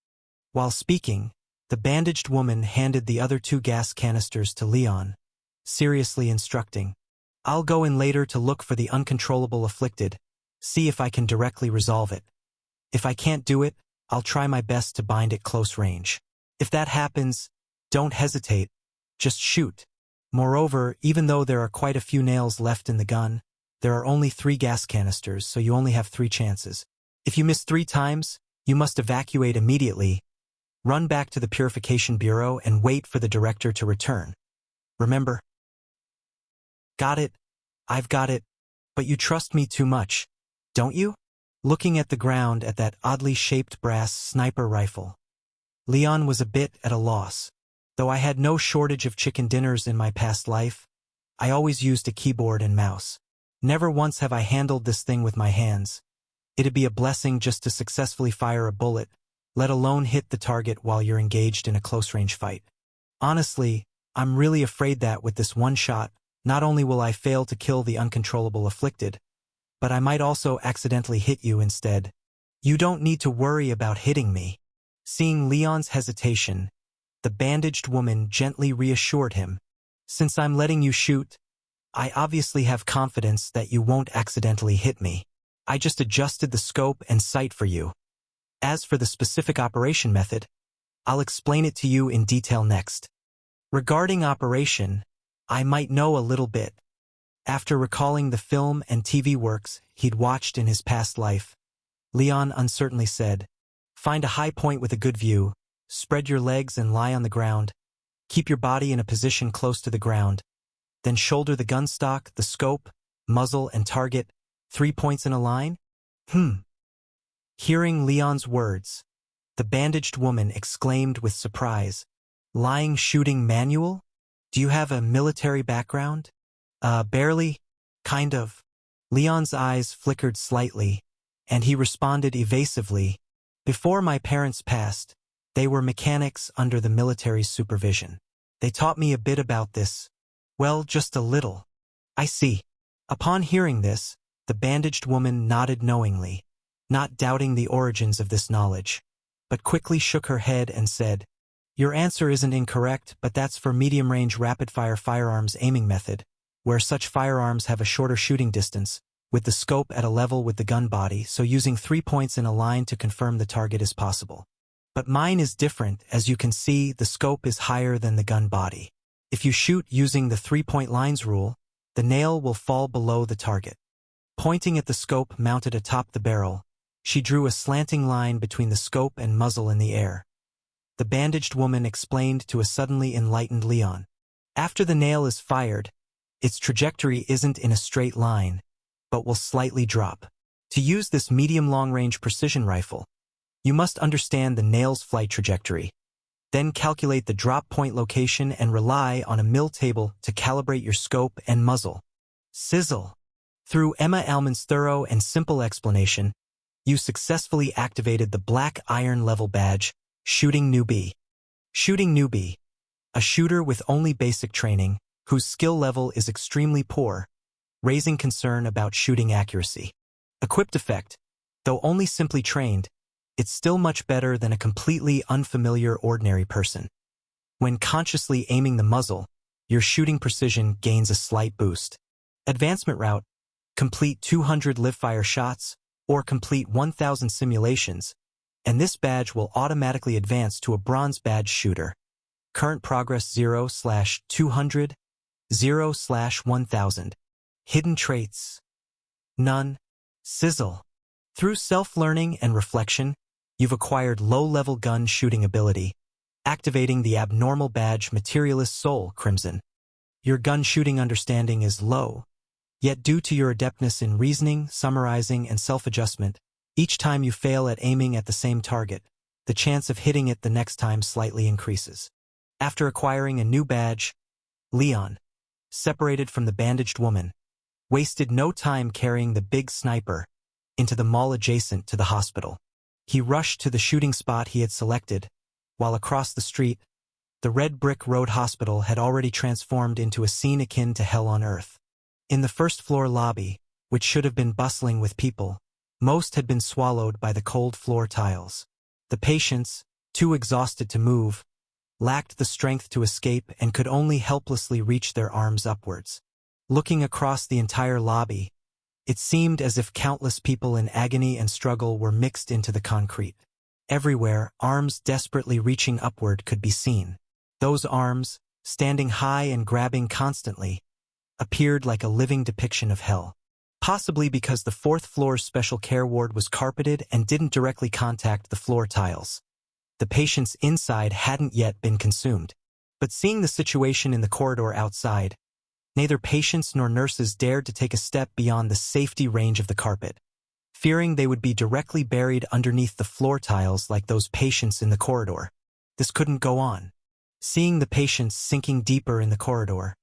While speaking, the bandaged woman handed the other 2 gas canisters to Leon, seriously instructing, "I'll go in later to look for the uncontrollable afflicted, see if I can directly resolve it. If I can't do it, I'll try my best to bind it close range. If that happens, don't hesitate, just shoot." Moreover, even though there are quite a few nails left in the gun, there are only 3 gas canisters, so you only have 3 chances. If you miss 3 times, you must evacuate immediately, run back to the Purification Bureau, and wait for the director to return. Remember? Got it. I've got it. But you trust me too much, don't you? Looking at the ground at that oddly shaped brass sniper rifle, Leon was a bit at a loss. Though I had no shortage of chicken dinners in my past life, I always used a keyboard and mouse. Never once have I handled this thing with my hands. It'd be a blessing just to successfully fire a bullet, let alone hit the target while you're engaged in a close-range fight. Honestly, I'm really afraid that with this one shot, not only will I fail to kill the uncontrollable afflicted, but I might also accidentally hit you instead. You don't need to worry about hitting me. Seeing Leon's hesitation, the bandaged woman gently reassured him. Since I'm letting you shoot, I obviously have confidence that you won't accidentally hit me. I just adjusted the scope and sight for you. As for the specific operation method, I'll explain it to you in detail next. Regarding operation, I might know a little bit. After recalling the film and TV works he'd watched in his past life, Leon uncertainly said, "Find a high point with a good view, spread your legs and lie on the ground. Keep your body in a position close to the ground. Then shoulder the gun stock, the scope, muzzle, and target, 3 points in a line?" Hearing Leon's words, the bandaged woman exclaimed with surprise, "Lying shooting manual? Do you have a military background?" Barely. Kind of." Leon's eyes flickered slightly, and he responded evasively, "Before my parents passed, they were mechanics under the military's supervision. They taught me a bit about this. Well, just a little." "I see." Upon hearing this, the bandaged woman nodded knowingly, not doubting the origins of this knowledge, but quickly shook her head and said, "Your answer isn't incorrect, but that's for medium-range rapid-fire firearms aiming method, where such firearms have a shorter shooting distance, with the scope at a level with the gun body, so using 3 points in a line to confirm the target is possible. But mine is different. As you can see, the scope is higher than the gun body. If you shoot using the 3-point lines rule, the nail will fall below the target. Pointing at the scope mounted atop the barrel, she drew a slanting line between the scope and muzzle in the air. The bandaged woman explained to a suddenly enlightened Leon. After the nail is fired, its trajectory isn't in a straight line, but will slightly drop. To use this medium long-range precision rifle, you must understand the nail's flight trajectory. Then calculate the drop point location and rely on a mill table to calibrate your scope and muzzle. Sizzle! Through Emma Alman's thorough and simple explanation, you successfully activated the Black Iron level badge, Shooting Newbie. Shooting Newbie, a shooter with only basic training, whose skill level is extremely poor, raising concern about shooting accuracy. Equipped effect, though only simply trained, it's still much better than a completely unfamiliar ordinary person. When consciously aiming the muzzle, your shooting precision gains a slight boost. Advancement route, complete 200 live-fire shots, or complete 1,000 simulations, and this badge will automatically advance to a bronze badge shooter. Current progress 0/200, 0/1000. Hidden traits. None. Sizzle. Through self-learning and reflection, you've acquired low-level gun shooting ability, activating the abnormal badge Materialist Soul Crimson. Your gun shooting understanding is low, yet due to your adeptness in reasoning, summarizing, and self-adjustment, each time you fail at aiming at the same target, the chance of hitting it the next time slightly increases. After acquiring a new badge, Leon, separated from the bandaged woman, wasted no time carrying the big sniper into the mall adjacent to the hospital. He rushed to the shooting spot he had selected, while across the street, the red brick road hospital had already transformed into a scene akin to hell on earth. In the first-floor lobby, which should have been bustling with people, most had been swallowed by the cold floor tiles. The patients, too exhausted to move, lacked the strength to escape and could only helplessly reach their arms upwards. Looking across the entire lobby, it seemed as if countless people in agony and struggle were mixed into the concrete. Everywhere, arms desperately reaching upward could be seen. Those arms, standing high and grabbing constantly, appeared like a living depiction of hell. Possibly because the fourth floor's special care ward was carpeted and didn't directly contact the floor tiles. The patients inside hadn't yet been consumed. But seeing the situation in the corridor outside, neither patients nor nurses dared to take a step beyond the safety range of the carpet, fearing they would be directly buried underneath the floor tiles like those patients in the corridor. This couldn't go on. Seeing the patients sinking deeper in the corridor,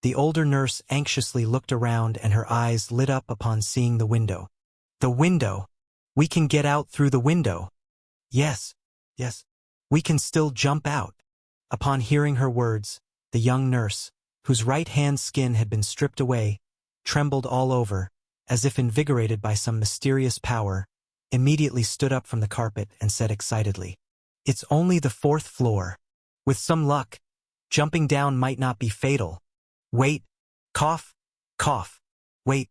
the older nurse anxiously looked around and her eyes lit up upon seeing the window. The window! We can get out through the window! Yes, we can still jump out. Upon hearing her words, the young nurse, whose right hand skin had been stripped away, trembled all over, as if invigorated by some mysterious power, immediately stood up from the carpet and said excitedly, "It's only the fourth floor. With some luck, jumping down might not be fatal. Wait, cough, wait,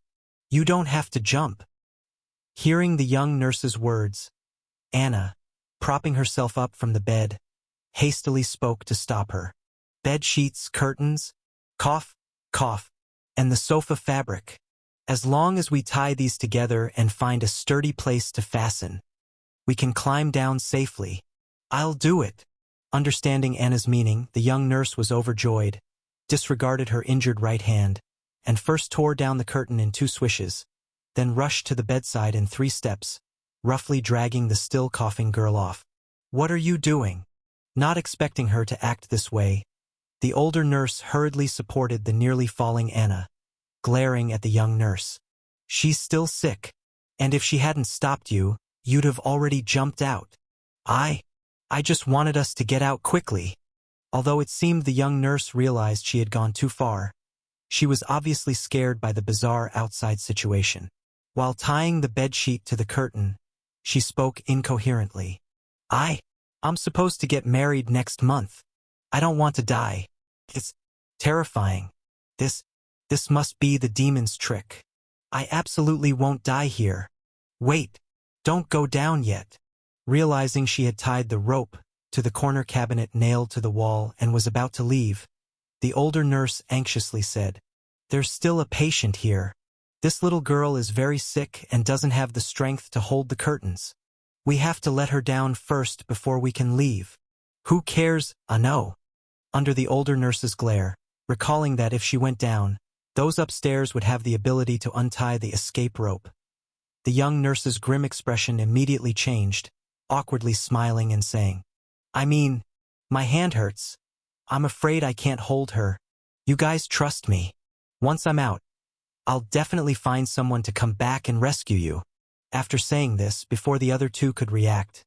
you don't have to jump." Hearing the young nurse's words, Anna, propping herself up from the bed, hastily spoke to stop her. Bed sheets, curtains, cough, and the sofa fabric. As long as we tie these together and find a sturdy place to fasten, we can climb down safely. I'll do it. Understanding Anna's meaning, the young nurse was overjoyed, disregarded her injured right hand, and first tore down the curtain in 2 swishes, then rushed to the bedside in 3 steps, roughly dragging the still coughing girl off. "What are you doing?" Not expecting her to act this way, the older nurse hurriedly supported the nearly falling Anna, glaring at the young nurse. "She's still sick, and if she hadn't stopped you, you'd have already jumped out. I just wanted us to get out quickly." Although it seemed the young nurse realized she had gone too far, she was obviously scared by the bizarre outside situation. While tying the bedsheet to the curtain, she spoke incoherently. I'm supposed to get married next month. I don't want to die. It's terrifying. This must be the demon's trick." I absolutely won't die here. Wait, don't go down yet. Realizing she had tied the rope to the corner cabinet nailed to the wall and was about to leave, the older nurse anxiously said, "There's still a patient here. This little girl is very sick and doesn't have the strength to hold the curtains. We have to let her down first before we can leave." "Who cares? No." Under the older nurse's glare, recalling that if she went down, those upstairs would have the ability to untie the escape rope. The young nurse's grim expression immediately changed, awkwardly smiling and saying, "I mean, my hand hurts. I'm afraid I can't hold her. You guys trust me. Once I'm out, I'll definitely find someone to come back and rescue you." After saying this, before the other two could react,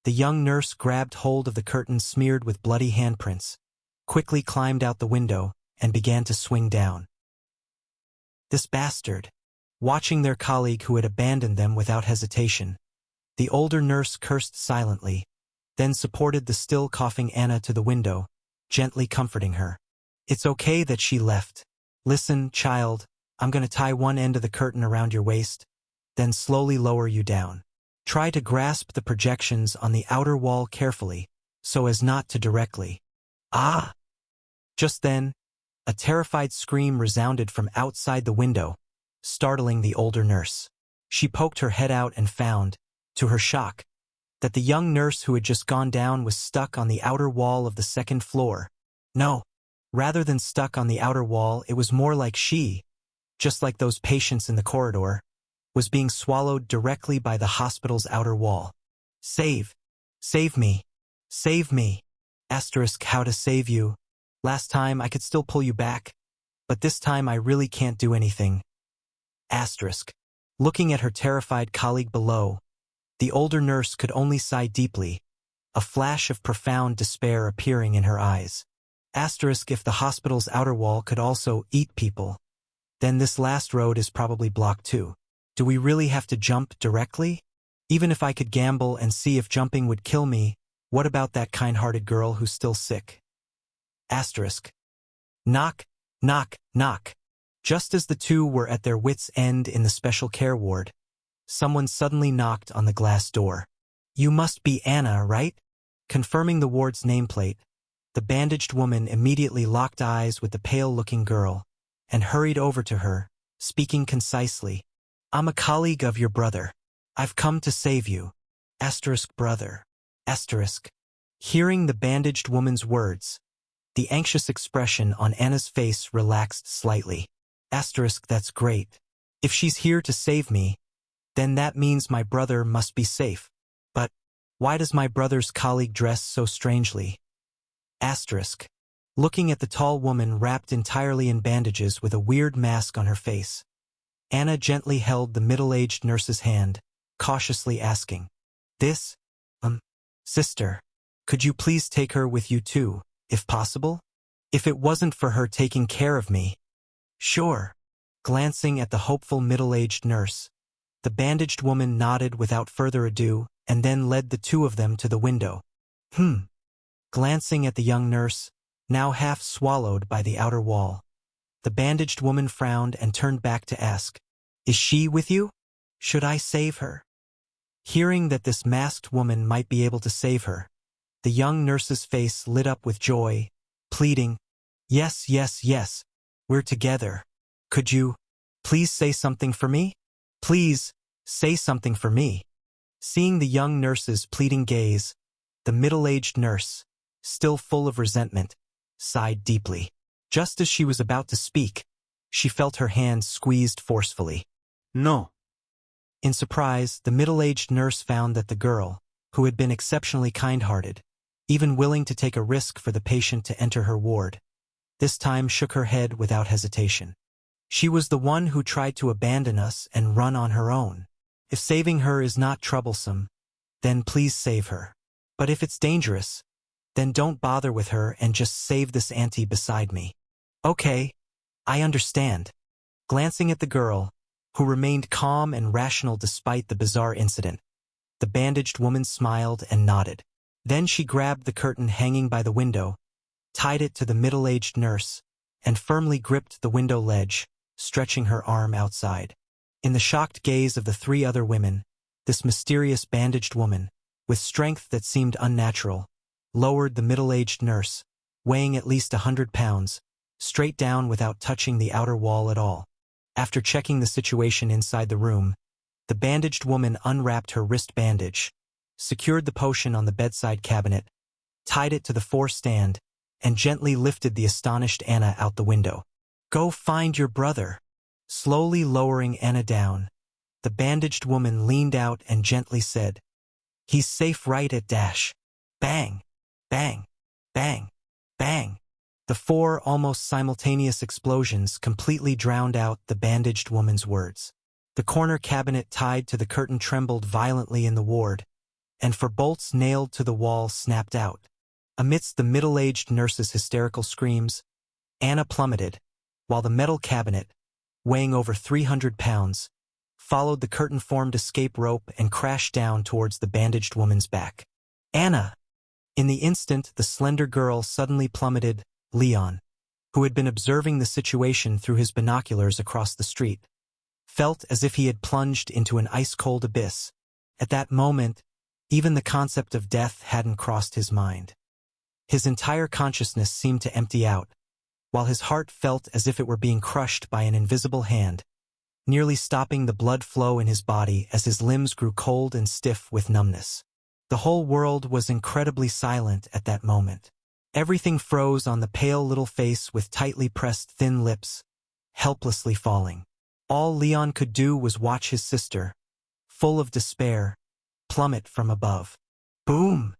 the young nurse grabbed hold of the curtain smeared with bloody handprints, quickly climbed out the window, and began to swing down. This bastard. Watching their colleague who had abandoned them without hesitation, the older nurse cursed silently, then supported the still coughing Anna to the window, gently comforting her. "It's okay that she left. Listen, child, I'm going to tie one end of the curtain around your waist, then slowly lower you down. Try to grasp the projections on the outer wall carefully, so as not to directly." "Ah!" Just then, a terrified scream resounded from outside the window, startling the older nurse. She poked her head out and found, to her shock, that the young nurse who had just gone down was stuck on the outer wall of the second floor. No, rather than stuck on the outer wall, it was more like she, just like those patients in the corridor, was being swallowed directly by the hospital's outer wall. Save me, save me. Asterisk how to save you. Last time I could still pull you back, but this time I really can't do anything. Asterisk. Looking at her terrified colleague below, the older nurse could only sigh deeply, a flash of profound despair appearing in her eyes. Asterisk if the hospital's outer wall could also eat people, then this last road is probably blocked too. Do we really have to jump directly? Even if I could gamble and see if jumping would kill me, what about that kind-hearted girl who's still sick? Asterisk. Knock, knock, knock. Just as the two were at their wits' end in the special care ward, someone suddenly knocked on the glass door. "You must be Anna, right?" Confirming the ward's nameplate, the bandaged woman immediately locked eyes with the pale-looking girl and hurried over to her, speaking concisely. "I'm a colleague of your brother. I've come to save you." Asterisk brother. Asterisk. Hearing the bandaged woman's words, the anxious expression on Anna's face relaxed slightly. Asterisk that's great. If she's here to save me, then that means my brother must be safe. But why does my brother's colleague dress so strangely? Asterisk. Looking at the tall woman wrapped entirely in bandages with a weird mask on her face, Anna gently held the middle-aged nurse's hand, cautiously asking, "This, sister, could you please take her with you too, if possible? If it wasn't for her taking care of me." "Sure." Glancing at the hopeful middle-aged nurse, the bandaged woman nodded without further ado and then led the two of them to the window. Glancing at the young nurse, now half swallowed by the outer wall, the bandaged woman frowned and turned back to ask, "Is she with you? Should I save her?" Hearing that this masked woman might be able to save her, the young nurse's face lit up with joy, pleading, "Yes, yes, yes, we're together. Could you please say something for me? Please say something for me." Seeing the young nurse's pleading gaze, the middle-aged nurse, still full of resentment, sighed deeply. Just as she was about to speak, she felt her hand squeezed forcefully. No. In surprise, the middle-aged nurse found that the girl, who had been exceptionally kind-hearted, even willing to take a risk for the patient to enter her ward, this time shook her head without hesitation. She was the one who tried to abandon us and run on her own. If saving her is not troublesome, then please save her. But if it's dangerous, then don't bother with her and just save this auntie beside me. Okay, I understand. Glancing at the girl, who remained calm and rational despite the bizarre incident, the bandaged woman smiled and nodded. Then she grabbed the curtain hanging by the window, tied it to the middle-aged nurse, and firmly gripped the window ledge, stretching her arm outside. In the shocked gaze of the three other women, this mysterious bandaged woman, with strength that seemed unnatural, lowered the middle-aged nurse, weighing at least 100 pounds, straight down without touching the outer wall at all. After checking the situation inside the room, the bandaged woman unwrapped her wrist bandage, secured the potion on the bedside cabinet, tied it to the four-stand, and gently lifted the astonished Anna out the window. "Go find your brother." Slowly lowering Anna down, the bandaged woman leaned out and gently said, "He's safe right at dash." Bang! Bang! Bang! Bang! The four almost simultaneous explosions completely drowned out the bandaged woman's words. The corner cabinet tied to the curtain trembled violently in the ward, and for bolts nailed to the wall snapped out. Amidst the middle-aged nurse's hysterical screams, Anna plummeted, while the metal cabinet, weighing over 300 pounds, followed the curtain-formed escape rope and crashed down towards the bandaged woman's back. "Anna!" In the instant the slender girl suddenly plummeted, Leon, who had been observing the situation through his binoculars across the street, felt as if he had plunged into an ice-cold abyss. At that moment, even the concept of death hadn't crossed his mind. His entire consciousness seemed to empty out, while his heart felt as if it were being crushed by an invisible hand, nearly stopping the blood flow in his body as his limbs grew cold and stiff with numbness. The whole world was incredibly silent at that moment. Everything froze on the pale little face with tightly pressed thin lips, helplessly falling. All Leon could do was watch his sister, full of despair, plummet from above. Boom!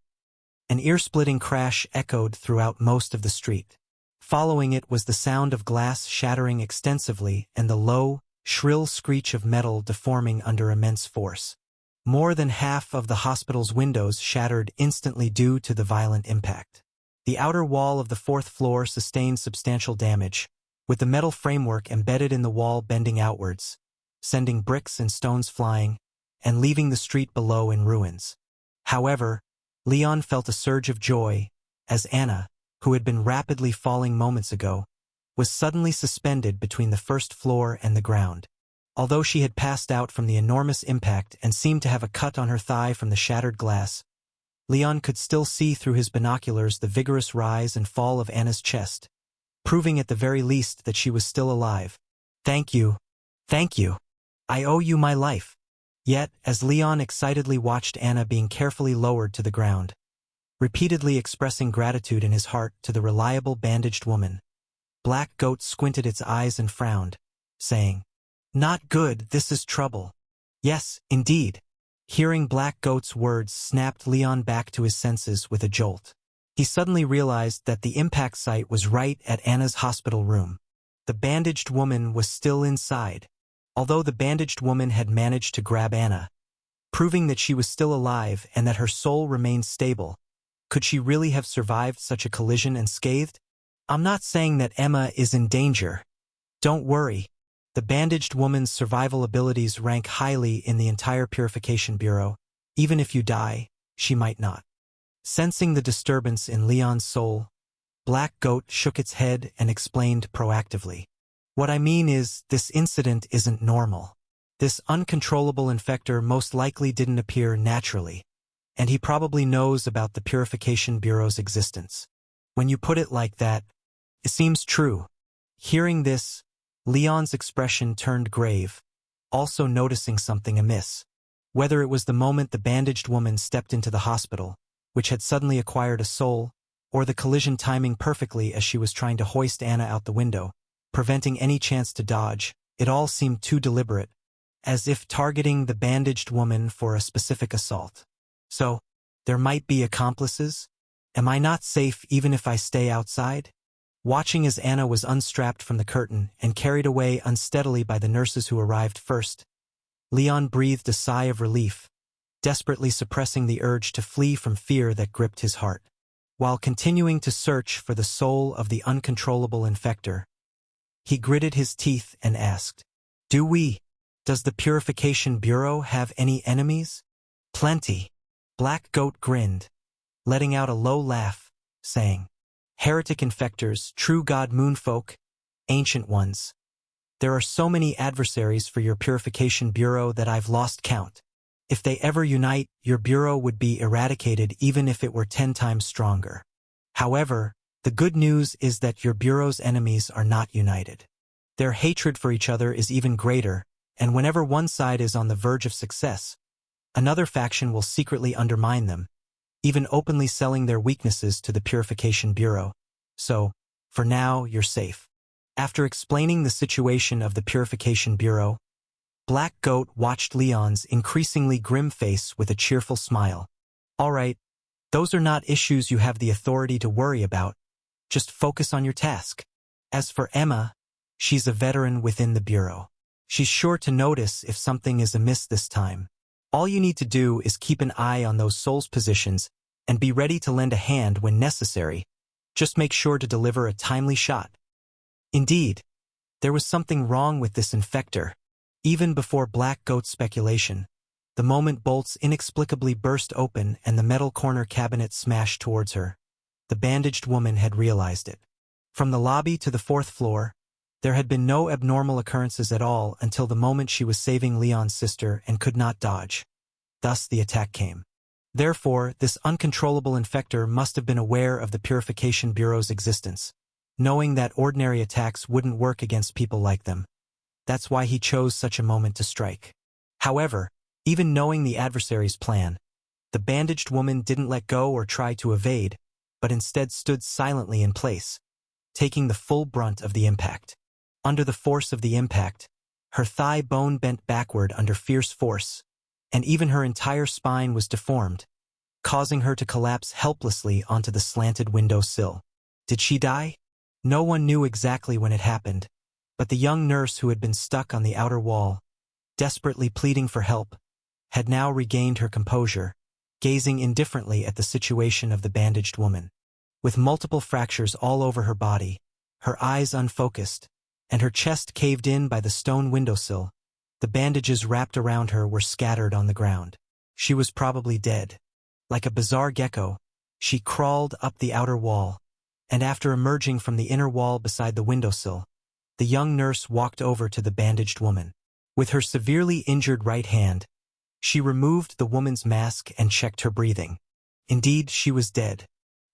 An ear-splitting crash echoed throughout most of the street. Following it was the sound of glass shattering extensively and the low, shrill screech of metal deforming under immense force. More than half of the hospital's windows shattered instantly due to the violent impact. The outer wall of the fourth floor sustained substantial damage, with the metal framework embedded in the wall bending outwards, sending bricks and stones flying, and leaving the street below in ruins. However, Leon felt a surge of joy as Anna, who had been rapidly falling moments ago, was suddenly suspended between the first floor and the ground. Although she had passed out from the enormous impact and seemed to have a cut on her thigh from the shattered glass, Leon could still see through his binoculars the vigorous rise and fall of Anna's chest, proving at the very least that she was still alive. "Thank you. Thank you. I owe you my life." Yet, as Leon excitedly watched Anna being carefully lowered to the ground, repeatedly expressing gratitude in his heart to the reliable bandaged woman, Black Goat squinted its eyes and frowned, saying, "Not good, this is trouble." "Yes, indeed." Hearing Black Goat's words snapped Leon back to his senses with a jolt. He suddenly realized that the impact site was right at Anna's hospital room. The bandaged woman was still inside, although the bandaged woman had managed to grab Anna, proving that she was still alive and that her soul remained stable. Could she really have survived such a collision unscathed? "I'm not saying that Emma is in danger. Don't worry." The bandaged woman's survival abilities rank highly in the entire Purification Bureau. Even if you die, she might not. Sensing the disturbance in Leon's soul, Black Goat shook its head and explained proactively. "What I mean is, this incident isn't normal. This uncontrollable infector most likely didn't appear naturally, and he probably knows about the Purification Bureau's existence." When you put it like that, it seems true. Hearing this, Leon's expression turned grave, also noticing something amiss. Whether it was the moment the bandaged woman stepped into the hospital, which had suddenly acquired a soul, or the collision timing perfectly as she was trying to hoist Anna out the window, preventing any chance to dodge, it all seemed too deliberate, as if targeting the bandaged woman for a specific assault. So, there might be accomplices? Am I not safe even if I stay outside? Watching as Anna was unstrapped from the curtain and carried away unsteadily by the nurses who arrived first, Leon breathed a sigh of relief, desperately suppressing the urge to flee from fear that gripped his heart. While continuing to search for the soul of the uncontrollable infector, he gritted his teeth and asked, Does the Purification Bureau have any enemies?" "Plenty." Black Goat grinned, letting out a low laugh, saying, "Heretic infectors, true god moonfolk, ancient ones. There are so many adversaries for your purification bureau that I've lost count. If they ever unite, your bureau would be eradicated even if it were 10 times stronger. However, the good news is that your bureau's enemies are not united. Their hatred for each other is even greater, and whenever one side is on the verge of success, another faction will secretly undermine them, even openly selling their weaknesses to the Purification Bureau. So, for now, you're safe. After explaining the situation of the Purification Bureau, Black Goat watched Leon's increasingly grim face with a cheerful smile. All right, those are not issues you have the authority to worry about. Just focus on your task. As for Emma, she's a veteran within the Bureau. She's sure to notice if something is amiss this time. All you need to do is keep an eye on those souls positions and be ready to lend a hand when necessary. Just make sure to deliver a timely shot. Indeed, there was something wrong with this infector. Even before Black Goat's speculation, the moment bolts inexplicably burst open and the metal corner cabinet smashed towards her, the bandaged woman had realized it. From the lobby to the 4th floor, there had been no abnormal occurrences at all until the moment she was saving Leon's sister and could not dodge. Thus the attack came. Therefore, this uncontrollable infector must have been aware of the Purification Bureau's existence, knowing that ordinary attacks wouldn't work against people like them. That's why he chose such a moment to strike. However, even knowing the adversary's plan, the bandaged woman didn't let go or try to evade, but instead stood silently in place, taking the full brunt of the impact. Under the force of the impact, her thigh bone bent backward under fierce force, and even her entire spine was deformed, causing her to collapse helplessly onto the slanted window sill. Did she die? No one knew exactly when it happened, but the young nurse who had been stuck on the outer wall, desperately pleading for help, had now regained her composure, gazing indifferently at the situation of the bandaged woman. With multiple fractures all over her body, her eyes unfocused, and her chest caved in by the stone windowsill, the bandages wrapped around her were scattered on the ground. She was probably dead. Like a bizarre gecko, she crawled up the outer wall, and after emerging from the inner wall beside the windowsill, the young nurse walked over to the bandaged woman. With her severely injured right hand, she removed the woman's mask and checked her breathing. Indeed, she was dead.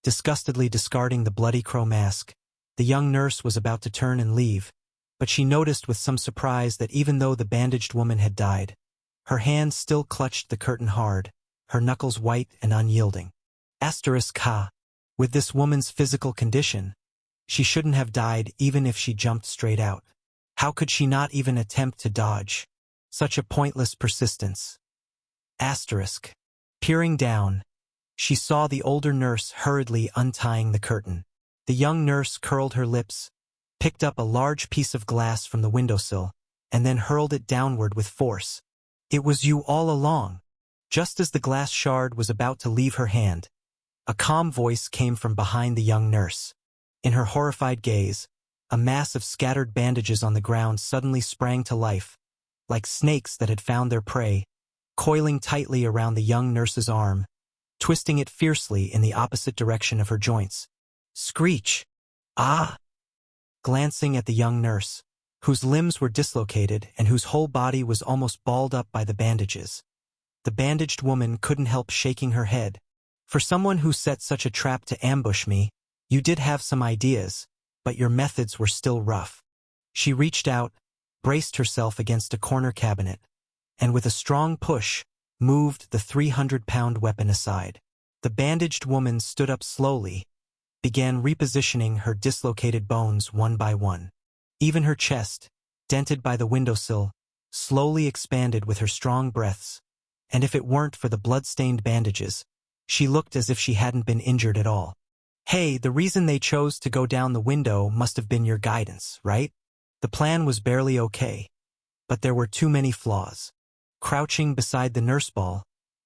Disgustedly discarding the bloody crow mask, the young nurse was about to turn and leave, but she noticed with some surprise that even though the bandaged woman had died, her hand still clutched the curtain hard, her knuckles white and unyielding. *Ha. With this woman's physical condition, she shouldn't have died even if she jumped straight out. How could she not even attempt to dodge? Such a pointless persistence. Peering down, she saw the older nurse hurriedly untying the curtain. The young nurse curled her lips, picked up a large piece of glass from the windowsill, and then hurled it downward with force. It was you all along. Just as the glass shard was about to leave her hand, a calm voice came from behind the young nurse. In her horrified gaze, a mass of scattered bandages on the ground suddenly sprang to life, like snakes that had found their prey, coiling tightly around the young nurse's arm, twisting it fiercely in the opposite direction of her joints. Screech! Ah! Glancing at the young nurse, whose limbs were dislocated and whose whole body was almost balled up by the bandages, the bandaged woman couldn't help shaking her head. For someone who set such a trap to ambush me, you did have some ideas, but your methods were still rough. She reached out, braced herself against a corner cabinet, and with a strong push, moved the 300-pound weapon aside. The bandaged woman stood up slowly, began repositioning her dislocated bones one by one. Even her chest, dented by the windowsill, slowly expanded with her strong breaths, and if it weren't for the blood-stained bandages, she looked as if she hadn't been injured at all. Hey, the reason they chose to go down the window must have been your guidance, right? The plan was barely okay, but there were too many flaws. Crouching beside the nurse ball,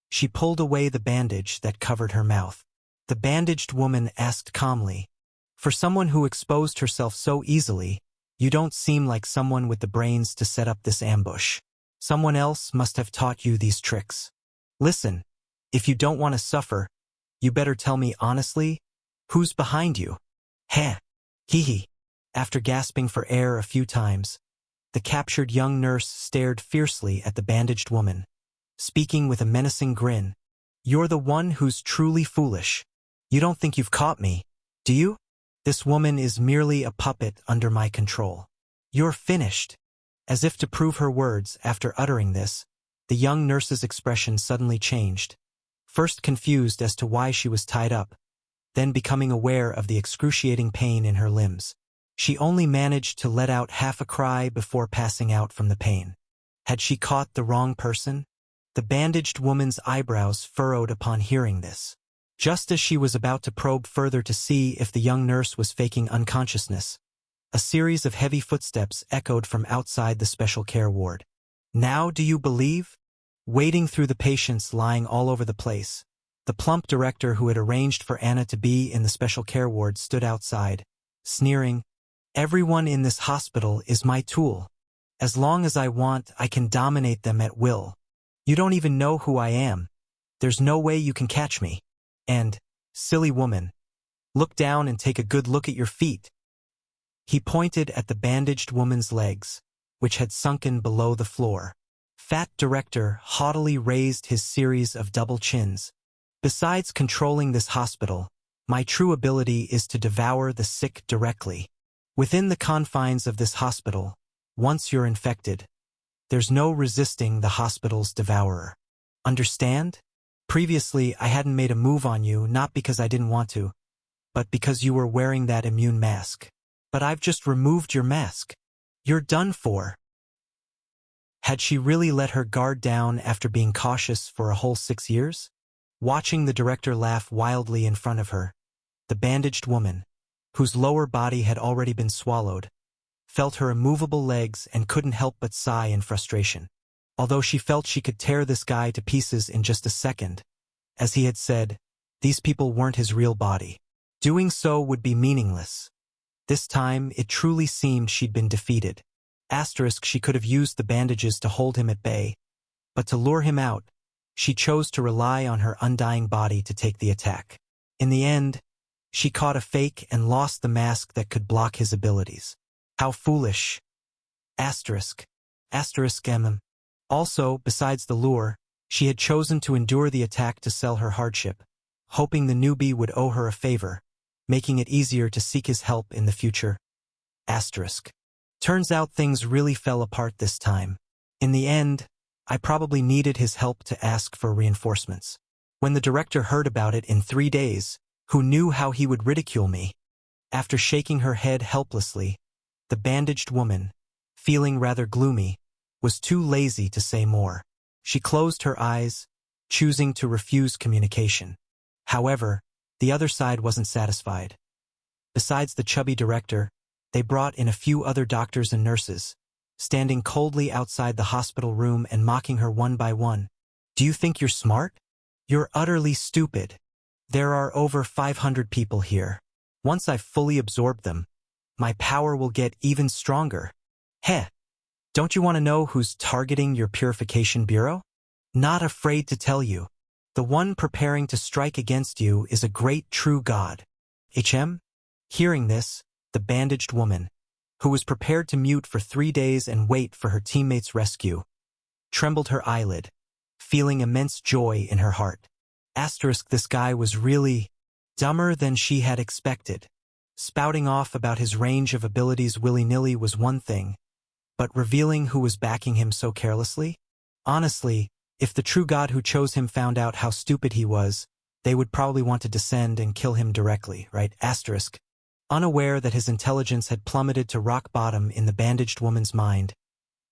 she pulled away the bandage that covered her mouth. The bandaged woman asked calmly, "For someone who exposed herself so easily, you don't seem like someone with the brains to set up this ambush. Someone else must have taught you these tricks. Listen, if you don't want to suffer, you better tell me honestly, who's behind you?" Heh. Hee hee. After gasping for air a few times, The captured young nurse stared fiercely at the bandaged woman, speaking with a menacing grin. "You're the one who's truly foolish. You don't think you've caught me, do you? This woman is merely a puppet under my control. You're finished." As if to prove her words, after uttering this, the young nurse's expression suddenly changed. First confused as to why she was tied up, then becoming aware of the excruciating pain in her limbs. She only managed to let out half a cry before passing out from the pain. Had she caught the wrong person? The bandaged woman's eyebrows furrowed upon hearing this. Just as she was about to probe further to see if the young nurse was faking unconsciousness, a series of heavy footsteps echoed from outside the special care ward. "Now do you believe?" Wading through the patients lying all over the place, the plump director who had arranged for Anna to be in the special care ward stood outside, sneering, "Everyone in this hospital is my tool. As long as I want, I can dominate them at will. You don't even know who I am. There's no way you can catch me. And, silly woman, look down and take a good look at your feet." He pointed at the bandaged woman's legs, which had sunken below the floor. Fat director haughtily raised his series of double chins. "Besides controlling this hospital, my true ability is to devour the sick directly. Within the confines of this hospital, once you're infected, there's no resisting the hospital's devourer. Understand? Previously, I hadn't made a move on you, not because I didn't want to, but because you were wearing that immune mask. But I've just removed your mask. You're done for." Had she really let her guard down after being cautious for a whole 6 years? Watching the director laugh wildly in front of her, the bandaged woman, whose lower body had already been swallowed, felt her immovable legs and couldn't help but sigh in frustration. Although she felt she could tear this guy to pieces in just a second, as he had said, these people weren't his real body. Doing so would be meaningless. This time, it truly seemed she'd been defeated. She could have used the bandages to hold him at bay, but to lure him out, she chose to rely on her undying body to take the attack. In the end, she caught a fake and lost the mask that could block his abilities. How foolish. **MM. Also, besides the lure, she had chosen to endure the attack to sell her hardship, hoping the newbie would owe her a favor, making it easier to seek his help in the future. Turns out things really fell apart this time. In the end, I probably needed his help to ask for reinforcements. When the director heard about it in 3 days, who knew how he would ridicule me? After shaking her head helplessly, the bandaged woman, feeling rather gloomy, was too lazy to say more. She closed her eyes, choosing to refuse communication. However, the other side wasn't satisfied. Besides the chubby director, they brought in a few other doctors and nurses, standing coldly outside the hospital room and mocking her one by one. "Do you think you're smart? You're utterly stupid. There are over 500 people here. Once I've fully absorbed them, my power will get even stronger. Heh! Don't you want to know who's targeting your purification bureau? Not afraid to tell you. The one preparing to strike against you is a great true god. HM?" Hearing this, the bandaged woman, who was prepared to mute for 3 days and wait for her teammates' rescue, trembled her eyelid, feeling immense joy in her heart. This guy was really dumber than she had expected. Spouting off about his range of abilities willy-nilly was one thing, but revealing who was backing him so carelessly? Honestly, if the true god who chose him found out how stupid he was, they would probably want to descend and kill him directly, right? Unaware that his intelligence had plummeted to rock bottom in the bandaged woman's mind,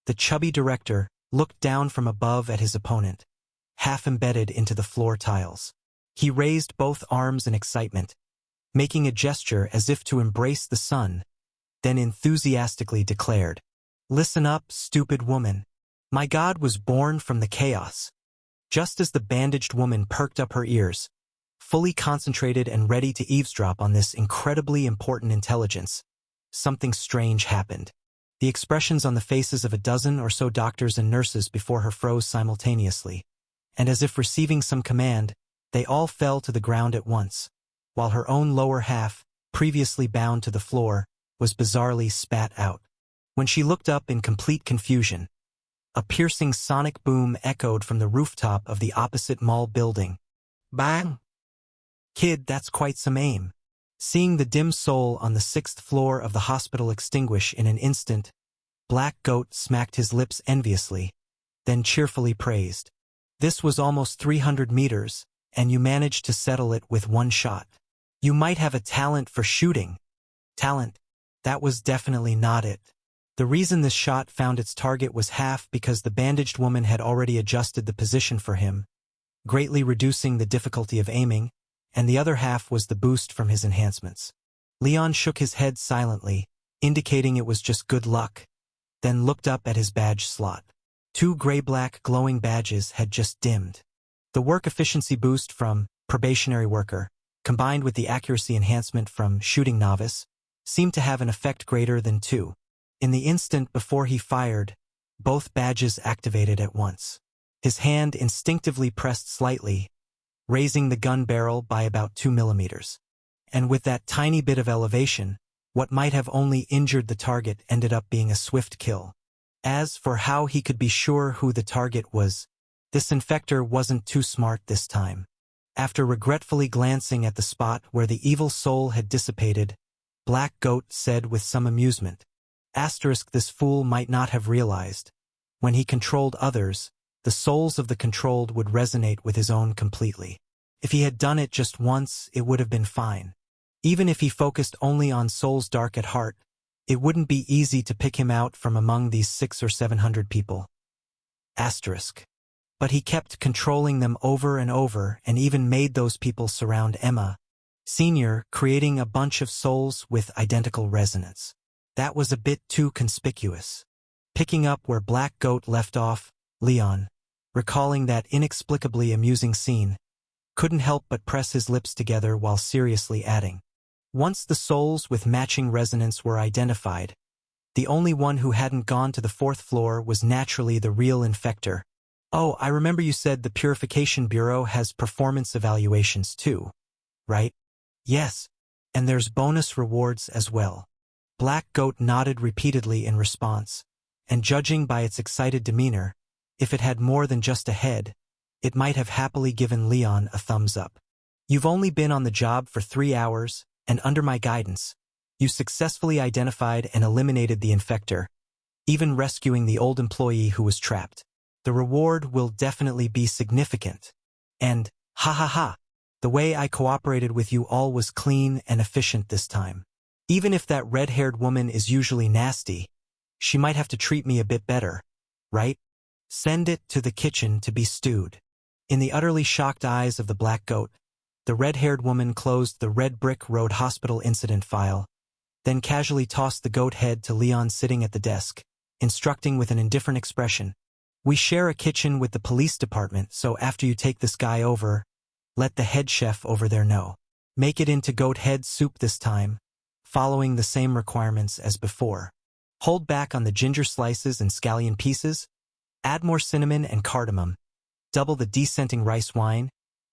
the chubby director looked down from above at his opponent, half embedded into the floor tiles. He raised both arms in excitement, making a gesture as if to embrace the sun, then enthusiastically declared, "Listen up, stupid woman. My god was born from the chaos." Just as the bandaged woman perked up her ears, fully concentrated and ready to eavesdrop on this incredibly important intelligence, something strange happened. The expressions on the faces of a dozen or so doctors and nurses before her froze simultaneously, and as if receiving some command, they all fell to the ground at once, while her own lower half, previously bound to the floor, was bizarrely spat out. When she looked up in complete confusion, a piercing sonic boom echoed from the rooftop of the opposite mall building. Bang! Kid, that's quite some aim. Seeing the dim soul on the 6th floor of the hospital extinguish in an instant, Black Goat smacked his lips enviously, then cheerfully praised. This was almost 300 meters, and you managed to settle it with one shot. You might have a talent for shooting. Talent? That was definitely not it. The reason this shot found its target was half because the bandaged woman had already adjusted the position for him, greatly reducing the difficulty of aiming, and the other half was the boost from his enhancements. Leon shook his head silently, indicating it was just good luck, then looked up at his badge slot. 2 gray-black glowing badges had just dimmed. The work efficiency boost from probationary worker, combined with the accuracy enhancement from shooting novice, seemed to have an effect greater than 2. In the instant before he fired, both badges activated at once. His hand instinctively pressed slightly, raising the gun barrel by about 2 millimeters. And with that tiny bit of elevation, what might have only injured the target ended up being a swift kill. As for how he could be sure who the target was, this infector wasn't too smart this time. After regretfully glancing at the spot where the evil soul had dissipated, Black Goat said with some amusement, This fool might not have realized. When he controlled others, the souls of the controlled would resonate with his own completely. If he had done it just once, it would have been fine. Even if he focused only on souls dark at heart, it wouldn't be easy to pick him out from among these 600 or 700 people. But he kept controlling them over and over and even made those people surround Emma, Sr., creating a bunch of souls with identical resonance. That was a bit too conspicuous. Picking up where Black Goat left off, Leon, recalling that inexplicably amusing scene, couldn't help but press his lips together while seriously adding. Once the souls with matching resonance were identified, the only one who hadn't gone to the 4th floor was naturally the real infector. Oh, I remember you said the Purification Bureau has performance evaluations too, right? Yes, and there's bonus rewards as well. Black Goat nodded repeatedly in response, and judging by its excited demeanor, if it had more than just a head, it might have happily given Leon a thumbs up. You've only been on the job for 3 hours, and under my guidance, you successfully identified and eliminated the infector, even rescuing the old employee who was trapped. The reward will definitely be significant. And, ha ha ha, the way I cooperated with you all was clean and efficient this time. Even if that red-haired woman is usually nasty, she might have to treat me a bit better, right? Send it to the kitchen to be stewed. In the utterly shocked eyes of the Black Goat, the red-haired woman closed the Red Brick Road Hospital incident file, then casually tossed the goat head to Leon sitting at the desk, instructing with an indifferent expression, We share a kitchen with the police department, so after you take this guy over, let the head chef over there know. Make it into goat head soup this time, following the same requirements as before. Hold back on the ginger slices and scallion pieces, add more cinnamon and cardamom, double the descenting rice wine,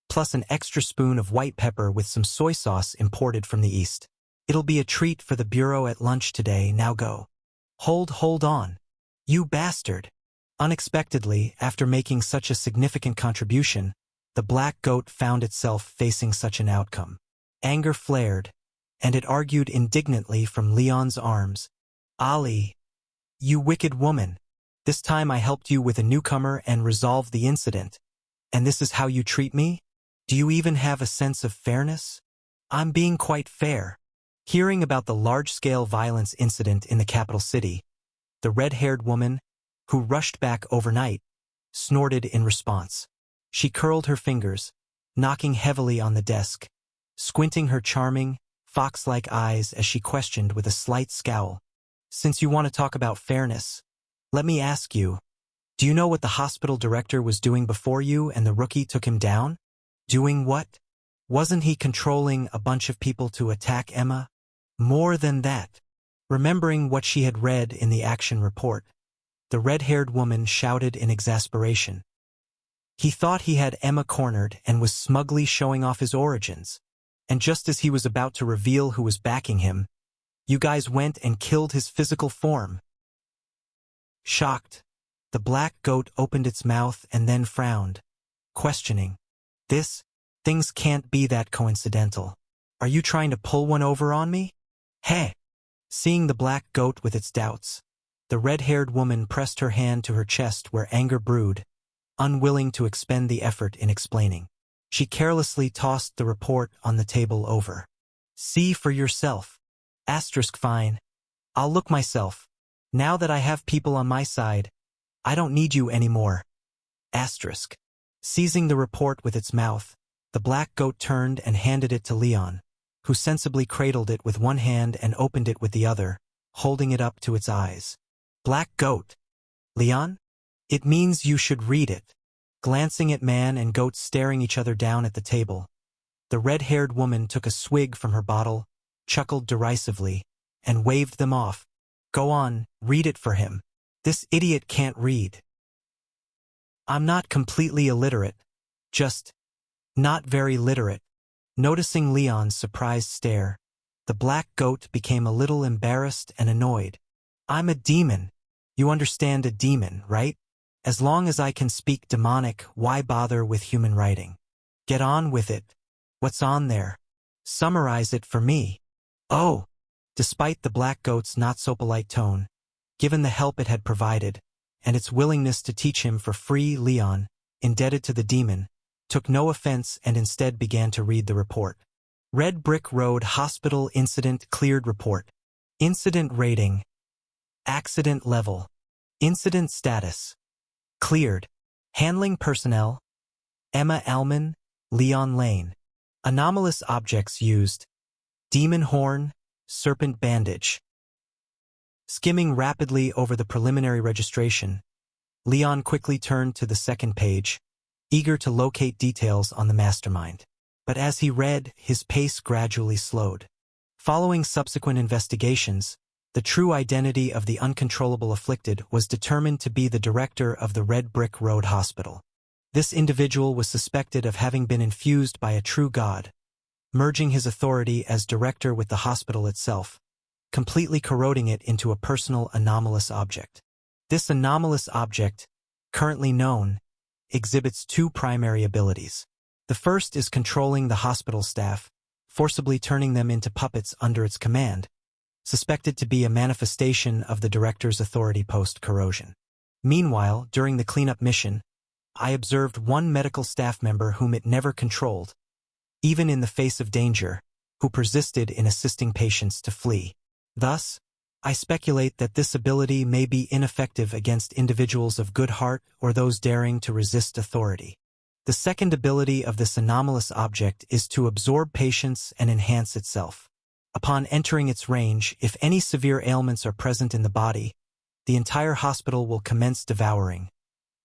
plus an extra spoon of white pepper with some soy sauce imported from the East. It'll be a treat for the bureau at lunch today, now go. Hold on. You bastard. Unexpectedly, after making such a significant contribution, the Black Goat found itself facing such an outcome. Anger flared, and it argued indignantly from Leon's arms. Ali, you wicked woman. This time I helped you with a newcomer and resolved the incident. And this is how you treat me? Do you even have a sense of fairness? I'm being quite fair. Hearing about the large-scale violence incident in the capital city, the red-haired woman, who rushed back overnight, snorted in response. She curled her fingers, knocking heavily on the desk, squinting her charming, fox-like eyes as she questioned with a slight scowl. Since you want to talk about fairness, let me ask you, do you know what the hospital director was doing before you and the rookie took him down? Doing what? Wasn't he controlling a bunch of people to attack Emma? More than that. Remembering what she had read in the action report, the red-haired woman shouted in exasperation. He thought he had Emma cornered and was smugly showing off his origins. And just as he was about to reveal who was backing him, you guys went and killed his physical form. Shocked, the black goat opened its mouth and then frowned, questioning. Things can't be that coincidental. Are you trying to pull one over on me? Hey! Seeing the black goat with its doubts, the red-haired woman pressed her hand to her chest where anger brewed, unwilling to expend the effort in explaining. She carelessly tossed the report on the table over. See for yourself. Fine. I'll look myself. Now that I have people on my side, I don't need you anymore. Seizing the report with its mouth, the black goat turned and handed it to Leon, who sensibly cradled it with one hand and opened it with the other, holding it up to its eyes. Black goat. Leon? It means you should read it. Glancing at man and goat staring each other down at the table, the red-haired woman took a swig from her bottle, chuckled derisively, and waved them off. Go on, read it for him. This idiot can't read. I'm not completely illiterate. Just not very literate. Noticing Leon's surprised stare, the black goat became a little embarrassed and annoyed. I'm a demon. You understand a demon, right? As long as I can speak demonic, why bother with human writing? Get on with it. What's on there? Summarize it for me. Oh! Despite the black goat's not-so-polite tone, given the help it had provided, and its willingness to teach him for free, Leon, indebted to the demon, took no offense and instead began to read the report. Red Brick Road Hospital Incident Cleared Report. Incident Rating. Accident Level. Incident Status. Cleared. Handling Personnel. Emma Alman, Leon Lane. Anomalous Objects Used. Demon Horn, Serpent Bandage. Skimming rapidly over the preliminary registration, Leon quickly turned to the second page, eager to locate details on the mastermind. But as he read, his pace gradually slowed. Following subsequent investigations, the true identity of the uncontrollable afflicted was determined to be the director of the Red Brick Road Hospital. This individual was suspected of having been infused by a true god, merging his authority as director with the hospital itself, completely corroding it into a personal anomalous object. This anomalous object, currently known, exhibits two primary abilities. The first is controlling the hospital staff, forcibly turning them into puppets under its command, suspected to be a manifestation of the director's authority post-corrosion. Meanwhile, during the cleanup mission, I observed one medical staff member whom it never controlled, even in the face of danger, who persisted in assisting patients to flee. Thus, I speculate that this ability may be ineffective against individuals of good heart or those daring to resist authority. The second ability of this anomalous object is to absorb patients and enhance itself. Upon entering its range, if any severe ailments are present in the body, the entire hospital will commence devouring,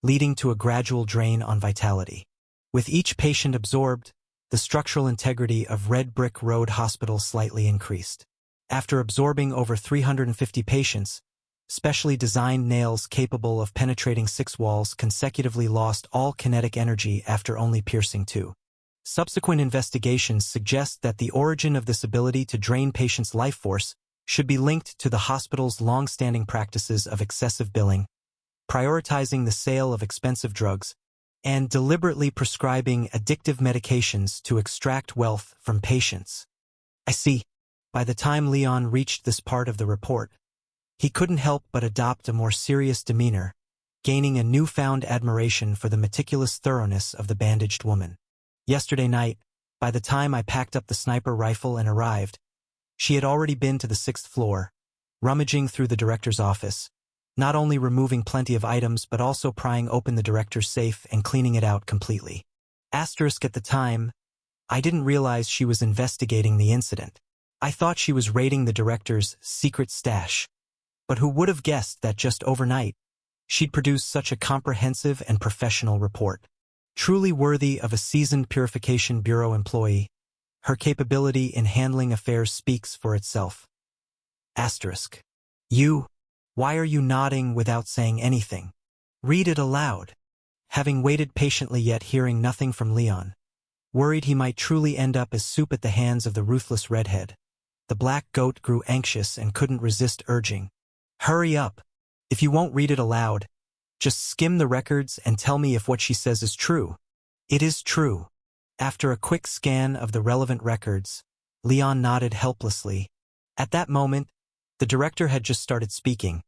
leading to a gradual drain on vitality. With each patient absorbed, the structural integrity of Red Brick Road Hospital slightly increased. After absorbing over 350 patients, specially designed nails capable of penetrating 6 walls consecutively lost all kinetic energy after only piercing 2. Subsequent investigations suggest that the origin of this ability to drain patients' life force should be linked to the hospital's long-standing practices of excessive billing, prioritizing the sale of expensive drugs, and deliberately prescribing addictive medications to extract wealth from patients. I see. By the time Leon reached this part of the report, he couldn't help but adopt a more serious demeanor, gaining a newfound admiration for the meticulous thoroughness of the bandaged woman. Yesterday night, by the time I packed up the sniper rifle and arrived, she had already been to the 6th floor, rummaging through the director's office, not only removing plenty of items but also prying open the director's safe and cleaning it out completely. At the time, I didn't realize she was investigating the incident. I thought she was raiding the director's secret stash. But who would have guessed that just overnight, she'd produce such a comprehensive and professional report. Truly worthy of a seasoned Purification Bureau employee, her capability in handling affairs speaks for itself. You, why are you nodding without saying anything? Read it aloud. Having waited patiently yet hearing nothing from Leon, worried he might truly end up as soup at the hands of the ruthless redhead, the black goat grew anxious and couldn't resist urging. Hurry up. If you won't read it aloud, just skim the records and tell me if what she says is true. It is true. After a quick scan of the relevant records, Leon nodded helplessly. At that moment, the director had just started speaking,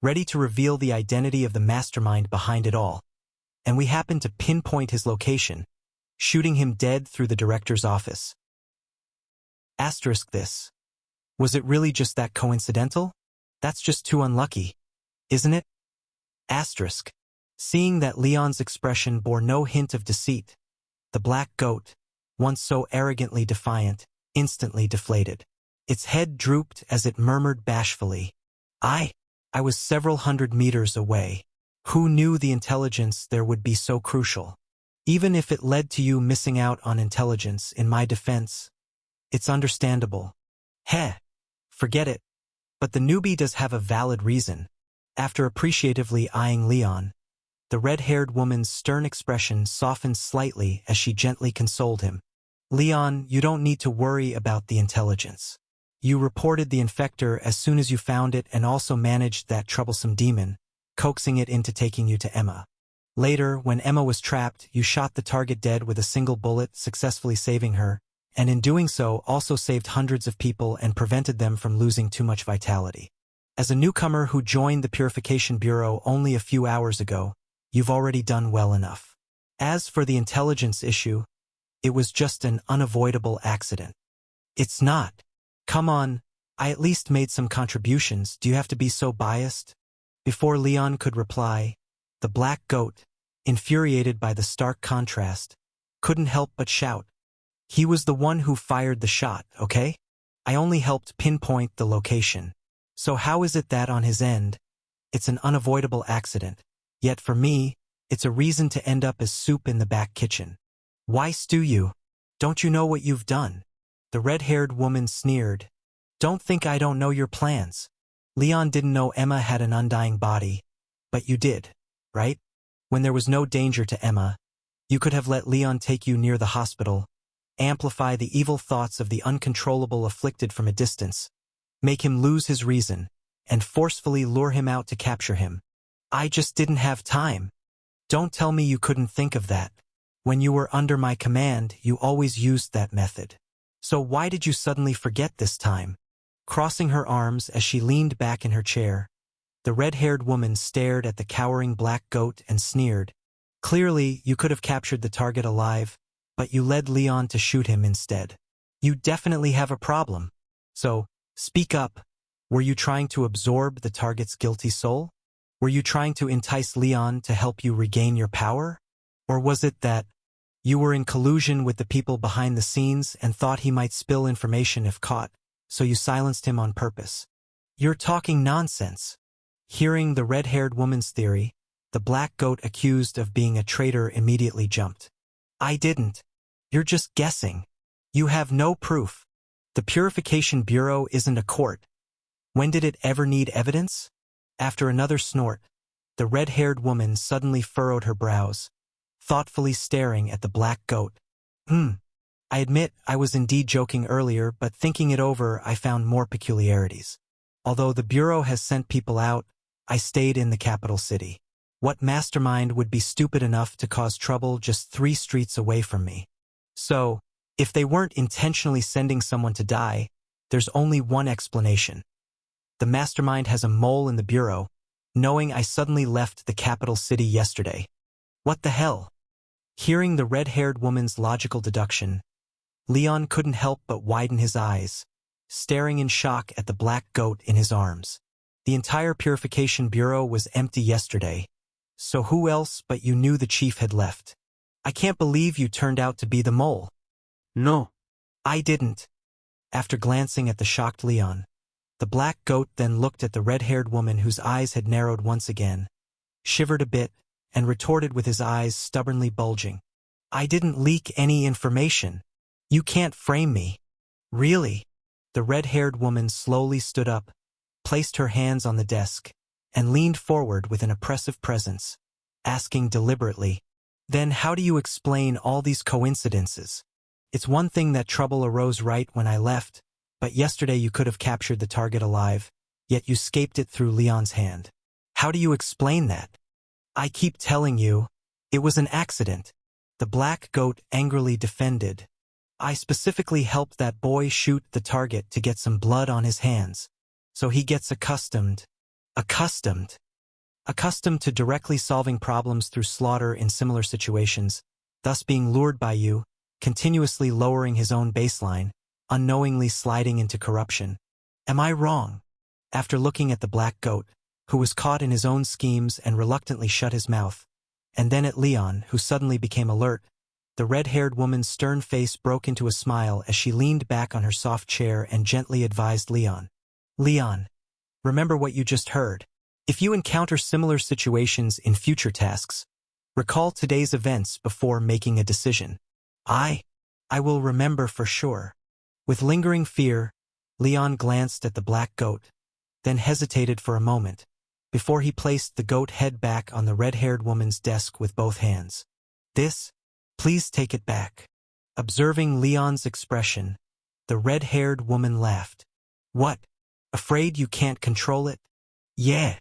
ready to reveal the identity of the mastermind behind it all. And we happened to pinpoint his location, shooting him dead through the director's office. Asterisk this. Was it really just that coincidental? That's just too unlucky, isn't it? Asterisk. Seeing that Leon's expression bore no hint of deceit, the black goat, once so arrogantly defiant, instantly deflated. Its head drooped as it murmured bashfully, I was several hundred meters away. Who knew the intelligence there would be so crucial? Even if it led to you missing out on intelligence, in my defense, it's understandable. Heh, forget it. But the newbie does have a valid reason. After appreciatively eyeing Leon, the red-haired woman's stern expression softened slightly as she gently consoled him. Leon, you don't need to worry about the intelligence. You reported the infector as soon as you found it and also managed that troublesome demon, coaxing it into taking you to Emma. Later, when Emma was trapped, you shot the target dead with a single bullet, successfully saving her, and in doing so also saved hundreds of people and prevented them from losing too much vitality. As a newcomer who joined the Purification Bureau only a few hours ago, you've already done well enough. As for the intelligence issue, it was just an unavoidable accident. It's not. Come on, I at least made some contributions. Do you have to be so biased? Before Leon could reply, the black goat, infuriated by the stark contrast, couldn't help but shout. He was the one who fired the shot, okay? I only helped pinpoint the location. So how is it that on his end, it's an unavoidable accident, yet for me, it's a reason to end up as soup in the back kitchen? Why stew you? Don't you know what you've done? The red-haired woman sneered. Don't think I don't know your plans. Leon didn't know Emma had an undying body, but you did, right? When there was no danger to Emma, you could have let Leon take you near the hospital, amplify the evil thoughts of the uncontrollable afflicted from a distance, make him lose his reason, and forcefully lure him out to capture him. I just didn't have time. Don't tell me you couldn't think of that. When you were under my command, you always used that method. So why did you suddenly forget this time? Crossing her arms as she leaned back in her chair, the red-haired woman stared at the cowering black goat and sneered. Clearly, you could have captured the target alive, but you led Leon to shoot him instead. You definitely have a problem. So, speak up. Were you trying to absorb the target's guilty soul? Were you trying to entice Leon to help you regain your power? Or was it that you were in collusion with the people behind the scenes and thought he might spill information if caught, so you silenced him on purpose? You're talking nonsense. Hearing the red-haired woman's theory, the black goat accused of being a traitor immediately jumped. I didn't. You're just guessing. You have no proof. The Purification Bureau isn't a court. When did it ever need evidence? After another snort, the red-haired woman suddenly furrowed her brows, thoughtfully staring at the black goat. I admit I was indeed joking earlier, but thinking it over I found more peculiarities. Although the Bureau has sent people out, I stayed in the capital city. What mastermind would be stupid enough to cause trouble just 3 streets away from me? So, if they weren't intentionally sending someone to die, there's only one explanation. The mastermind has a mole in the Bureau, knowing I suddenly left the capital city yesterday. What the hell? Hearing the red-haired woman's logical deduction, Leon couldn't help but widen his eyes, staring in shock at the black goat in his arms. The entire Purification Bureau was empty yesterday, so who else but you knew the chief had left? I can't believe you turned out to be the mole. No. I didn't. After glancing at the shocked Leon, the black goat then looked at the red-haired woman whose eyes had narrowed once again, shivered a bit, and retorted with his eyes stubbornly bulging. I didn't leak any information. You can't frame me. Really? The red-haired woman slowly stood up, placed her hands on the desk, and leaned forward with an oppressive presence, asking deliberately, Then how do you explain all these coincidences? It's one thing that trouble arose right when I left, but yesterday you could have captured the target alive, yet you escaped it through Leon's hand. How do you explain that? I keep telling you, it was an accident. The black goat angrily defended. I specifically helped that boy shoot the target to get some blood on his hands. So he gets accustomed to directly solving problems through slaughter in similar situations, thus being lured by you, continuously lowering his own baseline, unknowingly sliding into corruption. Am I wrong? After looking at the black goat, who was caught in his own schemes and reluctantly shut his mouth, and then at Leon, who suddenly became alert, the red-haired woman's stern face broke into a smile as she leaned back on her soft chair and gently advised Leon. Leon, remember what you just heard. If you encounter similar situations in future tasks, recall today's events before making a decision. I will remember for sure. With lingering fear, Leon glanced at the black goat, then hesitated for a moment, before he placed the goat head back on the red-haired woman's desk with both hands. Please take it back. Observing Leon's expression, the red-haired woman laughed. What? Afraid you can't control it? Yeah.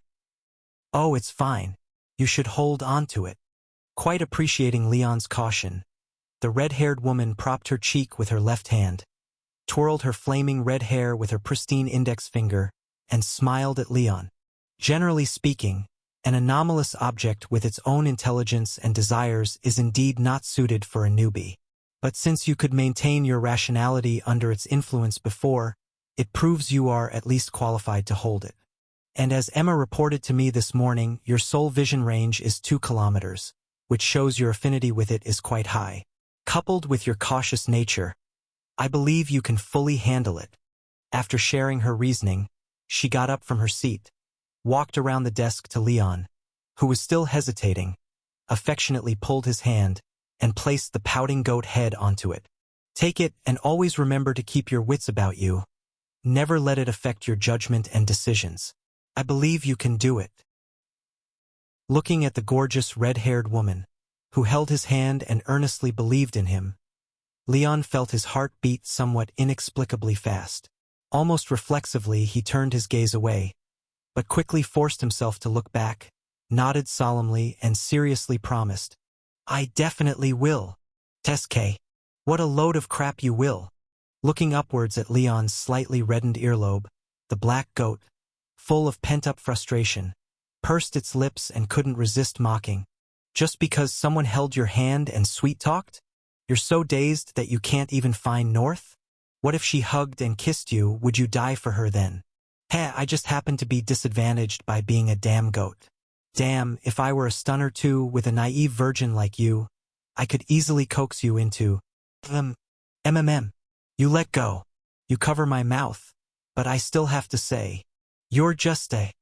Oh, it's fine. You should hold on to it. Quite appreciating Leon's caution, the red-haired woman propped her cheek with her left hand, twirled her flaming red hair with her pristine index finger, and smiled at Leon. Generally speaking, an anomalous object with its own intelligence and desires is indeed not suited for a newbie. But since you could maintain your rationality under its influence before, it proves you are at least qualified to hold it. And as Emma reported to me this morning, your soul vision range is 2 kilometers, which shows your affinity with it is quite high. Coupled with your cautious nature, I believe you can fully handle it. After sharing her reasoning, she got up from her seat, walked around the desk to Leon, who was still hesitating, affectionately pulled his hand, and placed the pouting goat head onto it. Take it and always remember to keep your wits about you. Never let it affect your judgment and decisions. I believe you can do it. Looking at the gorgeous red-haired woman, who held his hand and earnestly believed in him, Leon felt his heart beat somewhat inexplicably fast. Almost reflexively, he turned his gaze away, but quickly forced himself to look back, nodded solemnly, and seriously promised, I definitely will. Teske, what a load of crap you will. Looking upwards at Leon's slightly reddened earlobe, the black goat, full of pent-up frustration, pursed its lips and couldn't resist mocking. Just because someone held your hand and sweet-talked? You're so dazed that you can't even find north? What if she hugged and kissed you? Would you die for her then? I just happen to be disadvantaged by being a damn goat. Damn, if I were a stunner too with a naive virgin like you, I could easily coax you into MMM. You let go. You cover my mouth, but I still have to say, you're just a